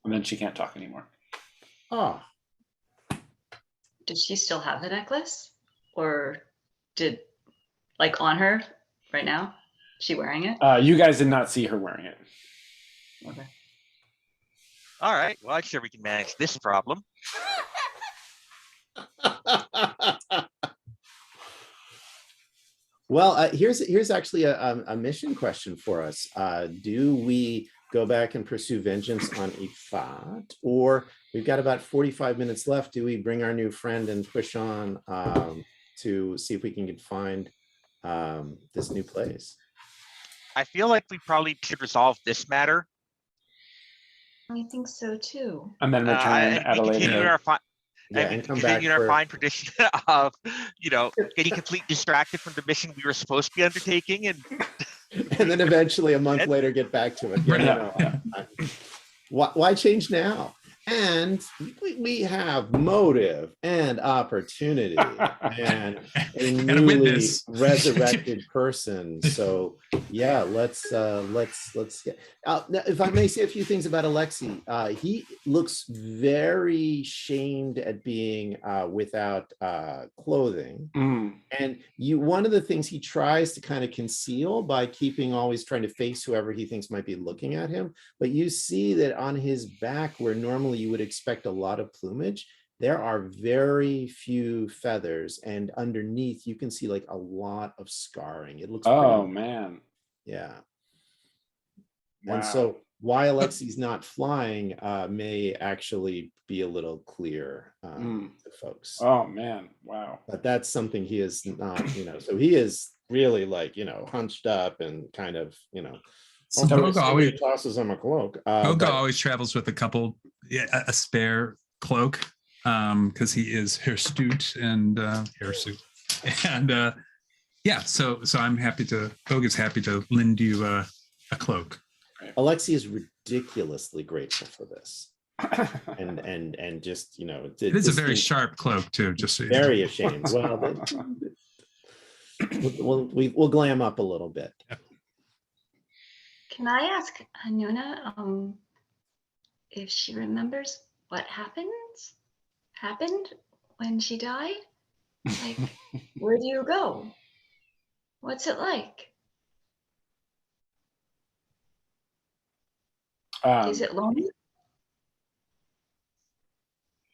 And then she can't talk anymore. Oh, Does she still have the necklace? Or like on her right now? Is she wearing it? You guys did not see her wearing it. Okay. All right. Well, I'm sure we can manage this problem. well, here's actually a mission question for us. Do we go back and pursue vengeance on Ifat, or we've got about 45 minutes left? Do we bring our new friend and push on to see if we can find this new place? I feel like we probably should resolve this matter. I think so too. And then return And at a we later continue date. our Yeah, and come back continue our for fine tradition of, getting completely distracted from the mission we were supposed to be undertaking, and and then eventually a month later get back to it. Why change now? And we have motive and opportunity and a And a newly witness. resurrected person. So yeah, let's get now, if I may say a few things about Alexei. He looks very shamed at being without clothing. And one of the things he tries to kind of conceal by always trying to face whoever he thinks might be looking at him. But you see that on his back, where normally you would expect a lot of plumage, there are very few feathers, and underneath you can see like a lot of scarring. It looks Oh pretty, man. yeah. Wow. And so why Alexei's not flying may actually be a little clear to folks. Oh man. Wow. But that's something he is not, so he is really like, hunched up and kind of, So hopefully Boga somebody always, tosses him a cloak. Boga But always travels with a spare cloak, because he is hirsute and hirsute. And yeah, so Boga's happy to lend you a cloak. Alexei is ridiculously grateful for this. And just, It is a very sharp cloak too, just so you know. very ashamed. Well, we'll glam up a little bit. Can I ask Hanuna if she remembers what happened when she died? Like, where do you go? What's it like? Is it lonely?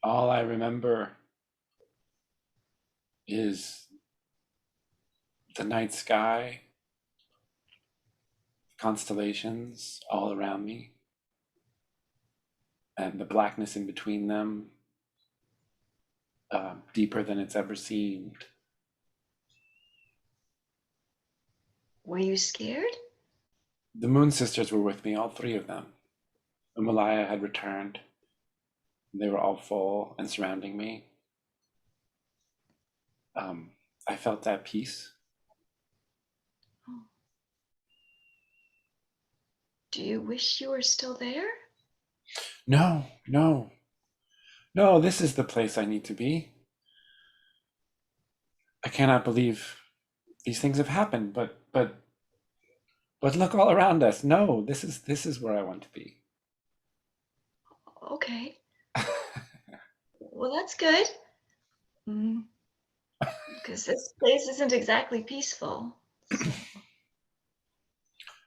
All I remember is the night sky, constellations all around me, and the blackness in between them, deeper than it's ever seemed. Were you scared? The Moon Sisters were with me, all three of them. Umalaya had returned. They were all full and surrounding me. I felt that peace. Do you wish you were still there? No, this is the place I need to be. I cannot believe these things have happened, but look all around us. No, this is where I want to be. Okay. Well, that's good. Because this place isn't exactly peaceful. So.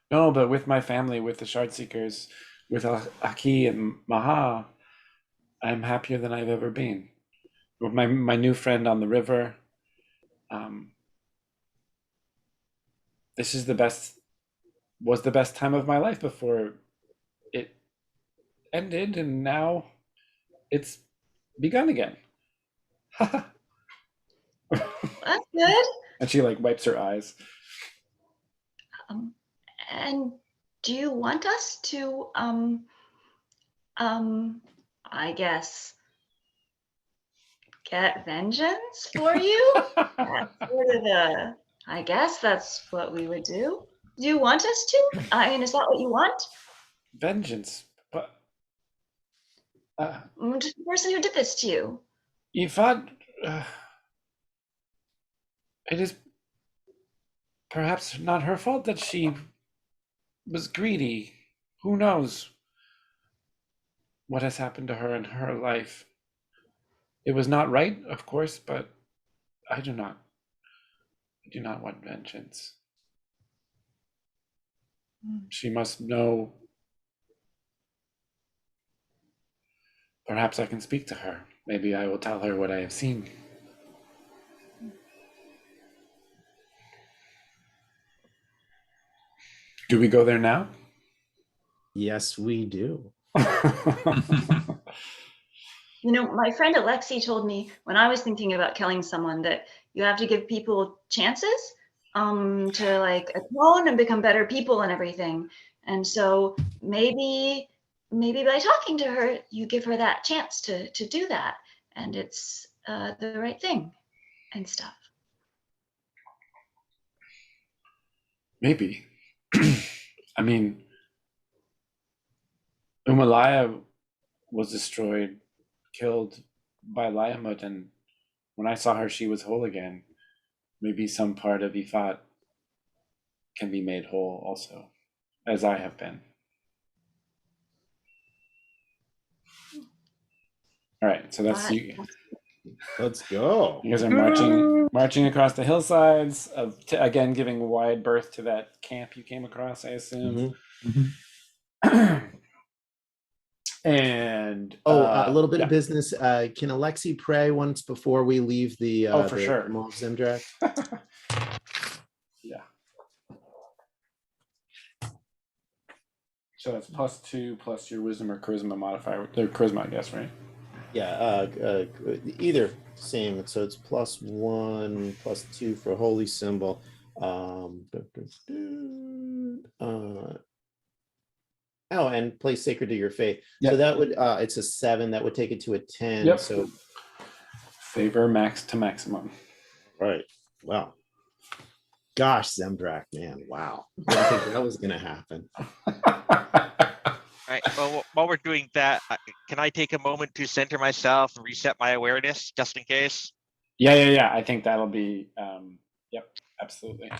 No, but with my family, with the Shard Seekers, with Aki and Maha, I'm happier than I've ever been. With my new friend on the river, this is was the best time of my life before it ended, and now it's begun again. That's good. And she like wipes her eyes. And do you want us to, I guess, get vengeance for you? That's sort of the, I guess that's what we would do. Do you want us to? I mean, is that what you want? Vengeance. But Just the person who did this to you. Ifad, it is perhaps not her fault that she was greedy. Who knows what has happened to her in her life? It was not right, of course, but I do not want vengeance. She must know. Perhaps I can speak to her. Maybe I will tell her what I have seen. Do we go there now? Yes, we do. You know, my friend Alexi told me when I was thinking about killing someone that you have to give people chances to like atone and become better people and everything. And so maybe by talking to her, you give her that chance to do that, and it's the right thing and stuff. Maybe. I mean, Umalaya was destroyed, killed by Liamut, and when I saw her, she was whole again. Maybe some part of Ifat can be made whole also, as I have been. All right, so that's you. Let's go. You guys are marching across the hillsides of again giving wide berth to that camp you came across, I assume. And a little bit of business. Can Alexi pray once before we leave the for sure. Mall of Zemdrak? Yeah. So that's +2 plus your wisdom or charisma modifier. Or charisma, I guess, right? Yeah, either same. So it's +1, +2 for holy symbol. Oh, and place sacred to your faith. Yep. So that would it's a 7. That would take it to a 10. Yep. So favor max to maximum. Right. Wow. Gosh, Zemdrak, man. Wow. I didn't think that was gonna happen. All right. Well, while we're doing that, can I take a moment to center myself and reset my awareness just in case? Yeah. I think that'll be. Yep. Absolutely.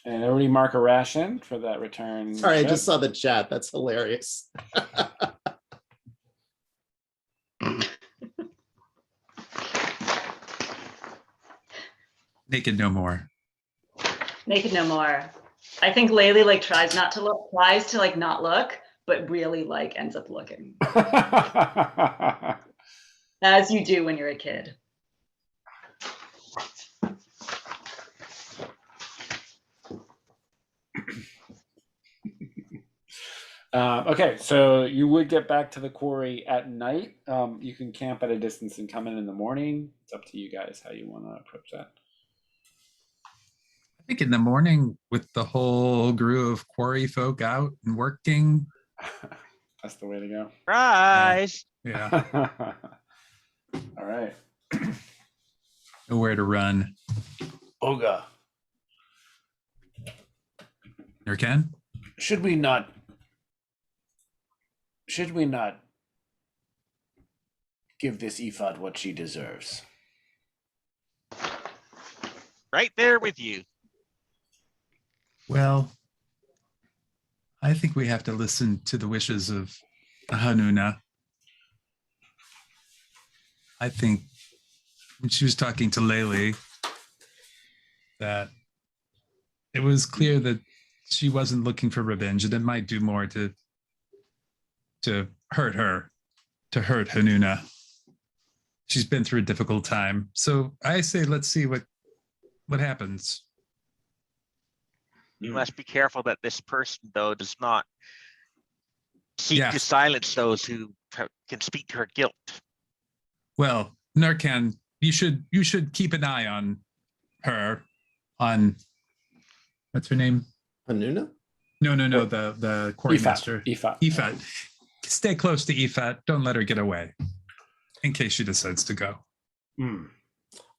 And everybody mark a ration for that return. Sorry, I trip. just saw the chat. That's hilarious. Naked no more. Naked no more. I think Laylee like tries to like not look, but really like ends up looking. As you do when you're a kid. Okay, so you would get back to the quarry at night. You can camp at a distance and come in the morning. It's up to you guys how you want to approach that. I think in the morning with the whole crew of quarry folk out and working. That's the way to go. Rise. Yeah. All right. Nowhere to run. Olga, Or Ken? should we not give this Ephod what she deserves? Right there with you. Well, I think we have to listen to the wishes of Hanuna. I think when she was talking to Laylee, that it was clear that she wasn't looking for revenge, and it might do more to hurt her, to hurt Hanuna. She's been through a difficult time. So I say let's see what happens. You must be careful that this person, though, does not seek Yeah. to silence those who can speak to her guilt. Well, Narcan, you should keep an eye on her on what's her name? Hanuna? No, the quarry master. Ifat. Stay close to Ifat. Don't let her get away in case she decides to go. Hmm.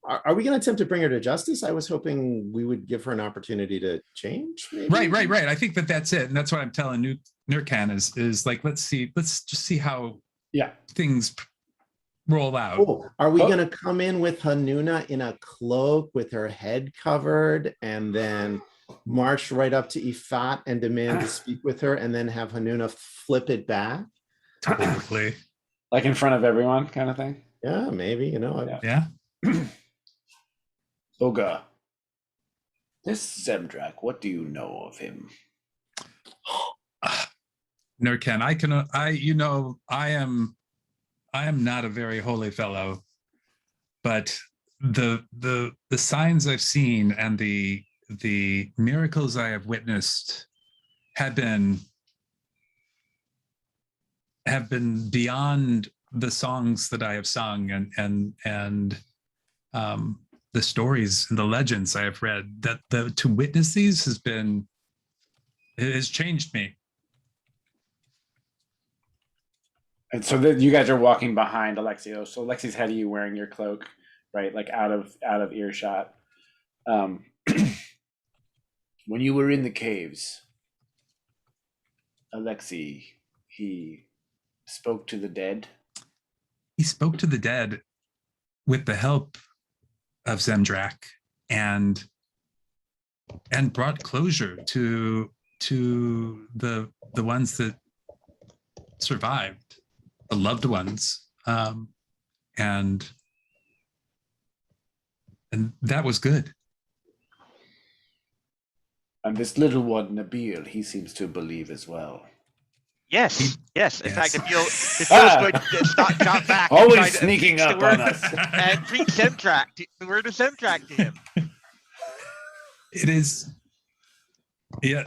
Are we going to attempt to bring her to justice? I was hoping we would give her an opportunity to change. Maybe? Right. I think that's it. And that's what I'm telling Nurkan is like, let's just see how things roll out. Oh, are we going to come in with Hanuna in a cloak with her head covered and then march right up to Ifat and demand to speak with her and then have Hanuna flip it back? Totally. Like in front of everyone kind of thing? Yeah, maybe, Yeah. Oga, this Zemdrak, what do you know of him? Nurkan, I am not a very holy fellow, but the signs I've seen and the miracles I have witnessed have been beyond the songs that I have sung and the stories and the legends I have read. That to witness these has changed me. And so that you guys are walking behind Alexio. So Alexi's ahead of you wearing your cloak, right? Like out of earshot. When you were in the caves, Alexi, he spoke to the dead. He spoke to the dead with the help of Zemdrak and brought closure to the ones that survived, the loved ones, and that was good. And this little one, Nabil, he seems to believe as well. Yes. In fact, if you'll going to stop back, always sneaking up on us, and preach Zemdrak, the word of Zemdrak to him. It is, yeah.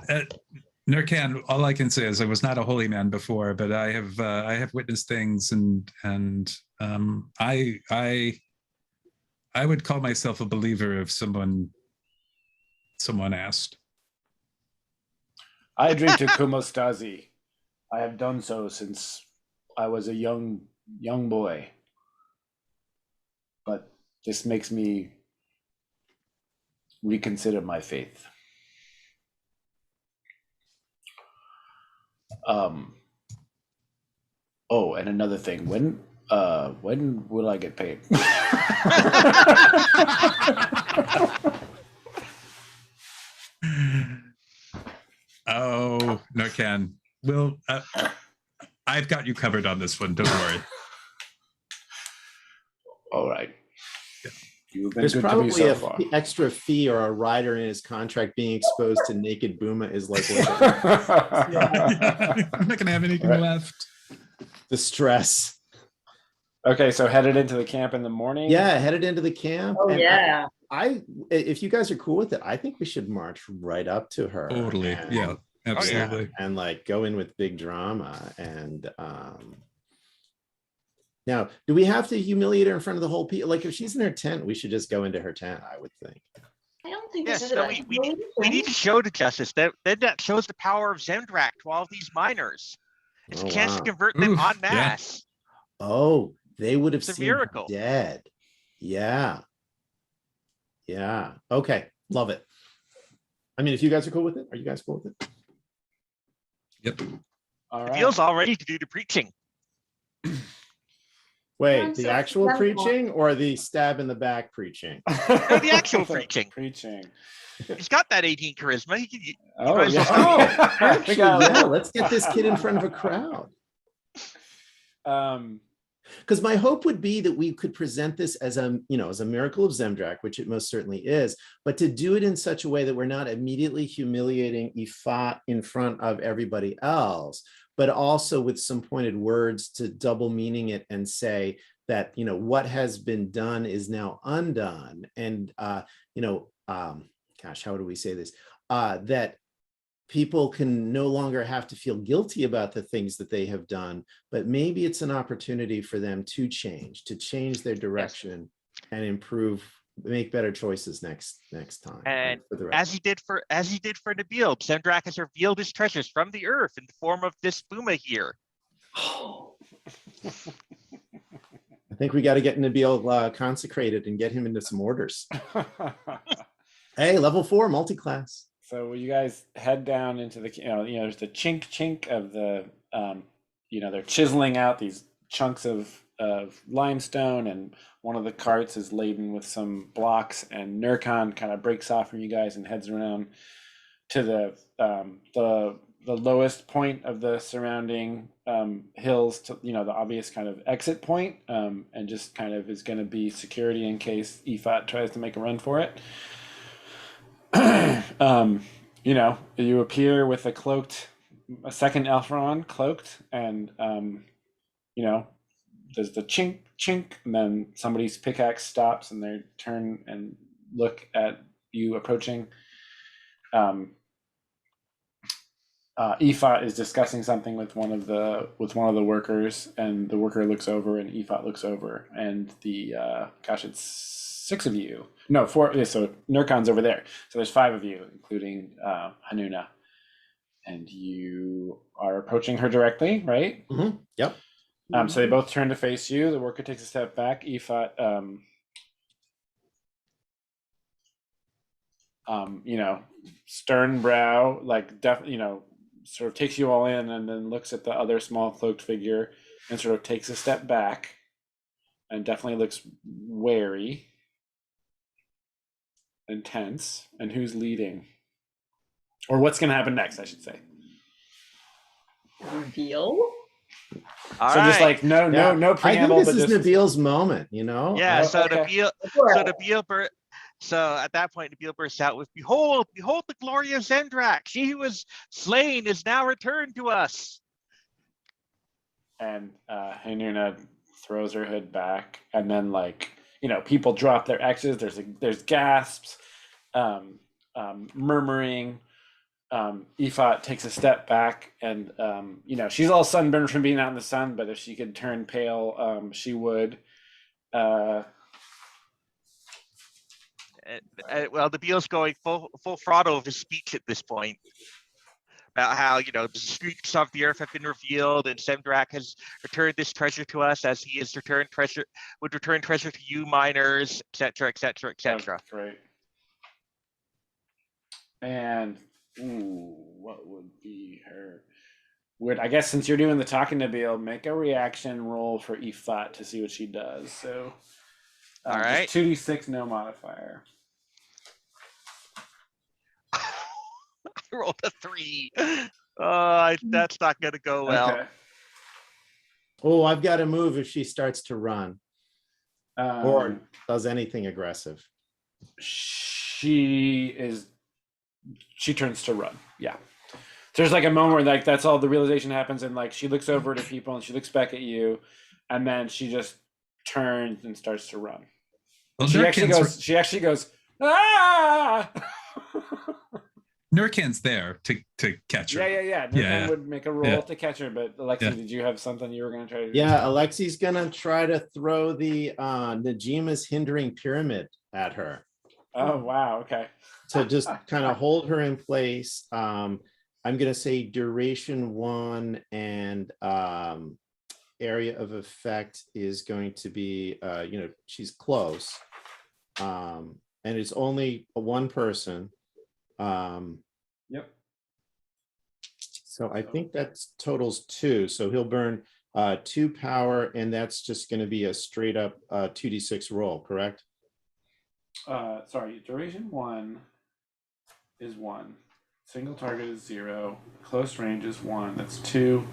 Nurkan, all I can say is I was not a holy man before, but I have witnessed things, and I would call myself a believer if someone asked. I drink to Kumostasi. I have done so since I was a young boy. But this makes me reconsider my faith. Oh, and another thing, when will I get paid? Oh, Nurkan. Well, I've got you covered on this one. Don't worry. All right. Yeah. You've been There's good to me probably so a far. extra fee or a rider in his contract being exposed to naked Booma is like I'm not gonna have anything left. the stress. Okay, so headed into the camp in the morning. Yeah, headed into the camp. Oh and yeah. if you guys are cool with it, I think we should march right up to her. Totally. and- Yeah. Absolutely. and like go in with big drama. And now, do we have to humiliate her in front of the whole people? Like, if she's in her tent, we should just go into her tent, I would think. I don't think Yes, this is no, about we need to show to justice that shows the power of Zemdrak to all of these miners. It's Oh, a chance wow. to convert them Oof, en yeah. masse. Oh, they would have It's a seen her miracle. dead. Yeah. Okay. Love it. I mean, if you guys are cool with it, are you guys cool with it? Yep. All right. Feels all ready to do the preaching. Wait, Sounds the so actual successful. preaching or the stab in the back preaching? No, the actual preaching. Preaching. He's got that 18 charisma. He can, Oh, might as yeah. well Actually, yeah, let's get this kid in front of a crowd. Because my hope would be that we could present this as a miracle of Zemdrak, which it most certainly is, but to do it in such a way that we're not immediately humiliating Ifat in front of everybody else, but also with some pointed words to double meaning it and say that, what has been done is now undone. And, gosh, how do we say this? That people can no longer have to feel guilty about the things that they have done, but maybe it's an opportunity for them to change their direction and improve make better choices next time. And for the rest. as he did for Nabil, Sandrak has revealed his treasures from the earth in the form of this Buma here. I think we got to get Nabil consecrated and get him into some orders. Hey, level 4 multi-class. So you guys head down into the, there's the chink of the, they're chiseling out these chunks of limestone, and one of the carts is laden with some blocks, and Nurkan kind of breaks off from you guys and heads around to the lowest point of the surrounding hills to, the obvious kind of exit point, and just kind of is going to be security in case Ifat tries to make a run for it. You appear with a second Elfron cloaked, and there's the chink, and then somebody's pickaxe stops, and they turn and look at you approaching. Ifat is discussing something with one of the workers, and the worker looks over, and Ifat looks over, and it's 6 of you. No, 4. So Nurkan's over there. So there's 5 of you, including Hanuna. And you are approaching her directly, right? Mm-hmm. Yep. So they both turn to face you. The worker takes a step back. Ifat, stern brow, sort of takes you all in, and then looks at the other small cloaked figure and sort of takes a step back, and definitely looks wary and tense. And who's leading? Or what's going to happen next, I should say. Reveal? All so right. just like no preamble. I think this is just... Nabil's moment, Yeah. Oh, So okay. So at that point, Nabil bursts out with, "Behold, the glory of Zendrak! She who was slain is now returned to us." And Hanuna throws her hood back, and then people drop their X's. There's gasps, murmuring. Ifat takes a step back, and she's all sunburned from being out in the sun, but if she could turn pale, she would. Well, Nabil's going full throttle of his speech at this point about how the streets of the earth have been revealed, and Zendrak has returned this treasure to us, as he has would return treasure to you miners, etc., etc., etc. Great. And what would be her? I guess since you're doing the talking, Nabil, make a reaction roll for Ifat to see what she does. So, all right, 2d6, no modifier. I rolled a 3. That's not going to go well. Okay. Oh, I've got to move if she starts to run or does anything aggressive. She turns to run. Yeah. So there's a moment where that's all the realization happens, and she looks over to people and she looks back at you, and then she just turns and starts to run. Well, she actually goes, ah! Nurkan's there to catch her. Yeah. Nurkan would make a roll to catch her, but Alexi, did you have something you were going to try to do? Yeah, Alexi's going to try to throw the Najima's hindering pyramid at her. Oh, wow. Okay. To just kind of hold her in place. I'm going to say duration 1, and area of effect is going to be, she's close. And it's only one person. Yep. So I think that's totals 2. So he'll burn 2 power, and that's just going to be a straight up 2d6 roll, correct? Sorry, duration 1 is 1. Single target is 0. Close range is 1. That's 2.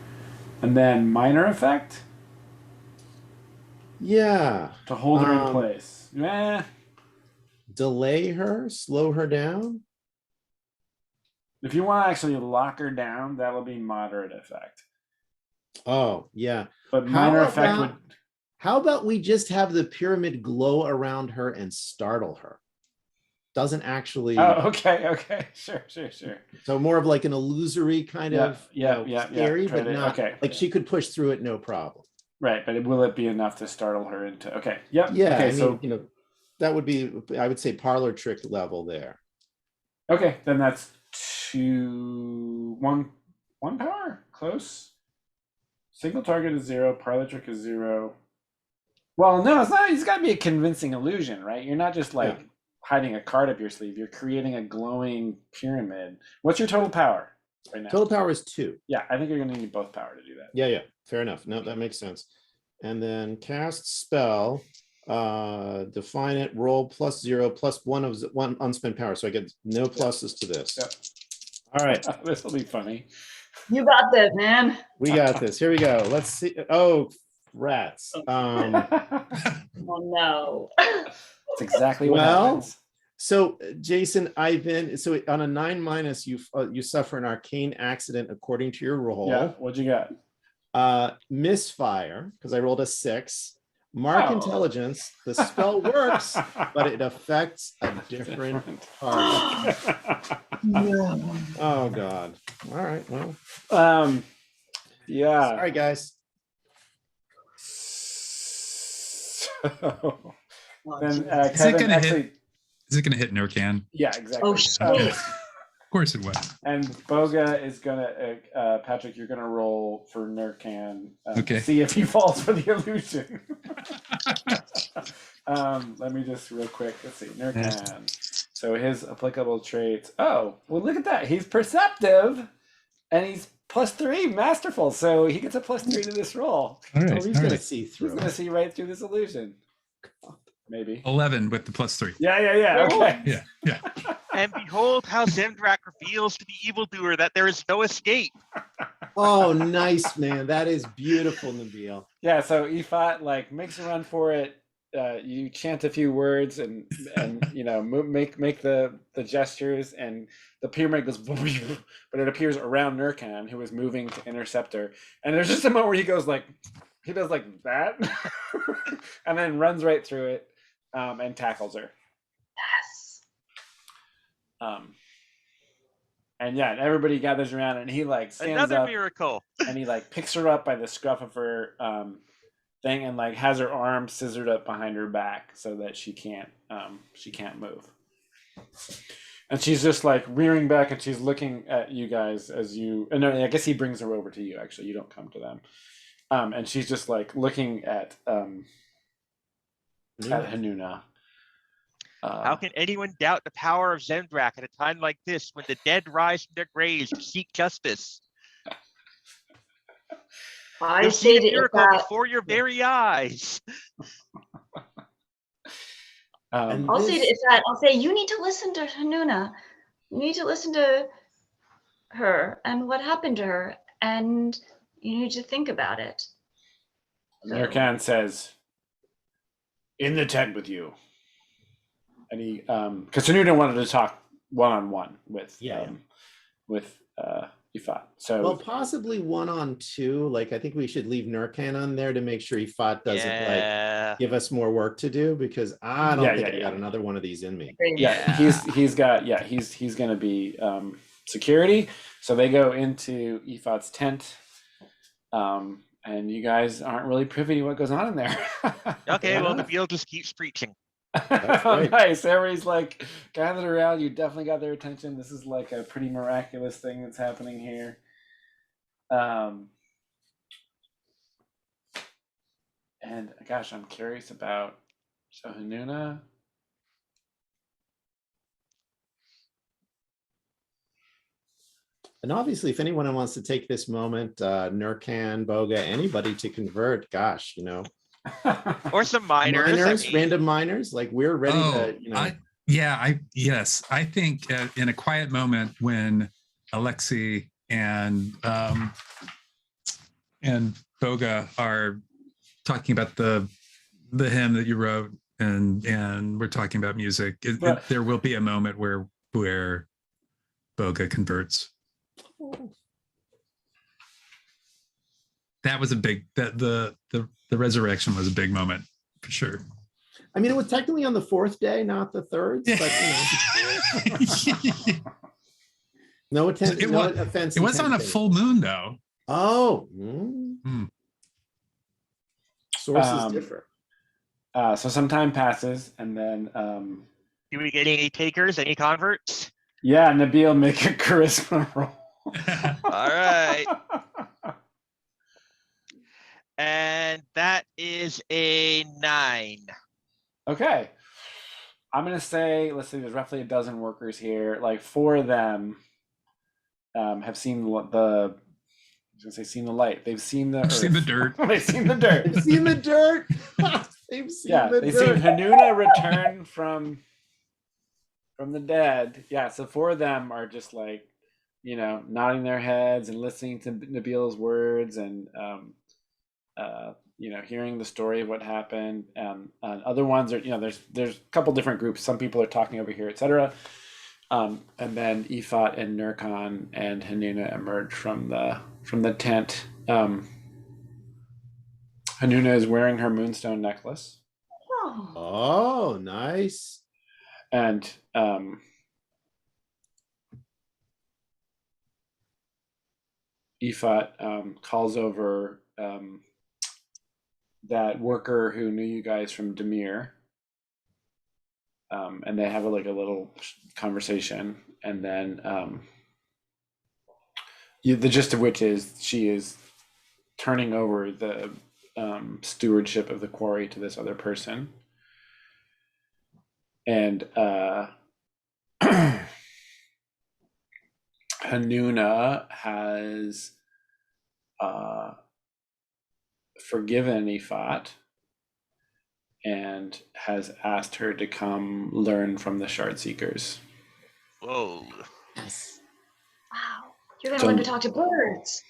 And then minor effect? Yeah. To hold her in place. Delay her, slow her down. If you want to actually lock her down, that'll be moderate effect. Oh, yeah. But minor effect would... How about we just have the pyramid glow around her and startle her? Doesn't actually... Oh, okay. Sure. So more of an illusory kind of scary, but not... Okay. She could push through it, no problem. Right, but will it be enough to startle her into... Okay, yep. Yeah, okay, that would be, I would say, parlor trick level there. Okay, then that's one power. Close. Single target is 0. Parlor trick is 0. Well, no, it's not. It's got to be a convincing illusion, right? You're not just like hiding a card up your sleeve. You're creating a glowing pyramid. What's your total power right now? Total power is 2. Yeah, I think you're going to need both power to do that. Yeah, fair enough. No, that makes sense. And then cast spell, define it, roll +0 +1 unspent power. So I get no pluses to this. Yep. All right, This will be funny. You got that, man. we got this. Here we go. Let's see. Oh, rats. That's Oh no. exactly what Well, happens. So Jason, so on a 9-, you suffer an arcane accident according to your roll. Yeah, what'd you got? Misfire, because I rolled a 6. Mark Oh. intelligence. The spell works, but it affects a different target. Oh God. All right. Well, Yeah. sorry guys. So, Oh, then geez. Is it Kevin gonna actually, hit? Is it going to hit Nurkan? yeah, exactly. Oh shit. Of course it was. And Boga is gonna, Patrick, you're gonna roll for Nurkan. Okay. See if he falls for the illusion. Let me just real quick. Let's see, Nurkan. So his applicable traits. Oh, well, look at that. He's perceptive, and he's +3, masterful. So he gets a +3 to this roll. All Oh, right. he's All gonna right. see He's through. gonna see right through this illusion. Maybe. 11 with the +3. Yeah. Okay. Yeah. And behold how Zemdrak reveals to the evildoer that there is no escape. Oh, nice, man. That is beautiful, Nabil. Yeah. So Ifat like makes a run for it. You chant a few words and make the gestures, and the pyramid goes, but it appears around Nurkan, who is moving to intercept her. And there's just a moment where he goes like, he does like that, and then runs right through it, and tackles her. Yes. And yeah, everybody gathers around, and he like stands Another up, miracle. and he like picks her up by the scruff of her thing, and like has her arm scissored up behind her back so that she can't move. And she's just like rearing back, and she's looking at you guys as you. And no, I guess he brings her over to you. Actually, you don't come to them. And she's just like looking at Hanuna. How can anyone doubt the power of Zemdrak at a time like this when the dead rise from their graves to seek justice? I You'll say see a to miracle Ifat, before your very eyes. I'll say to Ifat, I'll say, you need to listen to Hanuna. You need to listen to her and what happened to her, and you need to think about it. So- Nurkan says, "In the tent with you." And he, because Hanuna wanted to talk one-on-one with Ifat. So Well, possibly 1-on-2. Like, I think we should leave Nurkan on there to make sure Ifat doesn't like Yeah. give us more work to do, because I don't think I yeah. got another one of these in me. yeah, he's going to be security. So they go into Ifat's tent, and you guys aren't really privy to what goes on in there. Okay, Why well, not? Nabil just keeps preaching. That's right. Nice. Everybody's like gathered around. You definitely got their attention. This is like a pretty miraculous thing that's happening here. And gosh, I'm curious about Hanuna. And obviously, if anyone wants to take this moment, Nurkan, Boga, anybody to convert, gosh, Or some minors. I mean, random minors, like we're ready to, I think in a quiet moment when Alexei and Boga are talking about the hymn that you wrote, and we're talking about music, there will be a moment where Boga converts. That was a big, the resurrection was a big moment for sure. I mean, it was technically on the 4th day, not the 3rd. But, no offense. It was on a full moon though. Oh, sources differ. So some time passes, and then Do we get any takers, any converts? yeah, Nabil, make a charisma roll. All right. And that is a 9. Okay. I'm gonna say, let's see, there's roughly a dozen workers here. Like 4 of them have seen the. I was gonna say seen the light. They've seen the. I've seen the earth. dirt. They've seen the dirt. They've seen the dirt. They've seen Yeah, the they've seen dirt. Hanuna return from the dead. Yeah, so 4 of them are just like, nodding their heads and listening to Nabil's words and hearing the story of what happened. And other ones are, there's a couple different groups. Some people are talking over here, etc. And then Ifat and Nurkan and Hanuna emerge from the tent. Hanuna is wearing her moonstone necklace, Oh, Oh, nice. and Ifat calls over that worker who knew you guys from Demir, and they have a little conversation, and then the gist of which is she is turning over the stewardship of the quarry to this other person, and Hanuna has forgiven Ifat and has asked her to come learn from the Shard Seekers. Whoa. Yes. wow. You're gonna So- learn to talk to birds.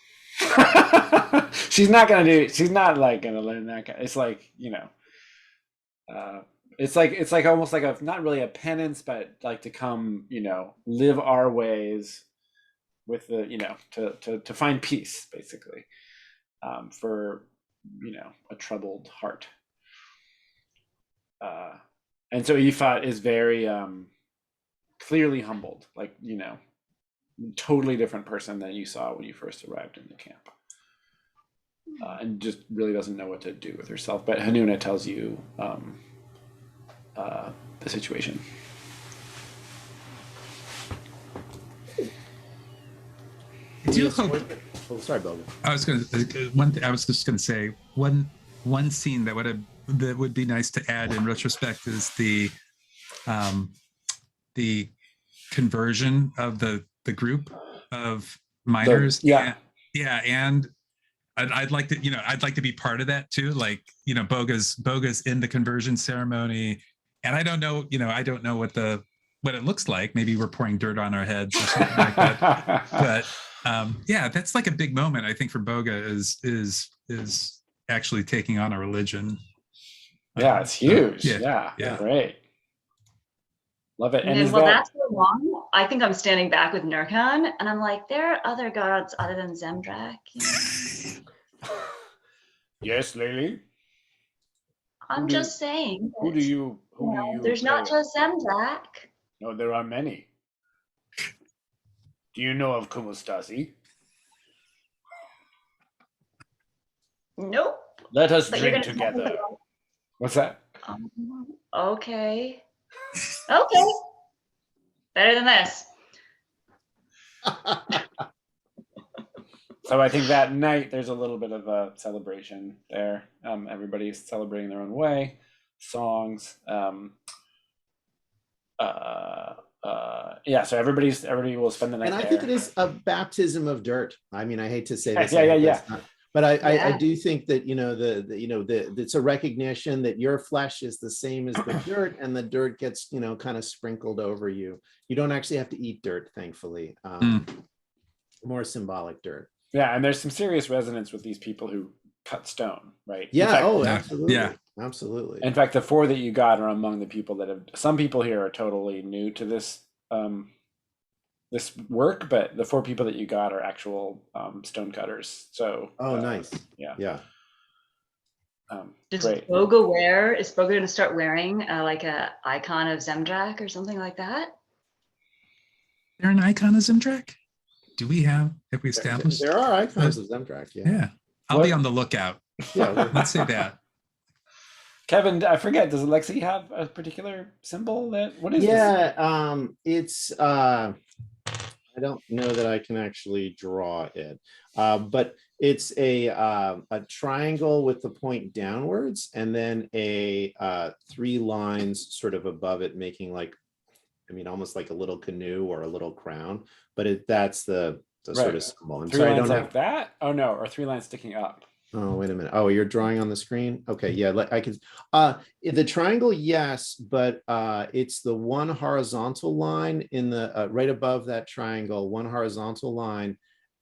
She's not gonna learn that. It's like, it's like almost like not really a penance, but like to come, live our ways with the, to find peace, basically, for, a troubled heart. And so Ifat is very clearly humbled, like, totally different person than you saw when you first arrived in the camp. And just really doesn't know what to do with herself. But Hanuna tells you the situation. I do hope. Oh, sorry, Bogan. I was just gonna say one scene that would be nice to add in retrospect is the conversion of the group of miners. Yeah. And I'd like to be part of that too. Like, Boga's in the conversion ceremony, and I don't know what it looks like. Maybe we're pouring dirt on our heads or something like that. But yeah, that's like a big moment, I think, for Boga is actually taking on a religion. Yeah, it's huge. yeah. Great. Love it. And then, that's the one. I think I'm standing back with Nurkan, and I'm like, there are other gods other than Zemdrak. Yes, Lily. I'm just saying. Who do you There's not play with? just Zemdrak. No, there are many. Do you know of Kumustasi? Nope. Let us But you're drink gonna tell me together. about- What's that? Okay. Okay. Better than this. So I think that night there's a little bit of a celebration there. Everybody's celebrating their own way, songs. So everybody will spend the night And I there. think it is a baptism of dirt. I mean, I hate to say this. Yeah. I know it's not- But I Yeah. do think that, it's a recognition that your flesh is the same as the dirt, and the dirt gets, kind of sprinkled over you. You don't actually have to eat dirt, thankfully. More symbolic dirt. Yeah, and there's some serious resonance with these people who cut stone, right? Yeah. In fact, Oh, Yeah. absolutely. Yeah. Absolutely. in fact, the 4 that you got are among the people that have. Some people here are totally new to this this work, but the 4 people that you got are actual stone cutters. So. Oh, nice. Yeah. Yeah. Does Great. Boga is Boga going to start wearing like a icon of Zemdrak or something like that? Is there an icon of Zemdrak? Have we established? There are icons of Zemdrak. Yeah. Yeah. I'll be What? on the lookout. Yeah. Let's say that. Kevin, I forget. Does Alexi have a particular symbol that? What is this? Yeah, it's I don't know that I can actually draw it, but it's a triangle with the point downwards, and then a 3 lines sort of above it, making like, I mean, almost like a little canoe or a little crown. But that's the sort Right. of symbol. I'm 3 sorry, I lines don't like have. that? Oh no, or 3 lines sticking up. Oh, wait a minute. Oh, you're drawing on the screen? Okay, yeah, I can. The triangle, yes, but it's the one horizontal line in the right above that triangle, one horizontal line,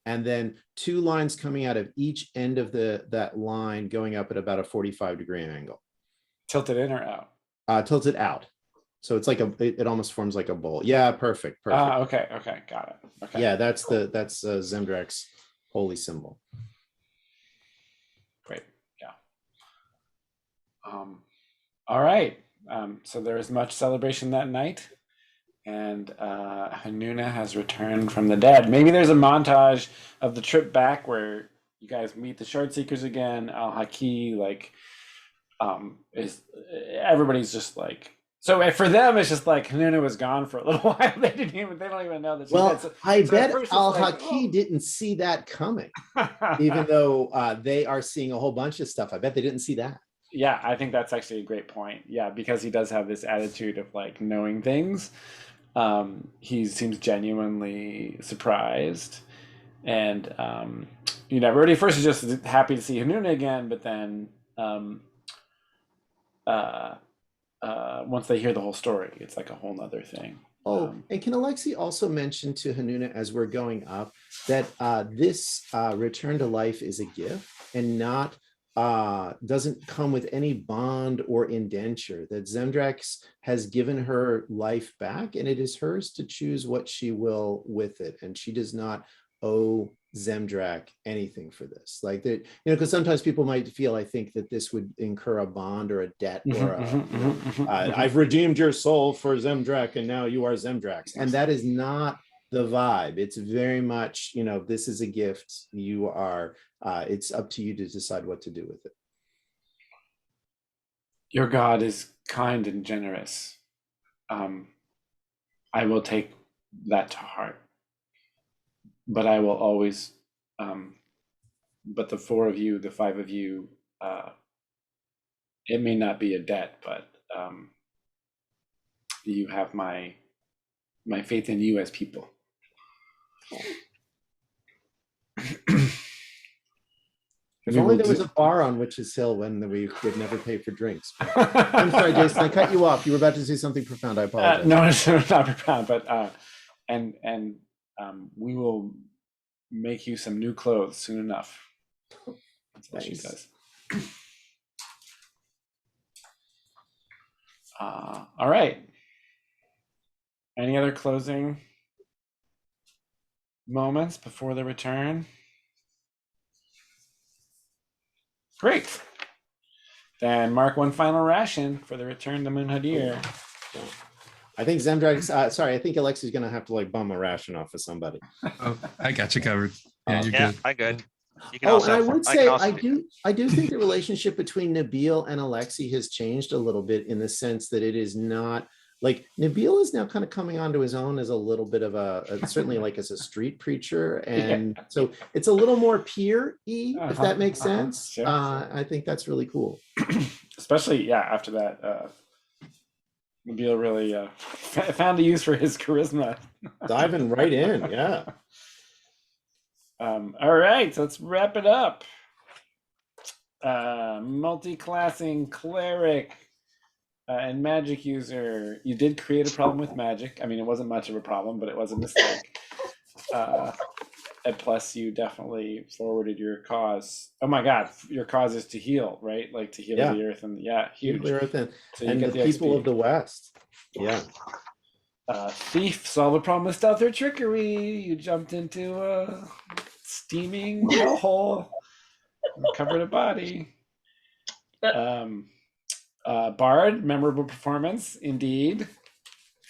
and then 2 lines coming out of each end of that line, going up at about a 45-degree angle. Tilted in or out? Tilted out. So it's like it almost forms like a bowl. Yeah, perfect. Okay, got it. Okay. Yeah, that's Zemdrax's holy symbol. Great. Yeah. All right. So there is much celebration that night, and Hanuna has returned from the dead. Maybe there's a montage of the trip back where you guys meet the Shard Seekers again. Al Haki, like, is everybody's just like. So for them, it's just like Hanuna was gone for a little while. They don't even know that. Well, I bet first it's Al like, Haki didn't see that coming, even though they are seeing a whole bunch of stuff. I bet they didn't see that. Yeah, I think that's actually a great point. Yeah, because he does have this attitude of like knowing things. He seems genuinely surprised, and everybody first is just happy to see Hanuna again, but then once they hear the whole story, it's like a whole nother thing. Oh, and can Alexi also mention to Hanuna as we're going up that this return to life is a gift and not doesn't come with any bond or indenture, that Zemdrax has given her life back and it is hers to choose what she will with it, and she does not owe Zemdrax anything for this. Like that, because sometimes people might feel, I think, that this would incur a bond or a debt or I've redeemed your soul for Zemdrax and now you are Zemdrax, and that is not the vibe. It's very much, this is a gift. You are, it's up to you to decide what to do with it. Your God is kind and generous. I will take that to heart. But I will always, but the 4 of you, the 5 of you, it may not be a debt, but you have my faith in you as people. If only there was a bar on Witch's Hill when we would never pay for drinks. I'm sorry, Jason, I cut you off. You were about to say something profound. I apologize. No, it's not profound, but and we will make you some new clothes soon enough. That's what she does. All right. Any other closing moments before the return? Great. Then mark one final ration for the return to Munhadir. I think Zemdrax, I think Alexi's going to have to like bum a ration off of somebody. Oh, I got you covered. Yeah, you're Yeah, good. I'm good. You can Oh, also and I have- would I say can also I do think the relationship between Nabil and Alexi has changed a little bit, in the sense that it is not like Nabil is now kind of coming onto his own as a little bit of certainly like as a street preacher, and so it's a little more peer-y, if that makes sense. Sure. I think that's really cool. Especially, after that, Nabil really found a use for his charisma. Diving right in, yeah. All right, so let's wrap it up. Multi-classing cleric and magic user. You did create a problem with magic. I mean, it wasn't much of a problem, but it was a mistake. And plus, you definitely forwarded your cause. Oh my God, your cause is to heal, right? Like to heal the earth, and huge. The earth and So you get the people XP. of the West. Yeah. Thief, solve a problem with stealth or trickery. You jumped into a steaming hole, covered a body. Bard, memorable performance, indeed.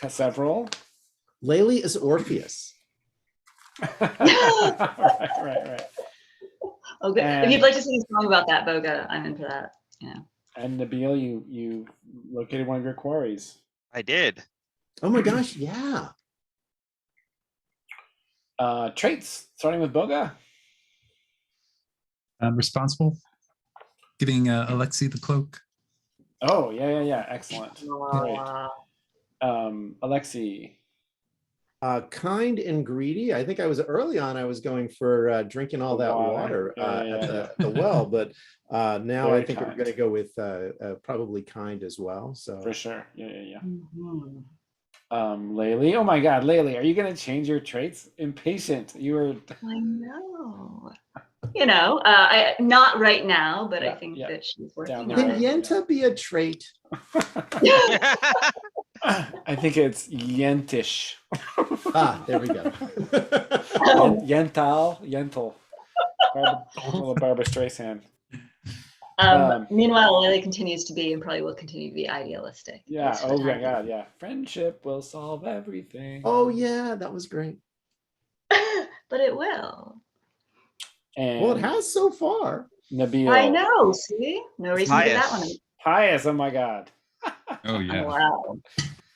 Has several. Layli is Orpheus. right. Okay. If you'd like to sing a song about that, Boga, I'm into that. Yeah. And Nabil, you located one of your quarries. I did. Oh my gosh, yeah. Traits, starting with Boga. I'm responsible. Giving Alexi the cloak. Oh, yeah. Excellent. Great. Aw. Alexi. Kind and greedy. I think I was early on. I was going for drinking all The that water. water Yeah. at the well, but now Very I think we're kind. going to go with probably kind as well. So For sure. Yeah. Mhm. Laylee. Oh my God, Laylee, are you gonna change your traits? Impatient. You were. I know. I not right now, but I think Yeah. that she's Down working the on can road. it. Yenta be a trait? I think it's Yentish. Ah, there we go. Yentl. Little Barbara Streisand. Meanwhile, Lily continues to be and probably will continue to be idealistic. Yeah. at least for Oh the my time God. Yeah. Friendship will solve everything. Oh yeah, that was great. being. But it will. And Well, it has so far. Nabil. I know. See, no reason to get that one. Pious. Pious. Oh my God. Oh yeah. Wow.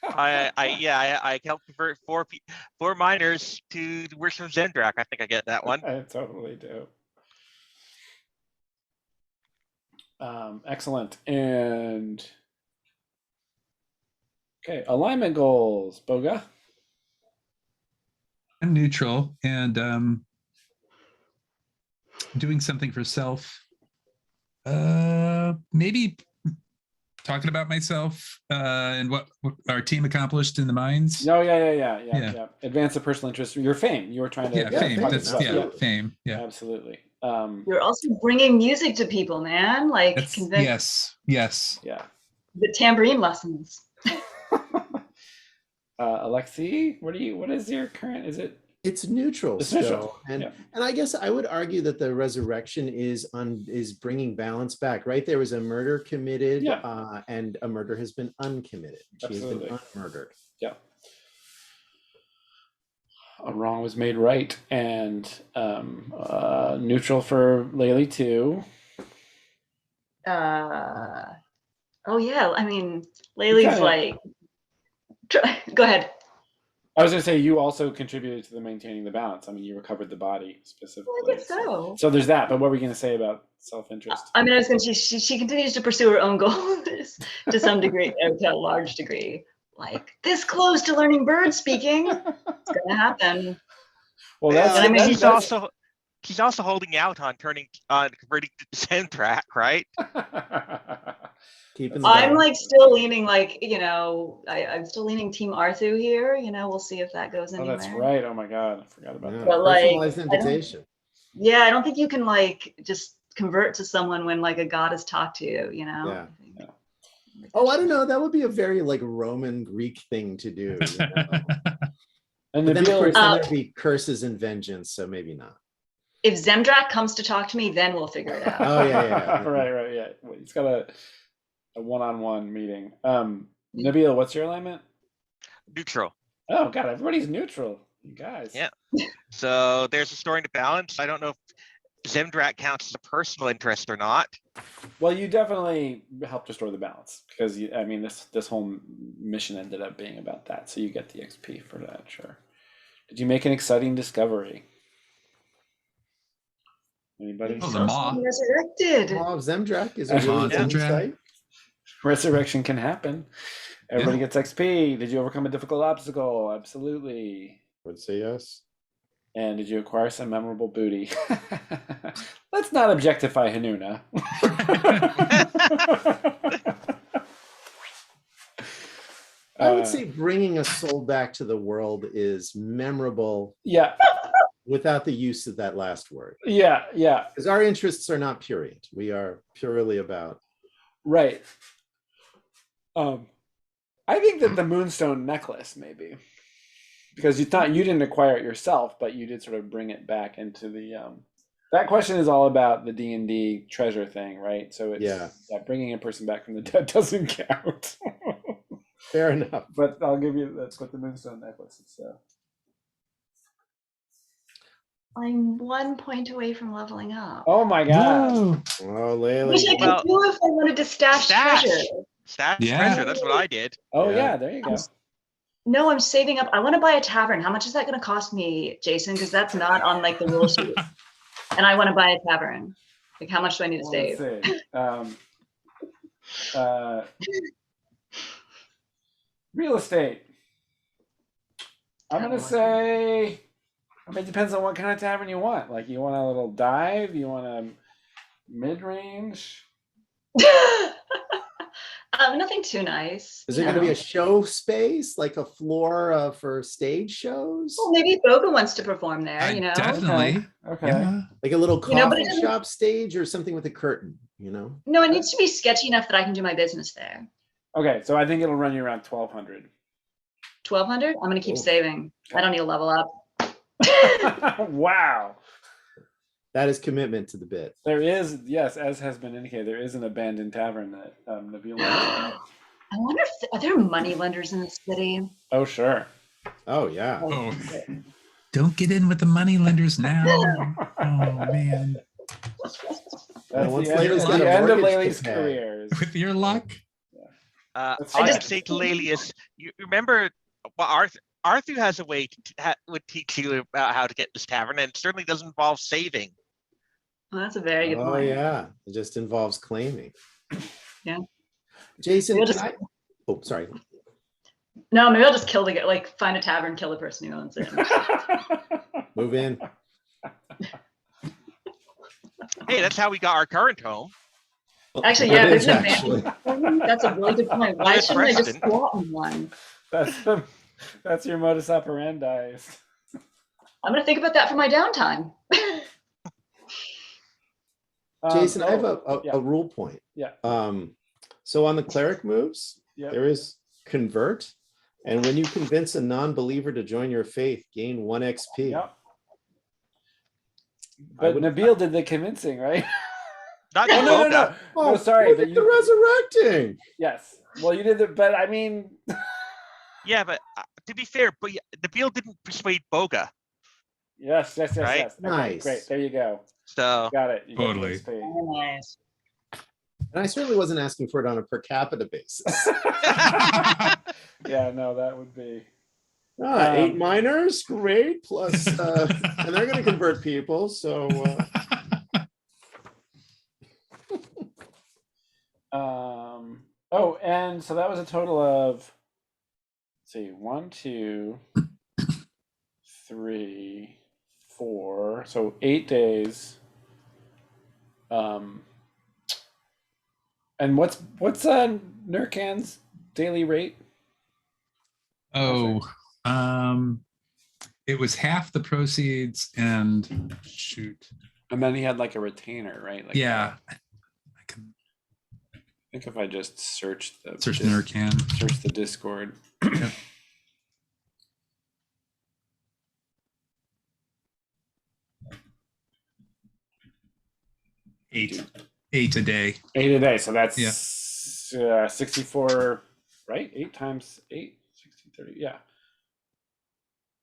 I helped convert four miners to worship Zendrak. I think I get that one. I totally do. Excellent. And okay, alignment goals, Boga. I'm neutral and doing something for self. Maybe talking about myself and what our team accomplished in the mines. No, yeah. Advance the personal interest. Your fame. You were trying to. Yeah, Yeah, fame. fame, That's absolutely. fame. Yeah. Absolutely. You're also bringing music to people, man. Like That's, convince yes. Yeah. the tambourine lessons. Alexi, what is your current? Is it? It's neutral It's still, neutral, and yeah. and I guess I would argue that the resurrection is bringing balance back. Right, there was a murder committed, Yeah. And a murder has been uncommitted. She has Absolutely. been unmurdered. Yeah. A wrong was made right, and neutral for Laylee too. Oh yeah, I mean, Laylee's kinda- like, go ahead. I was gonna say you also contributed to the maintaining the balance. I mean, you recovered the body specifically. I guess so. So there's that. But what were you gonna say about self-interest? I mean, I was going to. She continues to pursue her own goals to some degree, to a large degree. Like this close to learning bird speaking, it's going to happen. Well, that's. I mean, She's also holding out on converting to Zendrak, right? Keeping the I'm balance. like still leaning, like I'm still leaning Team Arthu here. We'll see if that goes Oh, anywhere. that's right. Oh my God, I forgot about Yeah, that. But, like, personalized invitation. Yeah, I don't think you can like just convert to someone when like a god has talked to you. Yeah. I think- Yeah. Oh, I don't know. That would be a very like Roman Greek thing to do. You know? And But then of course Nabil, then there'd be curses and vengeance, so maybe not. If Zemdrak comes to talk to me, then we'll figure it out. Oh yeah. right, yeah. He's got a one-on-one meeting. Nabil, what's your alignment? Neutral. Oh God, everybody's neutral. You guys. Yeah. So there's restoring the balance. I don't know if Zendrak counts as a personal interest or not. Well, you definitely helped restore the balance because I mean, this whole mission ended up being about that. So you get the XP for that, sure. Did you make an exciting discovery? Anybody? Oh, the maw. Resurrected. Maw of Zemdrak is a Uh-huh, really cool Zemdrak. site. Resurrection can happen. Everybody Yeah. gets XP. Did you overcome a difficult obstacle? Absolutely. Would say yes. And did you acquire some memorable booty? Let's not objectify Hanuna. I would say bringing a soul back to the world is memorable Yeah, without the use of that last word. yeah, Because our interests are not purient. We are purely about. right. I think that the Moonstone necklace, maybe, because you didn't acquire it yourself, but you did sort of bring it back into the. That question is all about the D&D treasure thing, right? So it's that bringing a person back from the dead doesn't count. Fair enough. But I'll give you that's what the Moonstone necklace is. So. I'm 1 point away from leveling up. Oh my god. Whoa. Oh, Layla. Wish I you- could Well, do if I wanted to stash Stash. treasure. Stash Yeah. treasure, that's what I did. Oh Yeah. yeah, there you go. No, I'm saving up. I want to buy a tavern. How much is that going to cost me, Jason? Because that's not on like the rule sheet. And I want to buy a tavern. Like, how much do I need to Well, let's save? see. Real estate. I'm gonna say. I mean, it depends on what kind of tavern you want. Like, you want a little dive? You want a mid-range? Nothing too nice. Is you there going to be know. a show space, like a floor for stage shows? Well, maybe Boga wants to perform there, you know? Definitely. Okay. Yeah. Like a little You know, but coffee it doesn't- shop stage or something with a curtain, you know? No, it needs to be sketchy enough that I can do my business there. Okay, so I think it'll run you around 1,200. 1,200? I'm going to keep Oh. saving. I don't need to level up. Wow. That is commitment to the bit. There is, yes, as has been indicated, there is an abandoned tavern that Nabil went to. I wonder if are there money lenders in the city? Oh, sure. Oh, yeah. Oh, don't get in with the money lenders now. Oh man, That's once the end, Layla's that's got the a end of mortgage to Layla's pay. career. with your luck. That's I fine. would say to Lelius, you remember, well, Arthur has a way would teach you about how to get this tavern, and it certainly doesn't involve saving. Well, that's a very good Oh, point. yeah. It just involves claiming. Yeah. Jason, We'll can just- I? Oh, sorry. No, maybe I'll just kill the like find a tavern, kill the person who owns it. Move in. Hey, that's how we got our current home. Actually, That yeah, is there's an abandoned. That's a really good point. Why There's shouldn't I just Preston. squat in one? That's your modus operandi. I'm gonna think about that for my downtime. Jason, I have yeah. a rule point. Yeah. So on the cleric moves, Yeah. there is convert. And when you convince a non-believer to join your faith, gain 1 XP. Yep. I But would- Nabil did the convincing, right? Not Oh, no, no, Boga. no. No, sorry, look but at you- the resurrecting. Yes. Well, you did it, but I mean, Yeah, but to be fair, but the Beal didn't persuade Boga, yes, yes, yes, Right? yes. Okay, Nice. great. There you go. so Got it. You got Totally. XP. Nice. And I certainly wasn't asking for it on a per capita basis. Yeah, no, that would be. 8 miners, great. Plus, and they're going to convert people. So Oh, and so that was a total of, let's see, 1, 2, 3, 4. So 8 days. And what's Nurkan's daily rate? Oh, it was half the proceeds, and shoot, And then he had like a retainer, right? Like, yeah, I can I think if I just search the search dis- Nurkan. search the Discord. Eight a day. 8 a day, so that's Yeah. 64, right? 8 times 8, 60, 30. Yeah.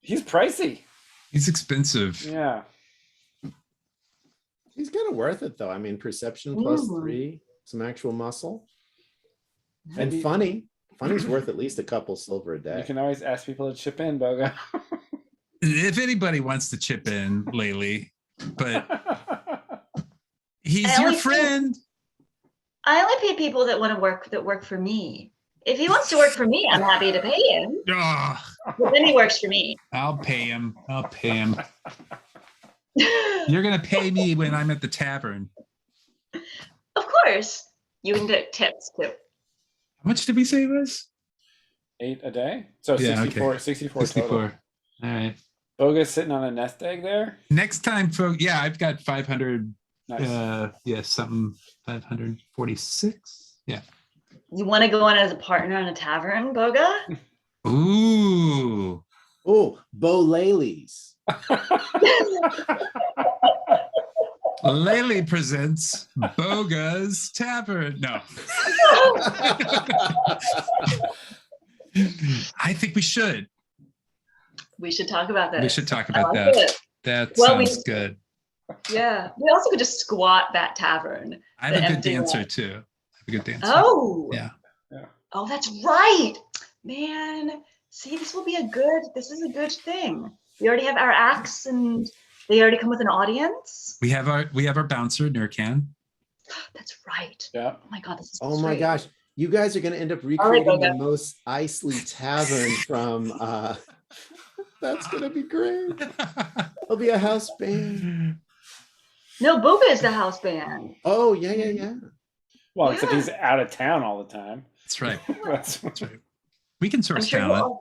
He's pricey. He's expensive. Yeah. he's kind of worth it, though. I mean, perception plus Ooh. 3, some actual muscle, and Maybe- funny. Funny's worth at least a couple silver a You day. can always ask people to chip in, Boga. If anybody wants to chip in, Laylee, but he's I your only feel- friend. I only pay people that want to work for me. If he wants to work for me, I'm happy to pay him. Oh, But then he works for me. I'll pay him. I'll pay him. You're gonna pay me when I'm at the tavern. Of course. You can get tips too. How much did we say it was? 8 a day? So Yeah, 64, 64 total. 64. All right. Boga's sitting on a nest egg there. Next time, folks. Yeah, I've got 500. Nice. Yeah, something 546. Yeah. You want to go on as a partner in a tavern, Boga? Ooh. Oh, Bo Lalies. Laylee presents Boga's Tavern. No. I think we should. We should talk about that. We should talk I about like that. it. That Well, we- sounds good. Yeah. We also could just squat that tavern. I have The a good empty dancer one. too. I have a good dancer. Oh. Yeah. Oh, that's right. Man. See, this is a good thing. We already have our acts and they already come with an audience. We have our bouncer, Nurkan. That's right. Yeah. Oh my God, this is Oh my great. gosh. You guys are going to end up right, recreating the Boga. most Isley tavern from that's going to be great. It'll be a house band. No, Boga is the house band. Oh, yeah. Well, except Yeah. he's out of town all the time. That's right. That's That's right. We can I'm source sure talent.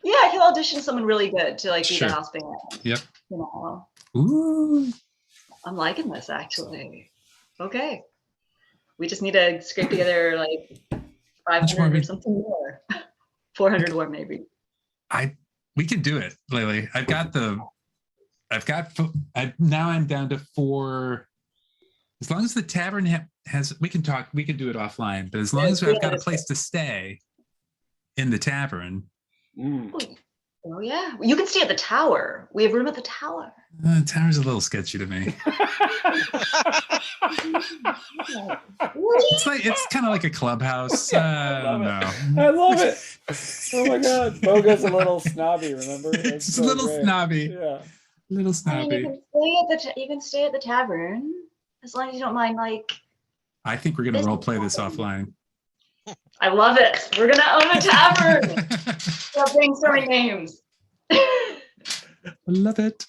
he'll audition someone really good to like be Sure. the house band. Yep. You know, Ooh. I'm liking this actually. Okay. We just need to scrape together like Much 500 more or we- something more. 400 more maybe. We can do it, Lily. Now I'm down to 4. As long as the tavern has, we can do it offline, but as long Yeah, as I've got a realistic. place to stay in the tavern, Oh yeah. You can stay at the tower. We have room at the tower. the tower's a little sketchy to me. It's kind of like a clubhouse. I don't know. I love it. Oh my God. Boga's a little snobby, remember? It's It's a so little great. snobby. Yeah. Little I mean, snobby. you can stay at the tavern as long as you don't mind like I think we're gonna role play this offline. I love it. We're gonna own a tavern. Stop brainstorming names. I love it.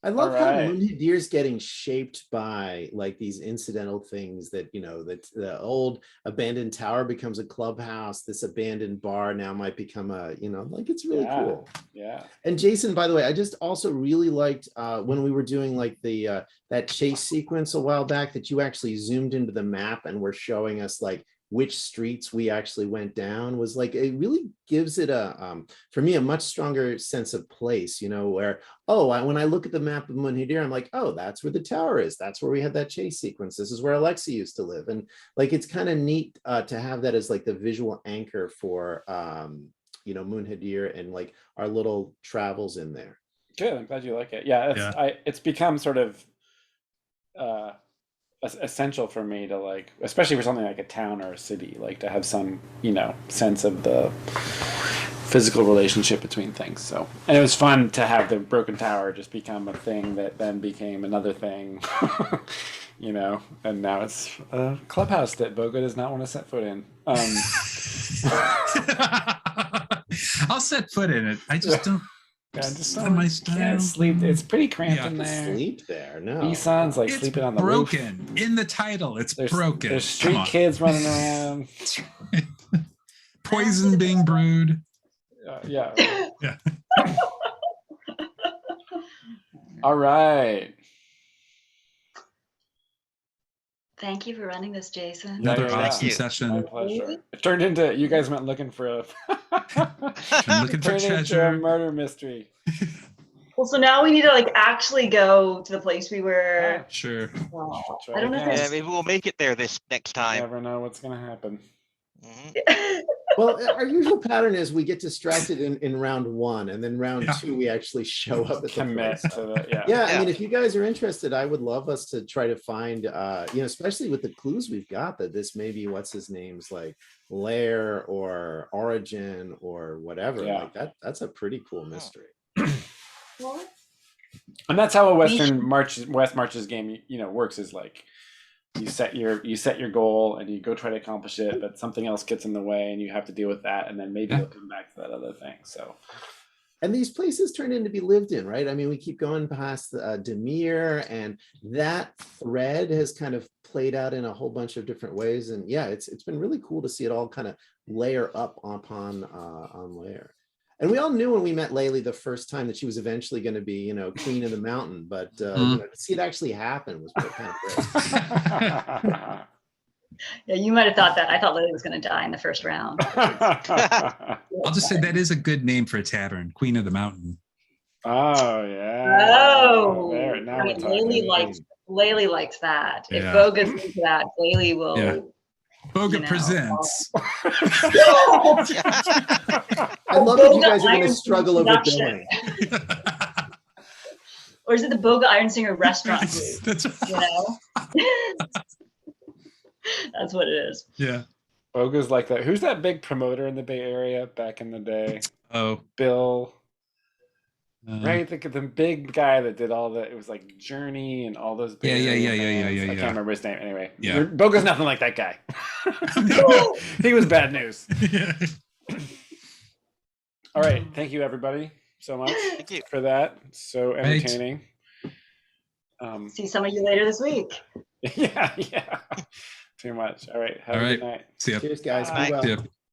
I love how Alright. Moon is getting shaped by like these incidental things that, that the old abandoned tower becomes a clubhouse. This abandoned bar now might become a, like it's really Yeah. cool. Yeah. And Jason, by the way, I just also really liked when we were doing like the that chase sequence a while back that you actually zoomed into the map and were showing us like which streets we actually went down. Was like it really gives it a for me a much stronger sense of place, where when I look at the map of Munhadir, I'm like, oh, that's where the tower is, that's where we had that chase sequence, this is where Alexi used to live. And like it's kind of neat to have that as like the visual anchor for Munhadir and like our little travels in there. Good. I'm glad you like it. Yeah. It's become sort of essential for me to like, especially for something like a town or a city, like to have some, sense of the physical relationship between things. So, and it was fun to have the broken tower just become a thing that then became another thing, and now it's a clubhouse that Boga does not want to set foot in. I'll set foot in it. I just don't. I just It's not my style. can't sleep. It's pretty cramped Yeah. in there. Sleep there, no. Isan's like It's sleeping on the roof. broken in the title. It's There's, broken. There's Come street on. kids running around. Poison being brewed. Yeah. Yeah. All right. Thank you for running this, Jason. Yeah, Another yeah, yeah. awesome you. My session. pleasure. It turned into you guys went looking for a Been looking for turned into a treasure. murder mystery. Well, so now we need to like actually go to the place we were. Sure. Oh, Try I don't know if again. Yeah, there's. maybe we'll make it there this next You time. never know what's gonna happen. Mhm. Well, our usual pattern is we get distracted in round one, and then round Yeah. two we actually show up at the Commit place. to the Yeah, I Yeah. mean, if you guys are interested, I would love us to try to find, especially with the clues we've got, that this may be what's his name's like lair or origin or whatever. Yeah. Like that's a pretty cool mystery. What? And that's how a We West Marches game, works. Is like you set your goal and you go try to accomplish it, but something else gets in the way and you have to deal with that, and then maybe Yeah. you'll come back to that other thing. So And these places turn into be lived in, right? I mean, we keep going past Demir, and that thread has kind of played out in a whole bunch of different ways. And yeah, it's been really cool to see it all kind of layer up upon on layer. And we all knew when we met Laylee the first time that she was eventually going to be, queen of the mountain. But to see it actually happen was kind of great. Yeah, you might have thought that. I thought Lily was going to die in the first round. I'll just say that is a good name for a tavern, Queen of the Mountain. Oh yeah. Oh, There, now I we're mean, talking. Laylee likes that. If Yeah. Boga's into that, Laylee will. Yeah. Boga know, presents. I love that you Boga guys are going to Iron struggle over production. billing. Or is it the Boga Iron Singer restaurant That's, group? that's You know? That's what it is. yeah. Boga's like that. Who's that big promoter in the Bay Area back in the day? Oh, Bill, uh, right? The big guy that did all the. It was like Journey and all those. Bay Yeah, Area yeah. bands. I Yeah. can't remember his name. Anyway, Yeah. Boga's nothing like that guy. No. He was bad news. Yeah. All right, thank you everybody so much Thank you. for that. So Right. entertaining. See some of you later this week. Yeah. Too much. All right. Have All a right. good night. See ya. Cheers, guys. Bye. Be well. See ya.